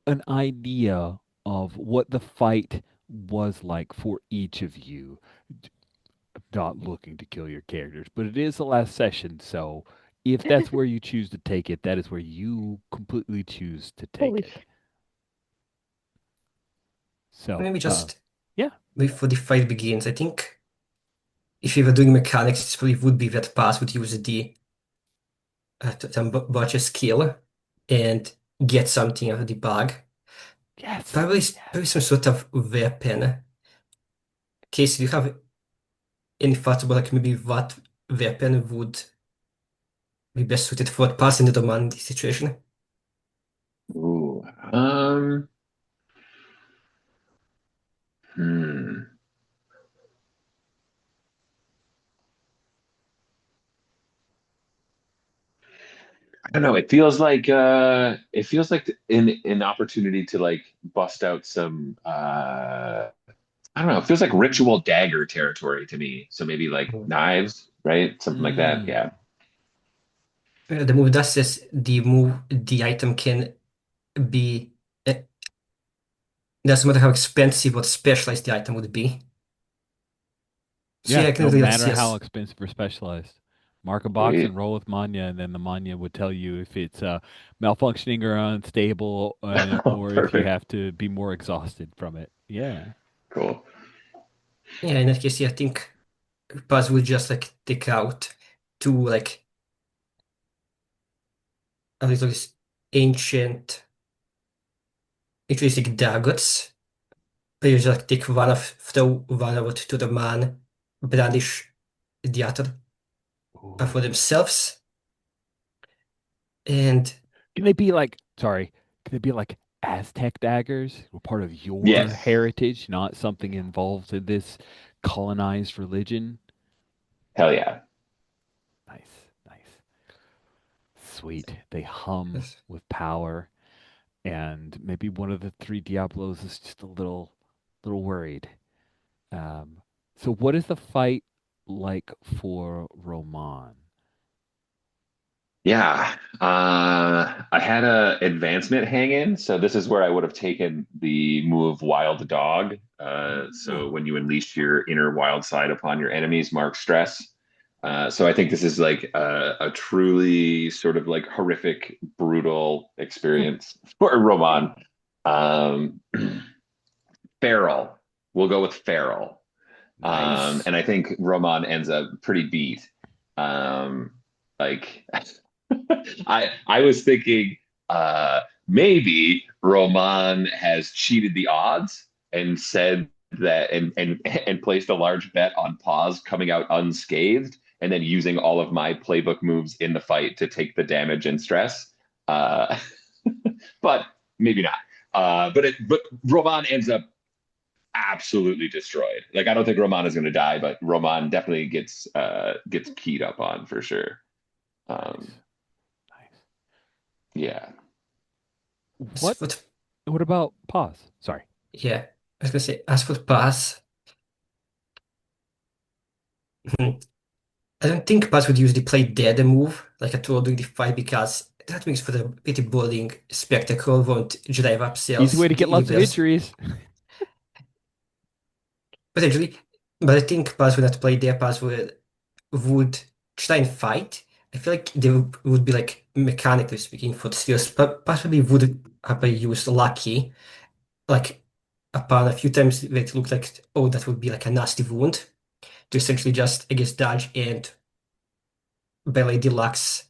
an idea of what the fight was like for each of you. Not looking to kill your characters, but it is the last session, so if that's where you choose to take it, that is where you completely choose to take Holy it. sh- So, Maybe just yeah, before the fight begins, I think if you were doing mechanics, it probably would be that Paz would use the botch skill and get something out of the bag. yes, Probably some sort of weapon. Casey, do you have any thoughts about like maybe what weapon would be best suited for passing the demand situation? Ooh. Um. Hmm. I don't know. It feels like an opportunity to like bust out some I don't know. It feels like ritual dagger territory to me. So maybe like Mm. knives, right? Something like that. mm, Yeah. The move that says the item can be doesn't matter how expensive or specialized the item would be. So yeah. yeah, I can No really like matter see how us. expensive or specialized, mark a box and Sweet. roll with Manya, and then the Manya would tell you if it's malfunctioning or unstable, or if you Perfect. have to be more exhausted from it. Yeah. Cool. Yeah, in that case, yeah, I think Paz would just like take out two like at least these ancient intrinsic daggers. But you just like take throw one of it to the man, brandish the other. for Ooh. themselves. And Can they be like, sorry, can they be like Aztec daggers? Were part of your Yes. heritage, not something involved in this colonized religion? Hell yeah. Nice, nice. Sweet. They hum with power, and maybe one of the three Diablos is just a little worried. Um, so what is the fight like for Roman? Yeah. I had a advancement hang in, so this is where I would have taken the move Wild Dog. So Oh, when you unleash your inner wild side upon your enemies, mark stress. So I think this is like a truly sort of like horrific, brutal experience for Roman. Um, Feral. We'll go with Feral. nice. And I think Roman ends up pretty beat. Um, like I was thinking maybe Roman has cheated the odds and said that and placed a large bet on pause coming out unscathed and then using all of my playbook moves in the fight to take the damage and stress. Uh, but maybe not. But Roman ends up absolutely destroyed. Like I don't think Roman is going to die, but Roman definitely gets keyed up on for sure. Um, Nice. Nice. yeah. What what, what about pause? Sorry. yeah, I was gonna say, as for pass, I don't think pass would use the play dead move like I told during the fight because that makes for a pretty boring spectacle, won't drive up Easy sales way to get the lots of users. injuries. Potentially, but I think pass would not play their pass would try and fight. I feel like they would be like mechanically speaking for the skills, but possibly would have used lucky like upon a few times where it looked like oh that would be like a nasty wound to essentially just I guess dodge and by like deluxe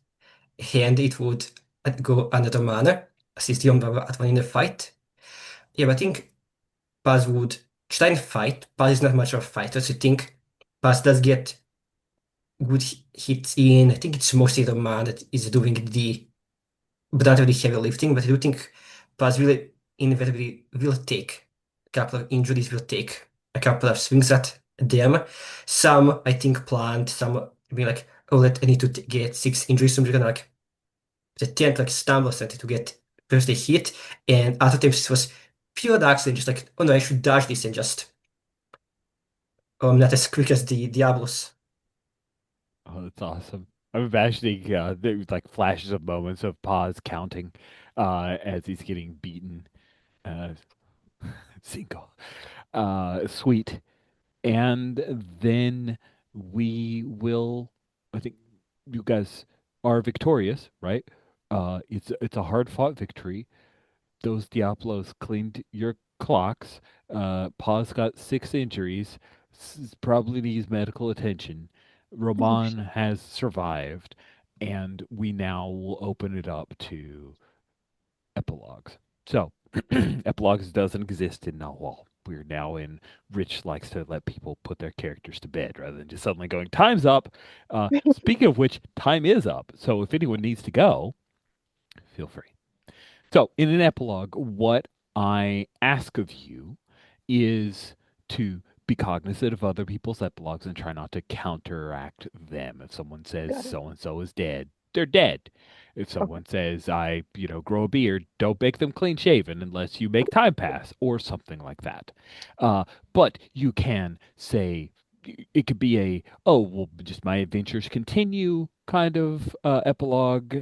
hand it would go another mana assist the at one in the fight. Yeah, but I think Paz would try and fight. Paz is not much of a fighter, so I think Paz does get good hits in. I think it's mostly the man that is doing the brunt of the heavy lifting, but I do think Paz really inevitably will take a couple of injuries, will take a couple of swings at them. Some I think planned, some being like, oh, I need to get six injuries, so I'm just gonna like pretend to like stumble something to get first a hit, and other times it was pure accident, just like, oh no, I should dodge this and just oh, I'm not as quick as the Diablos. Oh, that's awesome. I'm imagining there's like flashes of moments of pause counting as he's getting beaten. Uh, Cinco. Sweet. And then we will, I think you guys are victorious, right? It's a hard fought victory. Those Diablos cleaned your clocks. Pa's got six injuries. Probably needs medical attention. Oh, Roman has survived, and we now will open it up to epilogues. So, epilogues doesn't exist in Nahual. We're now in Rich likes to let people put their characters to bed rather than just suddenly going, time's up. Speaking of which, time is up. So if anyone needs to go, feel free. So, in an epilogue, what I ask of you is to be cognizant of other people's epilogues and try not to counteract them. If someone says got it. so and so is dead, they're dead. If Okay. someone says grow a beard, don't make them clean shaven unless you make time pass or something like that. Uh, but you can say it could be oh well, just my adventures continue kind of epilogue.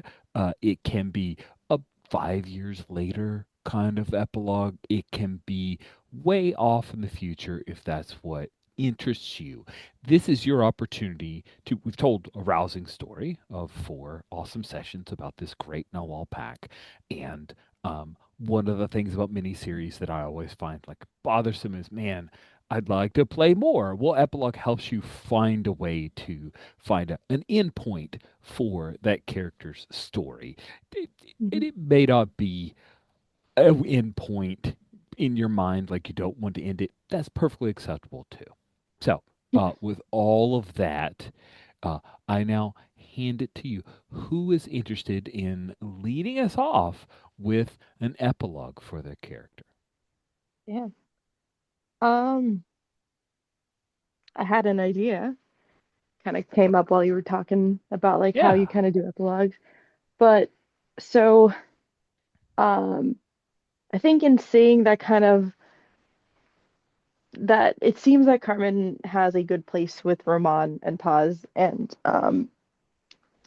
It can be a 5 years later kind of epilogue. It can be way off in the future if that's what interests you. This is your opportunity to. We've told a rousing story of four awesome sessions about this great Nahual pack. And one of the things about miniseries that I always find like bothersome is, man, I'd like to play more. Well, epilogue helps you find a way to find an end point for that character's story. It, Mhm. it may not be an end point in your mind, like you don't want to end it. That's perfectly acceptable too. So, with all of that, I now hand it to you. Who is interested in leading us off with an epilogue for their character? Yeah. Um, I had an idea. Kind of came up while you were talking about like how you Yeah. kind of do epilogues. But so um I think in seeing that kind of that it seems that Carmen has a good place with Roman and Paz, and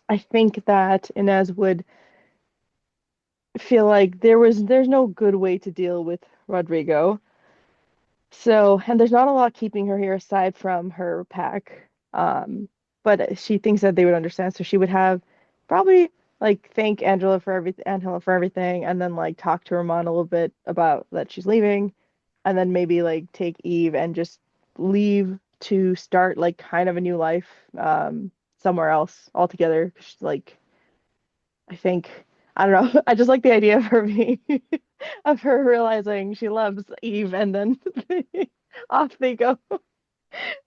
I think that Inez would feel like there's no good way to deal with Rodrigo. So, and there's not a lot keeping her here aside from her pack. But she thinks that they would understand, so she would have probably like thank Angela for everything, and then like talk to Roman a little bit about that she's leaving, and then maybe like take Eve and just leave to start like kind of a new life somewhere else altogether. Like I think I don't know. I just like the idea of her being of her realizing she loves Eve and then off they go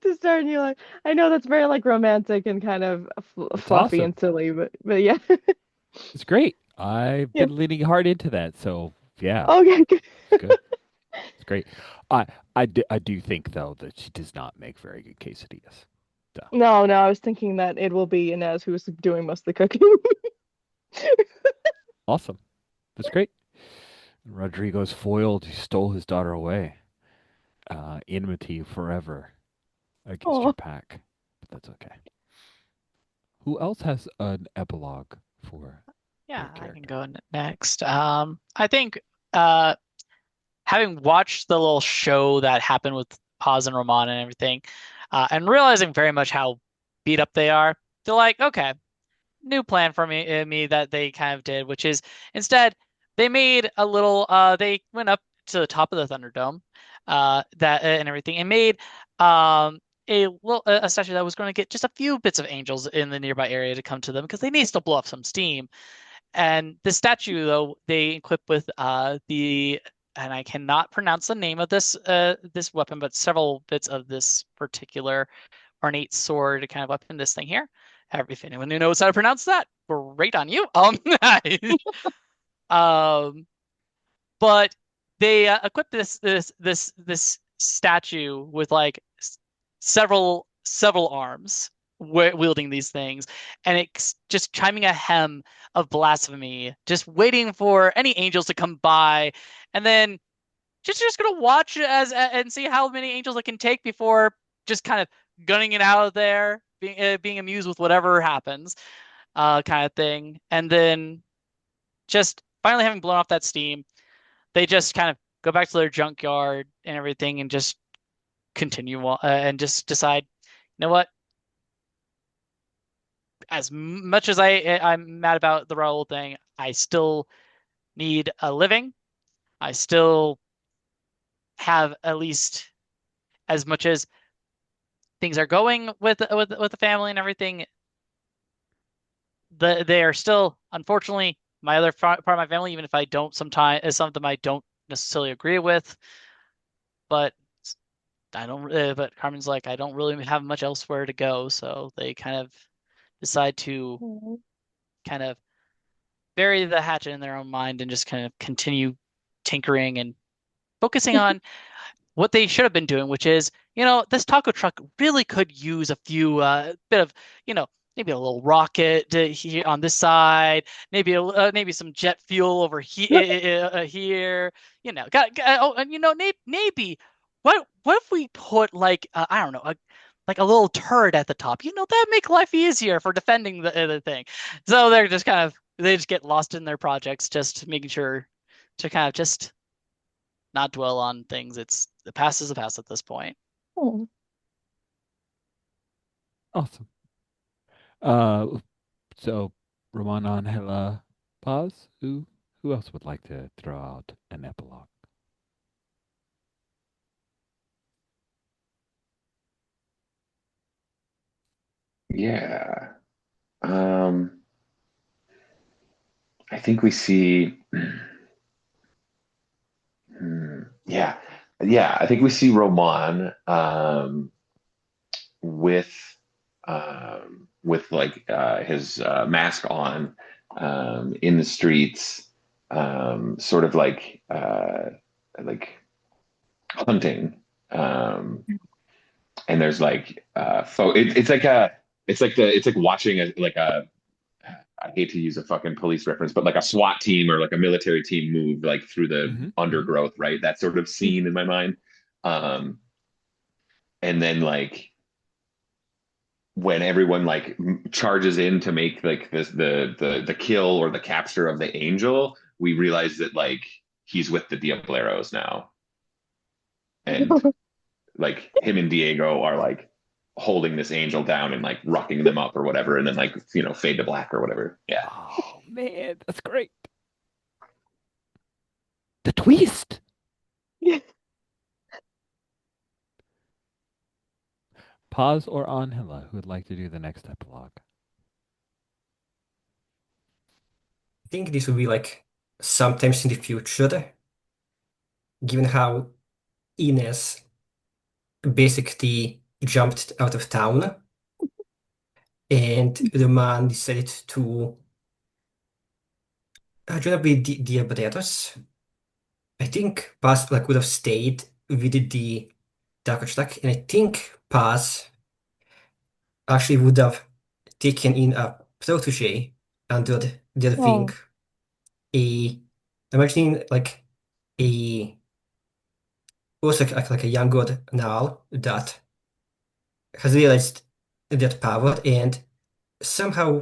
to start a new life. I know that's very like romantic and kind of It's fluffy awesome. and silly, but yeah. It's great. I've Yeah. been leaning hard into that. So yeah, Okay, good. it's good. It's great. I I do think though that she does not make very good quesadillas. So No, no, I was thinking that it will be Inez who's doing most of the cooking. awesome. That's great. Rodrigo's foiled. He stole his daughter away. Enmity forever against your Oh, pack. But that's okay. Who else has an epilogue for Yeah, their I can character? go next. I think uh, having watched the little show that happened with Paz and Roman and everything, and realizing very much how beat up they are, they're like, okay, new plan for me that they kind of did, which is instead they made a little they went up to the top of the Thunderdome that and everything and made a little a statue that was going to get just a few bits of angels in the nearby area to come to them because they need to blow off some steam. And the statue though they equip with the and I cannot pronounce the name of this weapon, but several bits of this particular ornate sword kind of weapon, this thing here. If anyone who knows how to pronounce that, great on you. Um, but they equipped this statue with like several arms wielding these things, and it's just chiming a hymn of blasphemy, just waiting for any angels to come by, and then just gonna watch as and see how many angels it can take before just kind of gunning it out of there, being amused with whatever happens, kind of thing. And then just finally having blown off that steam, they just kind of go back to their junkyard and everything, and just continue and just decide, you know what? As much as I'm mad about the Raoul thing, I still need a living. I still have at least as much as things are going with the family and everything, they are still unfortunately my other part of my family, even if I don't sometimes some of them I don't necessarily agree with, but I don't. But Carmen's like I don't really have much elsewhere to go, so they kind of decide to kind of bury the hatchet in their own mind and just kind of continue tinkering and focusing on what they should have been doing, which is, this taco truck really could use a few bit of, you know, maybe a little rocket here on this side, maybe some jet fuel over here, oh, and maybe what if we put like I don't know, like a little turret at the top, that'd make life easier for defending the thing. So they just get lost in their projects, just making sure to kind of just not dwell on things. It's the past is the past at this point. oh. Awesome. So Roman Angela Paz. Who else would like to throw out an epilogue? Yeah. Um, I think we see. Yeah, yeah. I think we see Roman with with like his mask on in the streets, sort of like hunting. And there's like it's like watching a I hate to use a fucking police reference, but like a SWAT team or like a military team move like through the Hmm. Hmm. undergrowth, right? That sort of scene in my mind. Um, and then like when everyone like charges in to make like this the kill or the capture of the angel, we realize that like he's with the Diableros now, and like him and Diego are like holding this angel down and like rocking them up or whatever, and then like fade to black or whatever. Yeah. Oh man, that's great. The twist. Paz or Angela, who would like to do the next epilogue? I think this will be like sometimes in the future, given how Ines basically jumped out of town and the man decided to join up with the Abreros. I think Paz like would have stayed with the Dark Track, and I think Paz actually would have taken in a protege under their wing. Oh, A imagining like a also like a young god now that has realized that power and somehow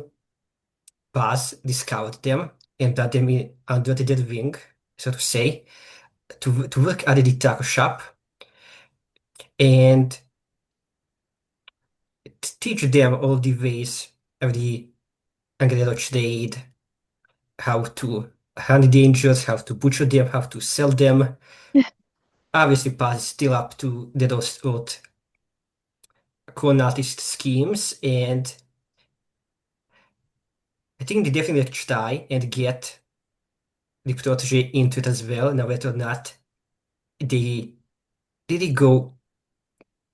Paz discovered them and brought them in under their wing, so to say, to work at the taco shop and teach them all the ways of the Angrero trade, how to handle the angels, how to butcher them, how to sell them. Obviously, Paz is still up to those old colonialist schemes, and I think they definitely try and get the protege into it as well. Now, whether or not they really go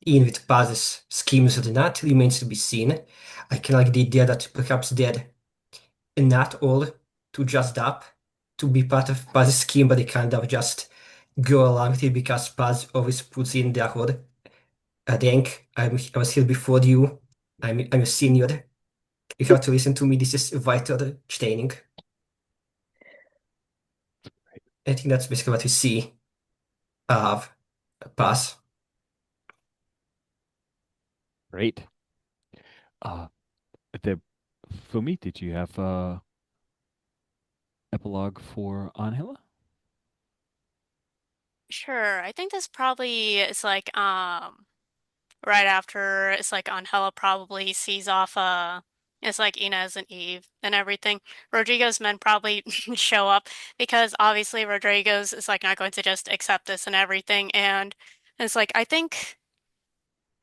in with Paz's schemes or not remains to be seen. I can like the idea that perhaps they're not all too just up to be part of Paz's scheme, but they kind of just go along with it because Paz always puts in their whole rank. I was here before you. I'm a senior. You have to listen to me. This is vital training. I think that's basically what we see of Paz. Great. Uh, the Fumi, did you have epilogue for Angela? Sure. I think this probably is like right after it's like Angela probably sees off it's like Inez and Eve and everything. Rodrigo's men probably show up because obviously Rodrigo's is like not going to just accept this and everything. And it's like I think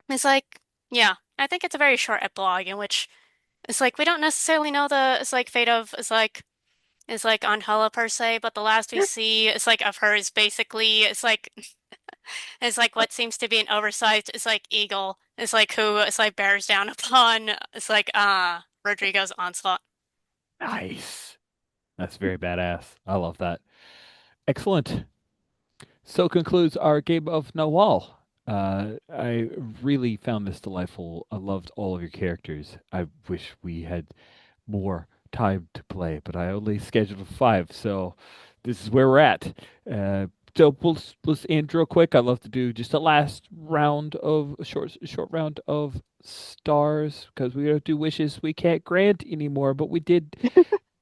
it's like yeah, I think it's a very short epilogue in which it's like we don't necessarily know the it's like fate of it's like Angela per se, but the last we see it's like of her is basically it's like what seems to be an oversized it's like eagle. It's like who it's like bears down upon it's like Rodrigo's onslaught. Nice. That's very badass. I love that. Excellent. So concludes our game of Nahual. I really found this delightful. I loved all of your characters. I wish we had more time to play, but I only scheduled 5, so this is where we're at. Uh, so let's end real quick. I'd love to do just a last round of a short round of stars because we don't do wishes we can't grant anymore, but we did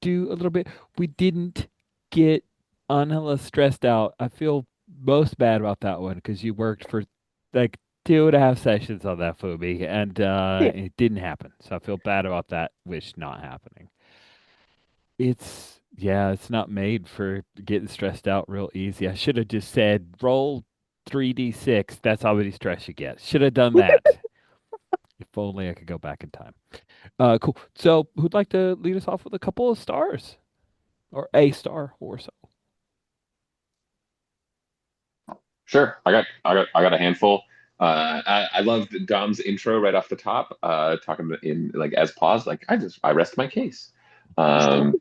do a little bit. We didn't get Angela stressed out. I feel most bad about that one because you worked for like 2.5 sessions on that Phoebe, and yeah. it didn't happen. So I feel bad about that wish not happening. Yeah, it's not made for getting stressed out real easy. I should have just said roll 3d6. That's how many stress you get. Should have done that. If only I could go back in time. Cool. So, who'd like to lead us off with a couple of stars? Or a star or so. Sure. I got a handful. I loved Dom's intro right off the top, talking in like as pause, like I rest my case. Um,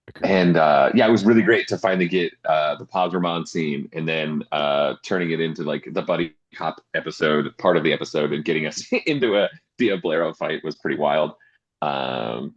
Agreed. and yeah, it was really great to finally get the Paz scene and then turning it into like the buddy cop episode, part of the episode, and getting us into a Diablero fight was pretty wild. Um,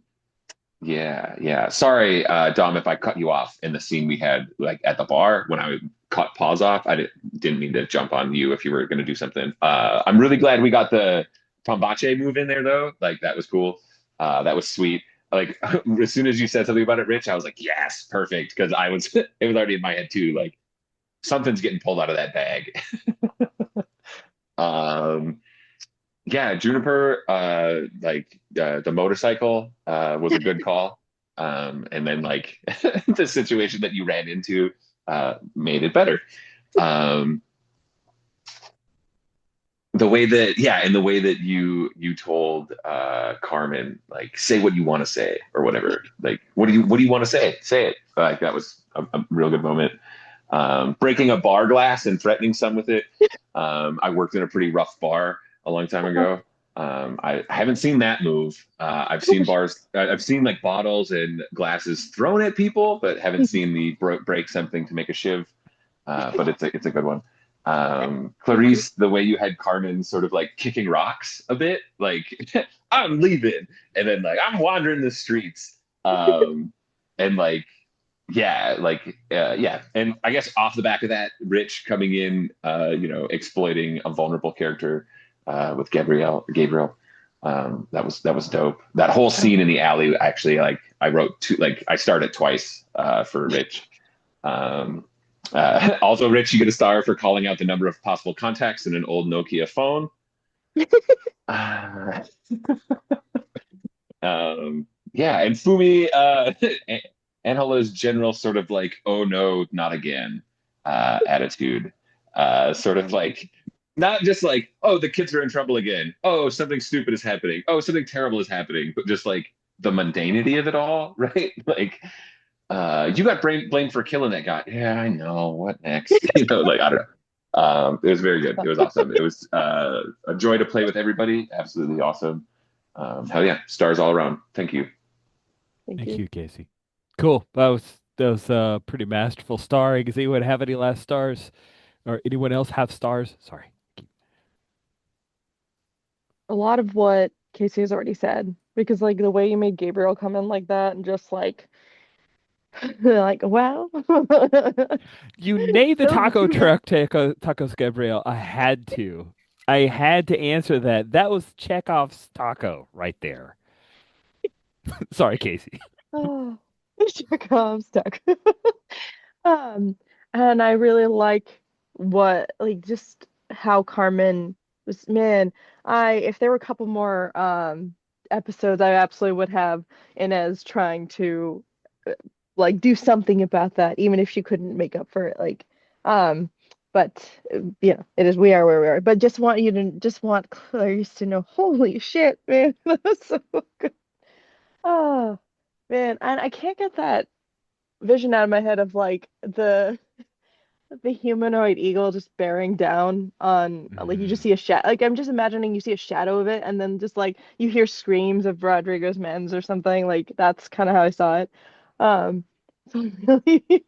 yeah, yeah. Sorry, Dom, if I cut you off in the scene we had like at the bar when I cut pause off. I didn't mean to jump on you if you were going to do something. I'm really glad we got the Tombache move in there though. Like that was cool. That was sweet. Like as soon as you said something about it, Rich, I was like, yes, perfect. Because I was it was already in my head too. Like something's getting pulled out of that bag. um, yeah, Juniper, the motorcycle was a good call. And then like the situation that you ran into made it better. Um, the way that yeah, and the way that you told Carmen like say what you want to say or whatever. Like what do you want to say? Say it. Like that was a real good moment. Breaking a bar glass and threatening some with it. I worked in a pretty rough bar a long time ago. I haven't seen that move. I've seen bars, I've seen like bottles and glasses thrown at people, but haven't seen the break something to make a shiv. But it's a good one. Clarice, the way you had Carmen sort of like kicking rocks a bit, like I'm leaving, and then like I'm wandering the streets, and like yeah, and I guess off the back of that, Rich coming in, exploiting a vulnerable character with Gabriel. That was dope. That whole scene in the alley, actually, like I wrote two, like I started twice for Rich. Um, Also, Rich, you get a star for calling out the number of possible contacts in an old Nokia phone. Uh, yeah, and Fumi, Angela's general sort of like, oh no, not again attitude. Sort of like, not just like, oh, the kids are in trouble again. Oh, something stupid is happening. Oh, something terrible is happening. But just like the mundanity of it all, right? Like, you got blamed for killing that guy. Yeah, I know. What next? Like, I don't know. It was very good. It was awesome. It was a joy to play with everybody. Absolutely awesome. Hell yeah, stars all around. Thank you. Thank Thank you. you, Casey. Cool. That was a pretty masterful starring. Does anyone have any last stars? Or anyone else have stars? Sorry. A lot of what Casey has already said, because like the way you made Gabriel come in like that and just like like, well, You named the those taco two. truck tacos, Gabriel. I had to. I had to answer that. That was Chekhov's taco right there. Sorry, Casey. Oh, Chekhov's stuck. Um, and I really like what like just how Carmen was, man, I if there were a couple more episodes, I absolutely would have Inez trying to uh, like do something about that, even if she couldn't make up for it. Like um but it is we are where we are. But just want Clarice to know, holy shit, man, that was so good. Oh man, and I can't get that vision out of my head of like the humanoid eagle just bearing down on like you just Mm. see a shadow, like I'm just imagining you see a shadow of it and then just like you hear screams of Rodrigo's men's or something, like that's kind of how I saw it. So really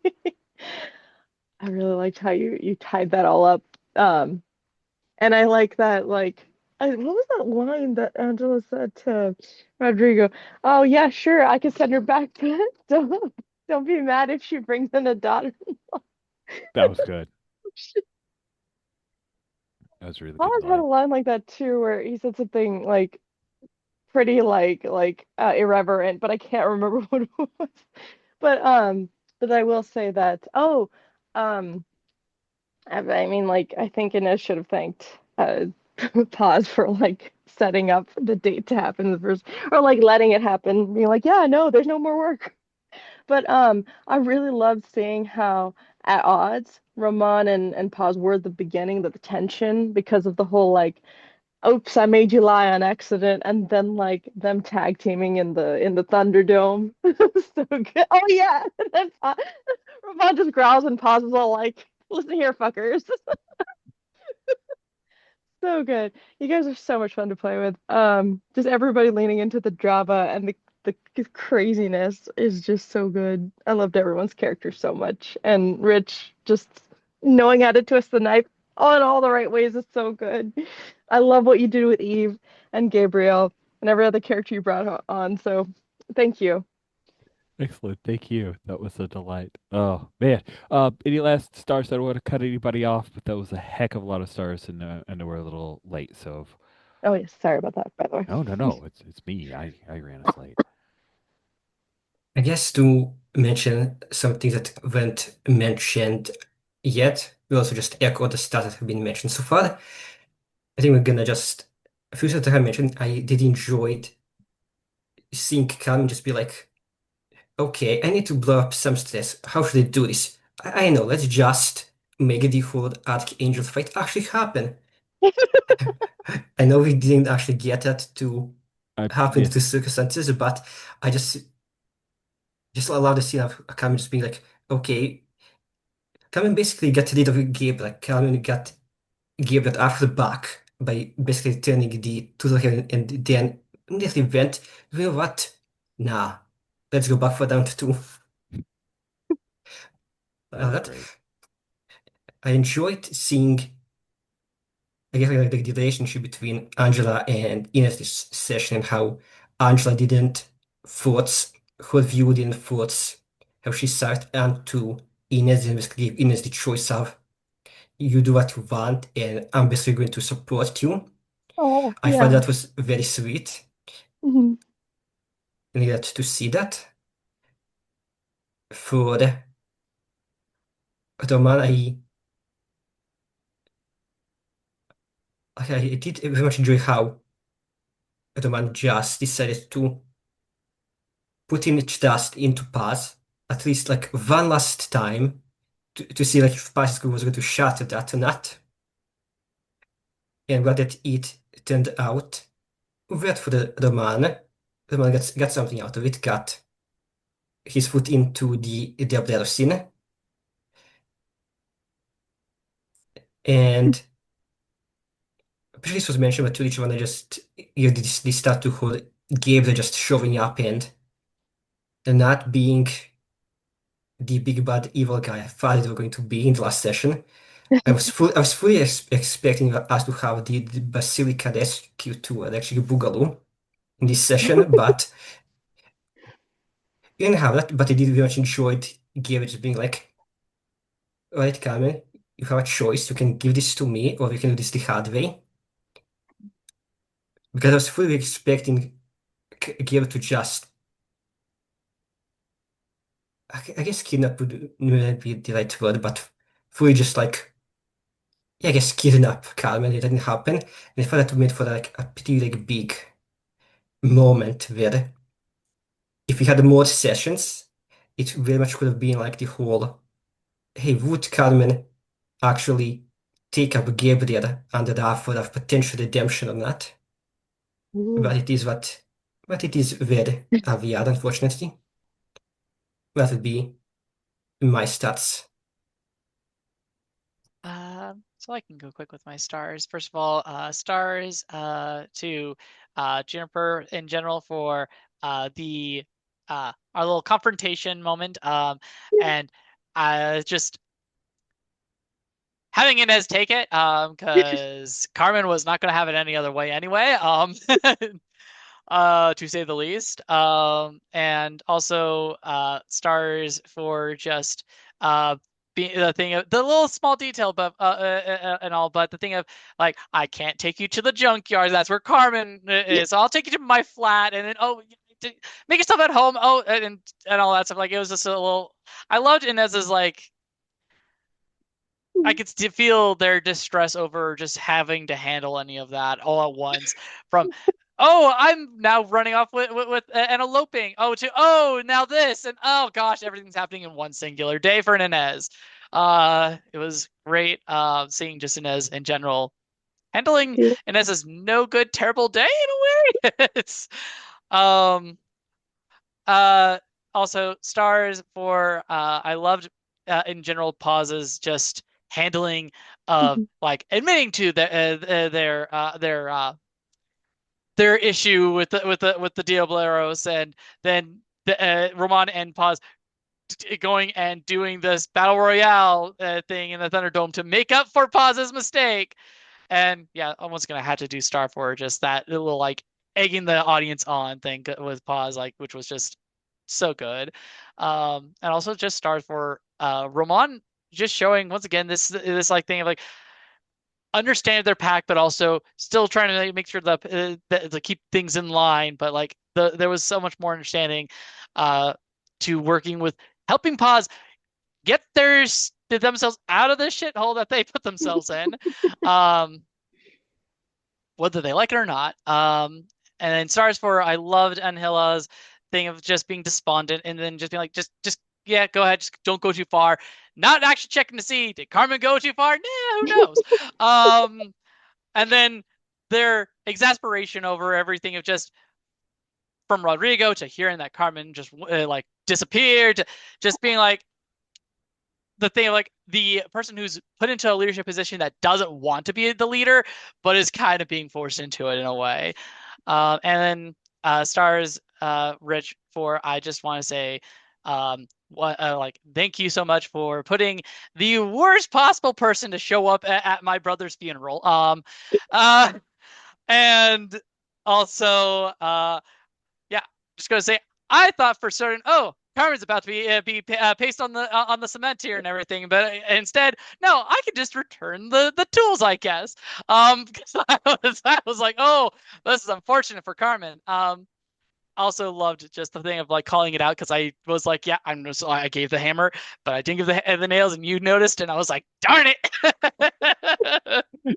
I really liked how you tied that all up. um and I like that, like what was that line that Angela said to Rodrigo? Oh yeah, sure, I can send her back, but don't be mad if she brings in a daughter. That was good. That was a really good Paul's had a line. line like that too, where he said something like pretty irreverent, but I can't remember what it was. But but I will say that um I mean like I think Inez should have thanked Paz for like setting up the date to happen the first, or like letting it happen, being like, yeah, no, there's no more work. But I really loved seeing how at odds Roman and Paz were at the beginning, the tension because of the whole like, oops, I made you lie on accident, and then like them tag teaming in the Thunderdome. So good. Oh yeah. And then Roman just growls and Paz is all like, listen here, fuckers. So good. You guys are so much fun to play with. Just everybody leaning into the drama and the craziness is just so good. I loved everyone's character so much. And Rich just knowing how to twist the knife in all the right ways is so good. I love what you did with Eve and Gabriel and every other character you brought on. So thank you. Excellent. Thank you. That was a delight. Oh man. Any last stars? I don't want to cut anybody off, but that was a heck of a lot of stars, and we're a little late. So, Oh yes, sorry about that, by the way. no, no, no. It's me. I ran us late. I guess to mention something that weren't mentioned yet, we also just echo the stuff that have been mentioned so far. I think we're gonna just a few things that I mentioned. I did enjoy seeing Calvin just be like, okay, I need to blow up some stress. How should I do this? I know, let's just make the whole Archangel fight actually happen. I know we didn't actually get that to I happen yes. to circumstances, but I just allow the scene of Calvin just being like, okay, Calvin basically got rid of Gabe, like Calvin got Gabe that after the back by basically turning the to him and then in this event, you know what? Nah, let's go back for round two. That was That great. I enjoyed seeing, I guess, like the relationship between Angela and Ines this session and how Angela didn't force her view, didn't force how she sat and to Ines and basically gave Ines the choice of you do what you want and I'm basically going to support you. Oh, I thought yeah. that was very sweet Mhm. and I got to see that. For the man, I did very much enjoy how the man just decided to put in trust into Paz, at least like one last time, to see like if Paz was going to shatter that or not. And what that it turned out, weird for the man. The man got something out of it, got his foot into the other scene, and this was mentioned, but to each one, I just this start to hold Gabe just showing up and not being the big bad evil guy I thought they were going to be in the last session. I was fully expecting us to have the Basilica Rescue to actually Boogaloo in this session, but you didn't have that. But I did very much enjoy Gabe just being like, all right, Carmen, you have a choice. You can give this to me, or you can do this the hard way. Because I was fully expecting Gabe to just, I guess kidnap would be the right word, but fully just like, yeah, I guess kidnap Carmen. It didn't happen. And I thought that made for like a pretty like big moment where if we had more sessions, it very much could have been like the whole, hey, would Carmen actually take up Gabriel under the offer of potential redemption or not? Ooh. But it is what it is where we are, unfortunately. That would be my stats. So I can go quick with my stars. First of all, stars to Juniper in general for the our little confrontation moment. And just having Inez take it, because Carmen was not going to have it any other way anyway. To say the least. And also stars for just being the thing of the little small detail, but and all, but the thing of like I can't take you to the junkyard. That's where Carmen is. So I'll take you to my flat, and then make yourself at home. Oh, and all that stuff. Like it was just a little. I loved Inez's like. I could still feel their distress over just having to handle any of that all at once. From, oh, I'm now running off with and eloping. Oh, to now this and oh gosh, everything's happening in one singular day for Inez. It was great seeing just Inez in general handling Yeah. Inez's no good, terrible day in a way. It's um uh also stars for I loved in general pauses just handling of like admitting to their issue with the Diableros, and then Roman and Paz going and doing this battle royale thing in the Thunderdome to make up for Paz's mistake. And yeah, almost gonna have to do Star for just that little like egging the audience on thing with Paz, like, which was just so good. And also just Star for Roman just showing once again this like thing of like understand their pack, but also still trying to make sure that to keep things in line. But like there was so much more understanding to working with helping Paz get themselves out of the shithole that they put themselves in, whether they like it or not. And then Stars for I loved Anhila's thing of just being despondent and then just being like, just yeah, go ahead, just don't go too far. Not actually checking to see did Carmen go too far? Nah, who knows? And then their exasperation over everything of just from Rodrigo to hearing that Carmen just like disappeared, just being like the thing like the person who's put into a leadership position that doesn't want to be the leader, but is kind of being forced into it in a way. And then stars Rich for I just want to say like thank you so much for putting the worst possible person to show up at my brother's funeral. And also yeah, just gonna say I thought for certain, oh, Carmen's about to be pasted on the cement here and everything, but instead, no, I can just return the tools, I guess. Because I was like, oh, this is unfortunate for Carmen. Also loved just the thing of like calling it out because I was like, yeah, I gave the hammer, but I didn't give the nails, and you noticed, and I was like, darn it.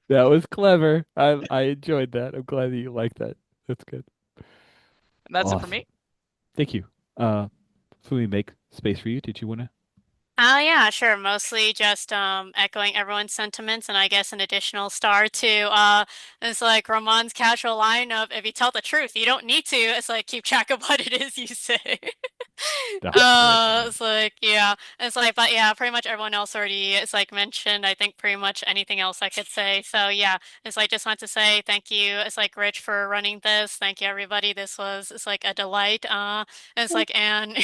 That was clever. I enjoyed that. I'm glad that you liked that. That's good. And that's it for Awesome. me. Thank you. So we make space for you. Did you want to? Oh yeah, sure. Mostly just echoing everyone's sentiments, and I guess an additional star to it's like Roman's casual line of if you tell the truth, you don't need to. It's like keep track of what it is you say. Oh, great line. It's like yeah, it's like but yeah, pretty much everyone else already it's like mentioned. I think pretty much anything else I could say. So yeah, it's like just want to say thank you. It's like Rich for running this. Thank you everybody. This was it's like a delight. It's like and.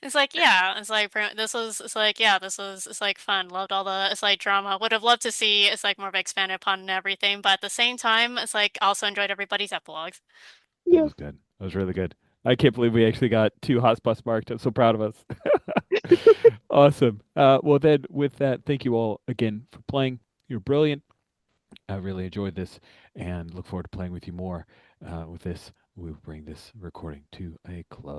It's like, yeah, it's like this was it's like, yeah, this was it's like fun. Loved all the it's like drama. Would have loved to see it's like more of expanded upon and everything, but at the same time, it's like also enjoyed everybody's epilogues. That Yeah. was good. That was really good. I can't believe we actually got 2 hotspots marked. I'm so proud of us. Awesome. Well, then, with that, thank you all again for playing. You're brilliant. I really enjoyed this and look forward to playing with you more. With this, we'll bring this recording to a close.